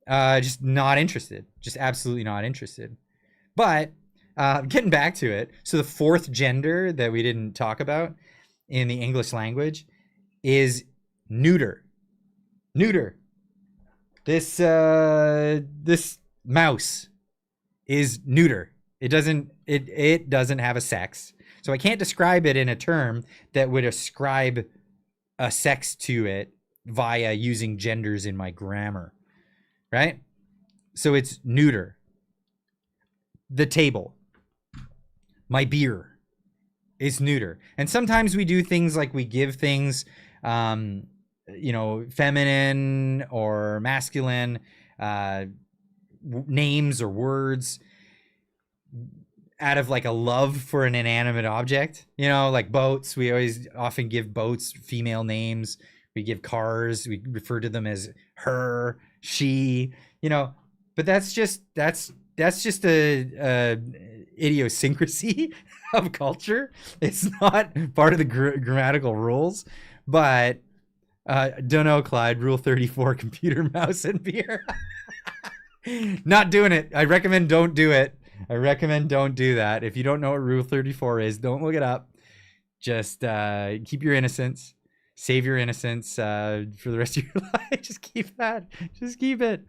Just not interested. Just absolutely not interested. But getting back to it, so the fourth gender that we didn't talk about in the English language is neuter. Neuter. This mouse is neuter. It doesn't have a sex. So I can't describe it in a term that would ascribe a sex to it via using genders in my grammar. Right? So it's neuter. The table. My beer is neuter. And sometimes we do things like we give things, feminine or masculine names or words out of like a love for an inanimate object, like boats. We often give boats female names. We give cars, we refer to them as her, she, but that's just a idiosyncrasy of culture. It's not part of the grammatical rules, but don't know, Clyde, rule 34, computer, mouse, and beer. Not doing it. I recommend don't do it. I recommend don't do that. If you don't know what rule 34 is, don't look it up. Just keep your innocence. Save your innocence for the rest of your life. Just keep that. Just keep it.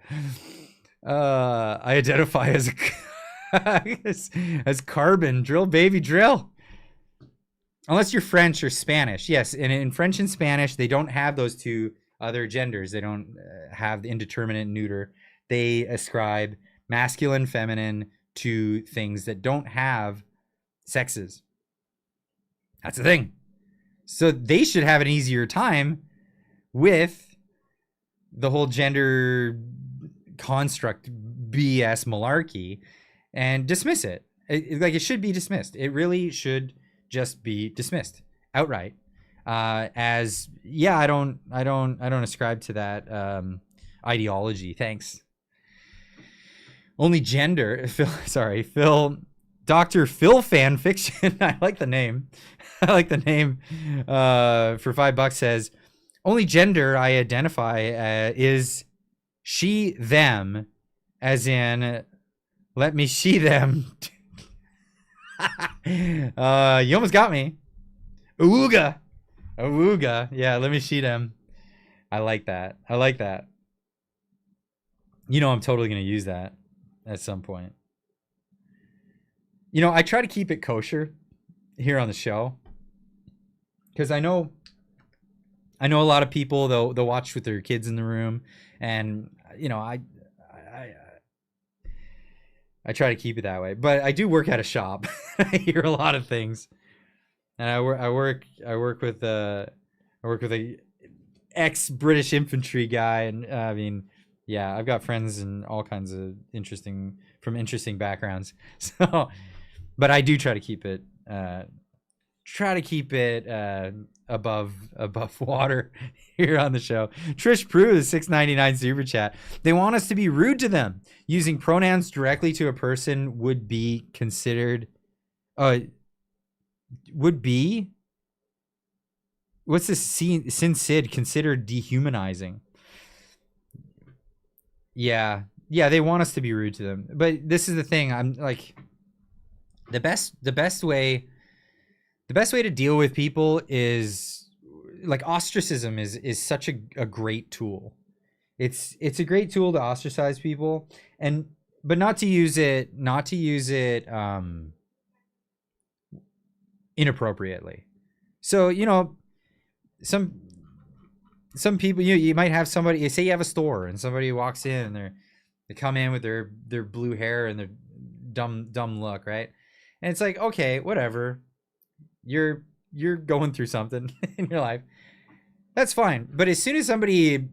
I identify as as carbon. Drill, baby, drill. Unless you're French or Spanish. Yes, and in French and Spanish, they don't have those two other genders. They don't have the indeterminate neuter. They ascribe masculine, feminine to things that don't have sexes. That's the thing. So they should have an easier time with the whole gender construct BS malarkey and dismiss it. It should be dismissed. It really should just be dismissed outright. I don't ascribe to that ideology. Thanks. Only gender. Phil. Dr. Phil fan fiction. I like the name. For $5 says, only gender I identify is she, them, as in, let me see them. You almost got me. Awooga. Yeah, let me see them. I like that. I'm totally going to use that at some point. I try to keep it kosher here on the show because I know a lot of people they'll watch with their kids in the room, and I try to keep it that way. But I do work at a shop. I hear a lot of things, and I work with a ex-British infantry guy, and I've got friends in all kinds of interesting backgrounds. So. But I do try to keep it above water here on the show. Trish Prue, the $6.99 super chat. They want us to be rude to them. Using pronouns directly to a person would be considered. Would be. What's this? Sin Sid considered dehumanizing. Yeah. They want us to be rude to them. But this is the thing. I'm like. The best way to deal with people is like ostracism is such a great tool. It's a great tool to ostracize people, but not to use it inappropriately. So some people you might have somebody, you say you have a store and somebody walks in and they come in with their blue hair and their dumb look, right? And it's like, okay, whatever. You're going through something in your life. That's fine. But as soon as somebody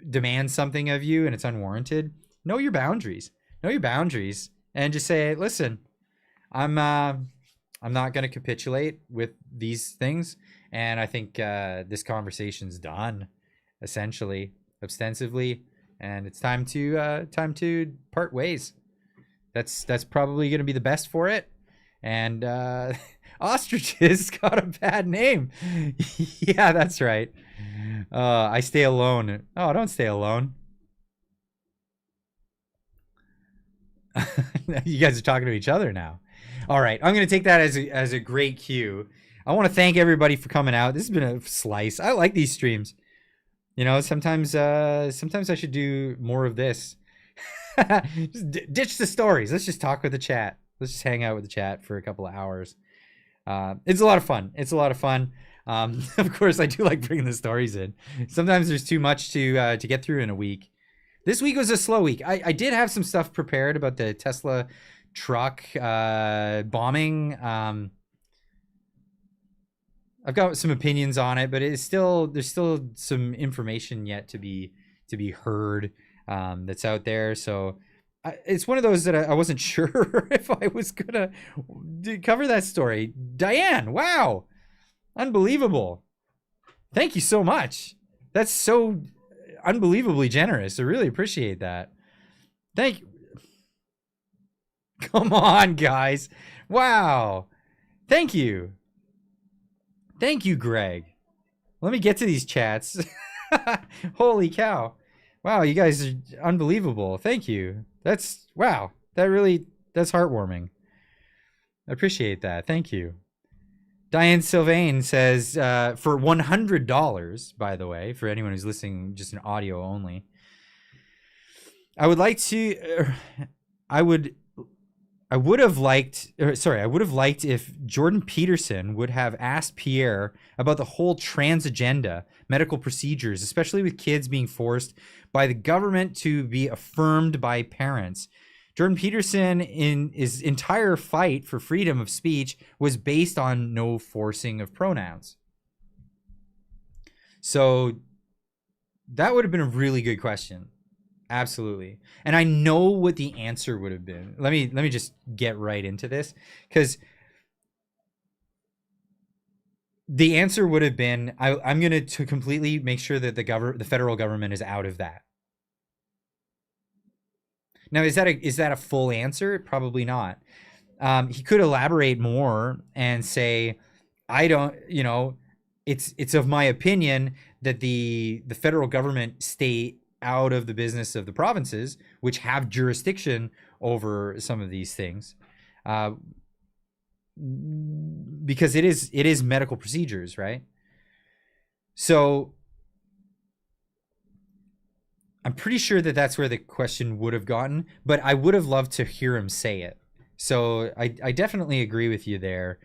demands something of you and it's unwarranted, know your boundaries. know your boundaries, and just say, listen, I'm not going to capitulate with these things, and I think this conversation's done, essentially, ostensibly, and it's time to part ways. That's probably going to be the best for it. And ostriches got a bad name. Yeah, that's right. I stay alone. Oh, don't stay alone. You guys are talking to each other now. All right, I'm going to take that as a great cue. I want to thank everybody for coming out. This has been a slice. I like these streams. You know, sometimes I should do more of this. Just ditch the stories. Let's just talk with the chat. Let's just hang out with the chat for a couple of hours. It's a lot of fun. Of course, I do like bringing the stories in. Sometimes there's too much to get through in a week. This week was a slow week. I did have some stuff prepared about the Tesla truck bombing. I've got some opinions on it, but there's still some information yet to be heard that's out there. So it's one of those that I wasn't sure if I was gonna cover that story. Diane, wow, unbelievable! Thank you so much. That's so unbelievably generous. I really appreciate that. Thank you. Come on, guys. Wow. Thank you. Thank you, Greg. Let me get to these chats. Holy cow. Wow, you guys are unbelievable. Thank you. Wow. That's heartwarming. I appreciate that. Thank you. Diane Sylvain says, for $100, by the way, for anyone who's listening just in audio only, I would have liked if Jordan Peterson would have asked Pierre about the whole trans agenda, medical procedures, especially with kids being forced by the government to be affirmed by parents. Jordan Peterson, in his entire fight for freedom of speech, was based on no forcing of pronouns. So that would have been a really good question. Absolutely. And I know what the answer would have been. Let me just get right into this, because the answer would have been, I'm going to completely make sure that the federal government is out of that. Now, is that a full answer? Probably not. He could elaborate more and say, it's of my opinion that the federal government stay out of the business of the provinces, which have jurisdiction over some of these things, because it is medical procedures, right? So I'm pretty sure that that's where the question would have gotten, but I would have loved to hear him say it. So I definitely agree with you there.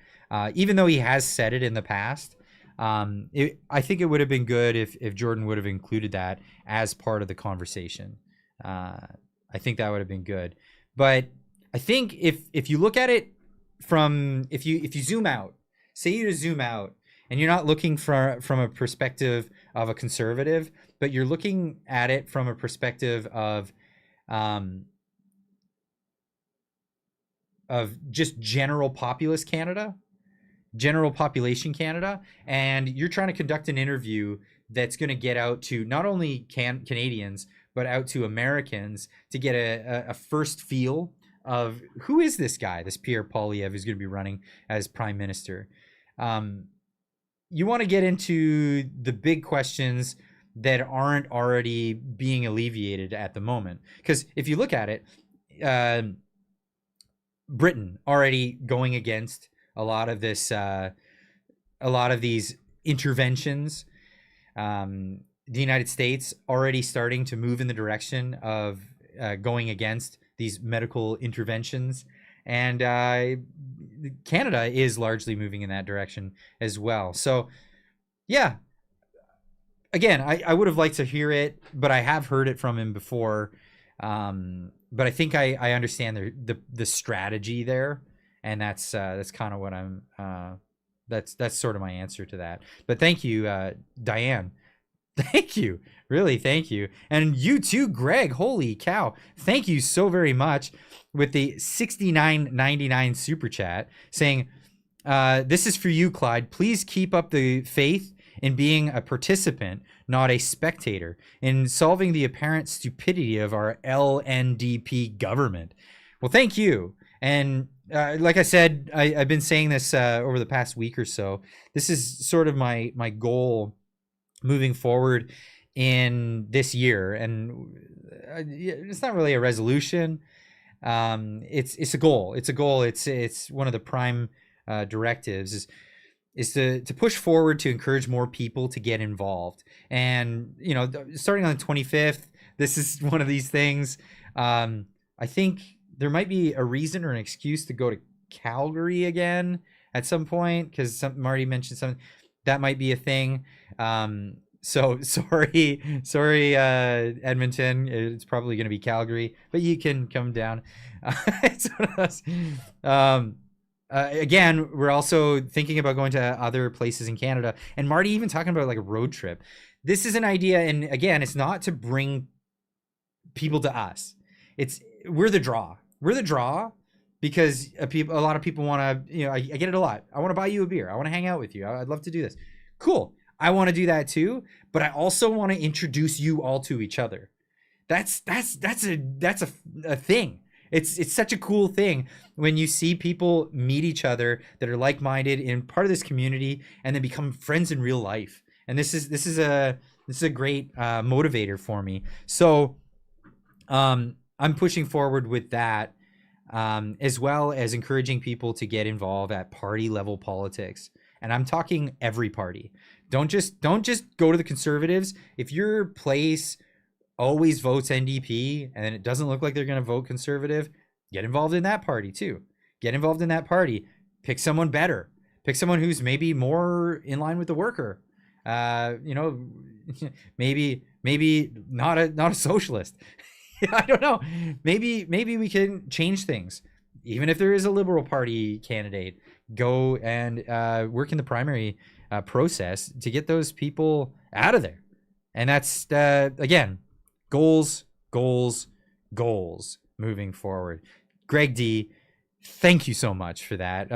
Even though he has said it in the past, I think it would have been good if Jordan would have included that as part of the conversation. I think that would have been good. But I think if you look at it from, if you zoom out, say you zoom out, and you're not looking from a perspective of a conservative, but you're looking at it from a perspective of just general population Canada, and you're trying to conduct an interview that's going to get out to not only Canadians, but out to Americans to get a first feel of who is this guy, this Pierre Poilievre, who's going to be running as prime minister. You want to get into the big questions that aren't already being alleviated at the moment. Because if you look at it, Britain already going against a lot of this, a lot of these interventions. The United States already starting to move in the direction of going against these medical interventions, and Canada is largely moving in that direction as well. So, yeah. Again, I would have liked to hear it, but I have heard it from him before. But I think I understand the strategy there, and that's kind of what I'm. That's sort of my answer to that. But thank you, Diane. Thank you. Really, thank you. And you too, Greg. Holy cow. Thank you so very much with the $69.99 super chat saying, this is for you, Clyde. Please keep up the faith in being a participant, not a spectator, in solving the apparent stupidity of our LNDP government. Well, thank you. And like I said, I've been saying this over the past week or so. This is sort of my goal moving forward in this year. And it's not really a resolution. It's a goal. It's a goal. It's one of the prime directives is to push forward to encourage more people to get involved. And, you know, starting on the 25th, this is one of these things. I think there might be a reason or an excuse to go to Calgary again at some point, because Marty mentioned something that might be a thing. So sorry, Edmonton. It's probably going to be Calgary, but you can come down. It's one of those. Again, we're also thinking about going to other places in Canada, and Marty even talking about like a road trip. This is an idea, and again, it's not to bring people to us. We're the draw. We're the draw because a lot of people want to. You know, I get it a lot. I want to buy you a beer. I want to hang out with you. I'd love to do this. Cool. I want to do that too, but I also want to introduce you all to each other. That's a thing. It's such a cool thing when you see people meet each other that are like-minded in part of this community and then become friends in real life. And this is a great motivator for me. So I'm pushing forward with that, as well as encouraging people to get involved at party level politics. And I'm talking every party. Don't just go to the Conservatives. If your place always votes NDP and it doesn't look like they're going to vote Conservative, get involved in that party too. Get involved in that party. Pick someone better. Pick someone who's maybe more in line with the worker. You know, maybe not a socialist. I don't know. Maybe we can change things. Even if there is a Liberal Party candidate, go and work in the primary process to get those people out of there. And that's, again, goals moving forward. Greg D, thank you so much for that.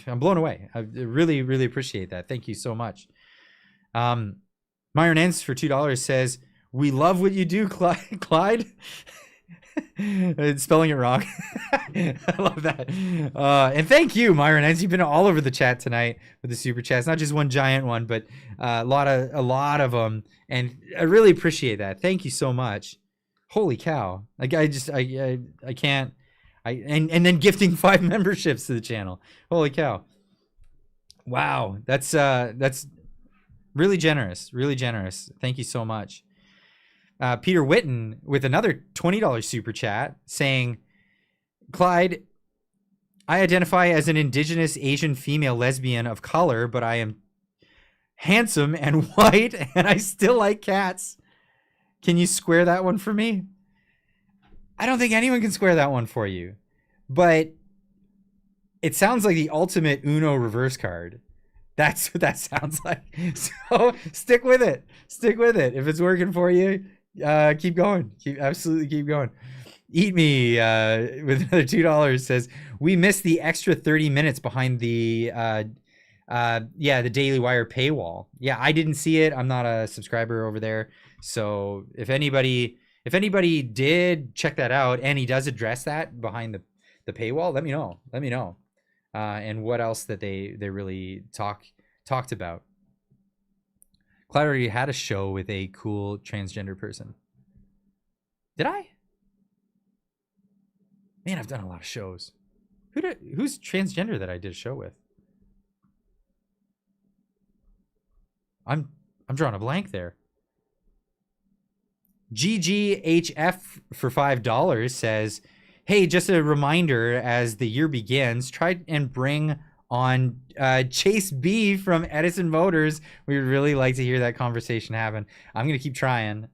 I'm blown away. I really, really appreciate that. Thank you so much. Myron Enns for $2 says, we love what you do, Clyde. It's spelling it wrong. I love that. And thank you, Myron Enns. You've been all over the chat tonight with the super chats, not just one giant one, but a lot of them. And I really appreciate that. Thank you so much. Holy cow. Like I can't, and then gifting 5 memberships to the channel. Holy cow. Wow. That's really generous. Really generous. Thank you so much. Peter Witten with another $20 super chat saying, Clyde, I identify as an Indigenous Asian female lesbian of color, but I am handsome and white and I still like cats. Can you square that one for me? I don't think anyone can square that one for you, but it sounds like the ultimate Uno reverse card. That's what that sounds like. So stick with it. Stick with it. If it's working for you, keep going. Absolutely keep going. Eat Me with another $2 says, we missed the extra 30 minutes behind the the Daily Wire paywall. Yeah, I didn't see it. I'm not a subscriber over there. So if anybody did check that out and he does address that behind the paywall, let me know. And what else that they really talked about. Clyde already had a show with a cool transgender person. Did I? Man, I've done a lot of shows. Who's transgender that I did a show with? I'm drawing a blank there. GGHF for $5 says, hey, just a reminder as the year begins, try and bring on Chase B from Edison Motors. We would really like to hear that conversation happen. I'm going to keep trying.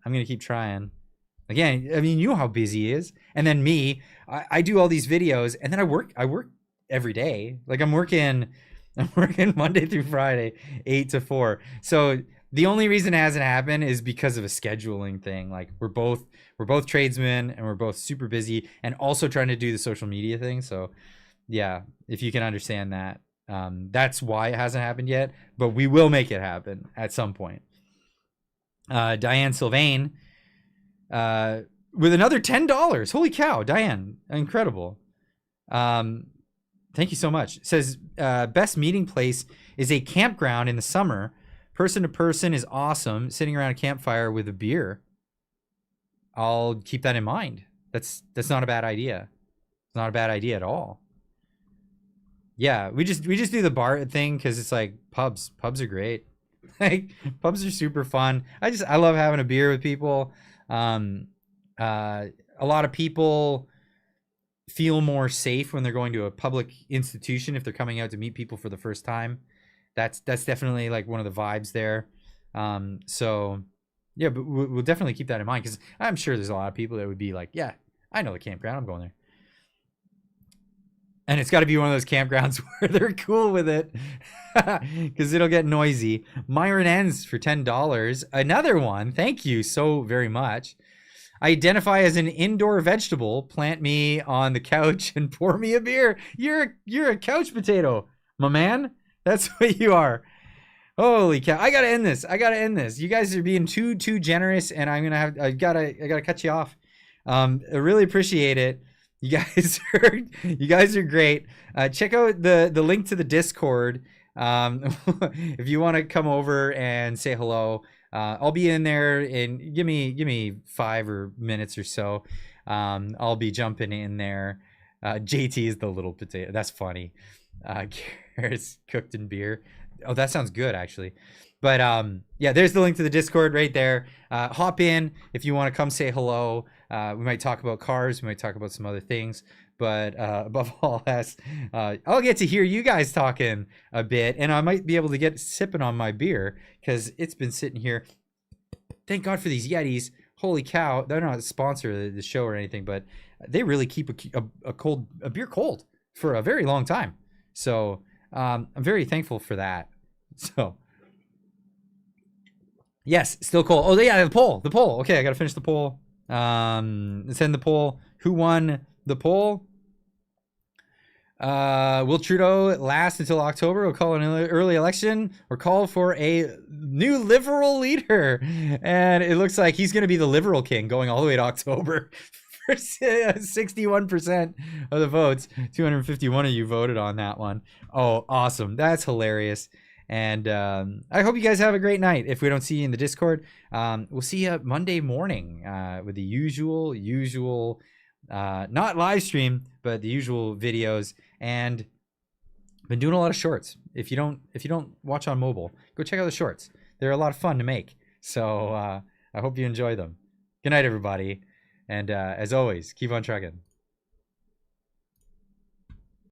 Again, I mean, you know how busy he is. And then me, I do all these videos and then I work every day. Like I'm working Monday through Friday, 8 to 4. So The only reason it hasn't happened is because of a scheduling thing. Like we're both tradesmen and we're both super busy and also trying to do the social media thing. So yeah, if you can understand that, that's why it hasn't happened yet, but we will make it happen at some point. Diane Sylvain, with another $10. Holy cow, Diane, incredible. Thank you so much. It says, best meeting place is a campground in the summer. Person to person is awesome. Sitting around a campfire with a beer. I'll keep that in mind. That's not a bad idea. It's not a bad idea at all. Yeah, we just do the bar thing because it's like pubs. Pubs are great. Like pubs are super fun. I love having a beer with people. A lot of people feel more safe when they're going to a public institution if they're coming out to meet people for the first time. That's definitely like one of the vibes there. So yeah, but we'll definitely keep that in mind because I'm sure there's a lot of people that would be like, yeah, I know the campground, I'm going there. And it's got to be one of those campgrounds where they're cool with it because it'll get noisy. Myron Ends for $10. Another one. Thank you so very much. I identify as an indoor vegetable. Plant me on the couch and pour me a beer. You're a couch potato, my man. That's what you are. Holy cow. I gotta end this. You guys are being too generous, and I gotta cut you off. I really appreciate it. You guys are great. Check out the link to the Discord. If you want to come over and say hello, I'll be in there and give me 5 minutes or so. I'll be jumping in there. JT is the little potato. That's funny. Carrots cooked in beer. Oh, that sounds good actually. But yeah, there's the link to the Discord right there. Hop in if you want to come say hello. We might talk about cars. We might talk about some other things. But above all else, I'll get to hear you guys talking a bit, and I might be able to get sipping on my beer because it's been sitting here. Thank God for these Yetis. Holy cow! They're not a sponsor of the show or anything, but they really keep a beer cold for a very long time. So I'm very thankful for that. So yes, still cold. Oh yeah, the poll. Okay, I gotta finish the poll. Send the poll. Who won the poll? Will Trudeau last until October? We'll call an early election or call for a new liberal leader. And it looks like he's going to be the liberal king going all the way to October. For 61% of the votes. 251 of you voted on that one. Oh, awesome. That's hilarious. And I hope you guys have a great night. If we don't see you in the Discord, we'll see you Monday morning with the usual, not live stream, but the usual videos. And been doing a lot of shorts. If you don't watch on mobile, go check out the shorts. They're a lot of fun to make. So I hope you enjoy them. Good night, everybody. And as always, keep on trucking.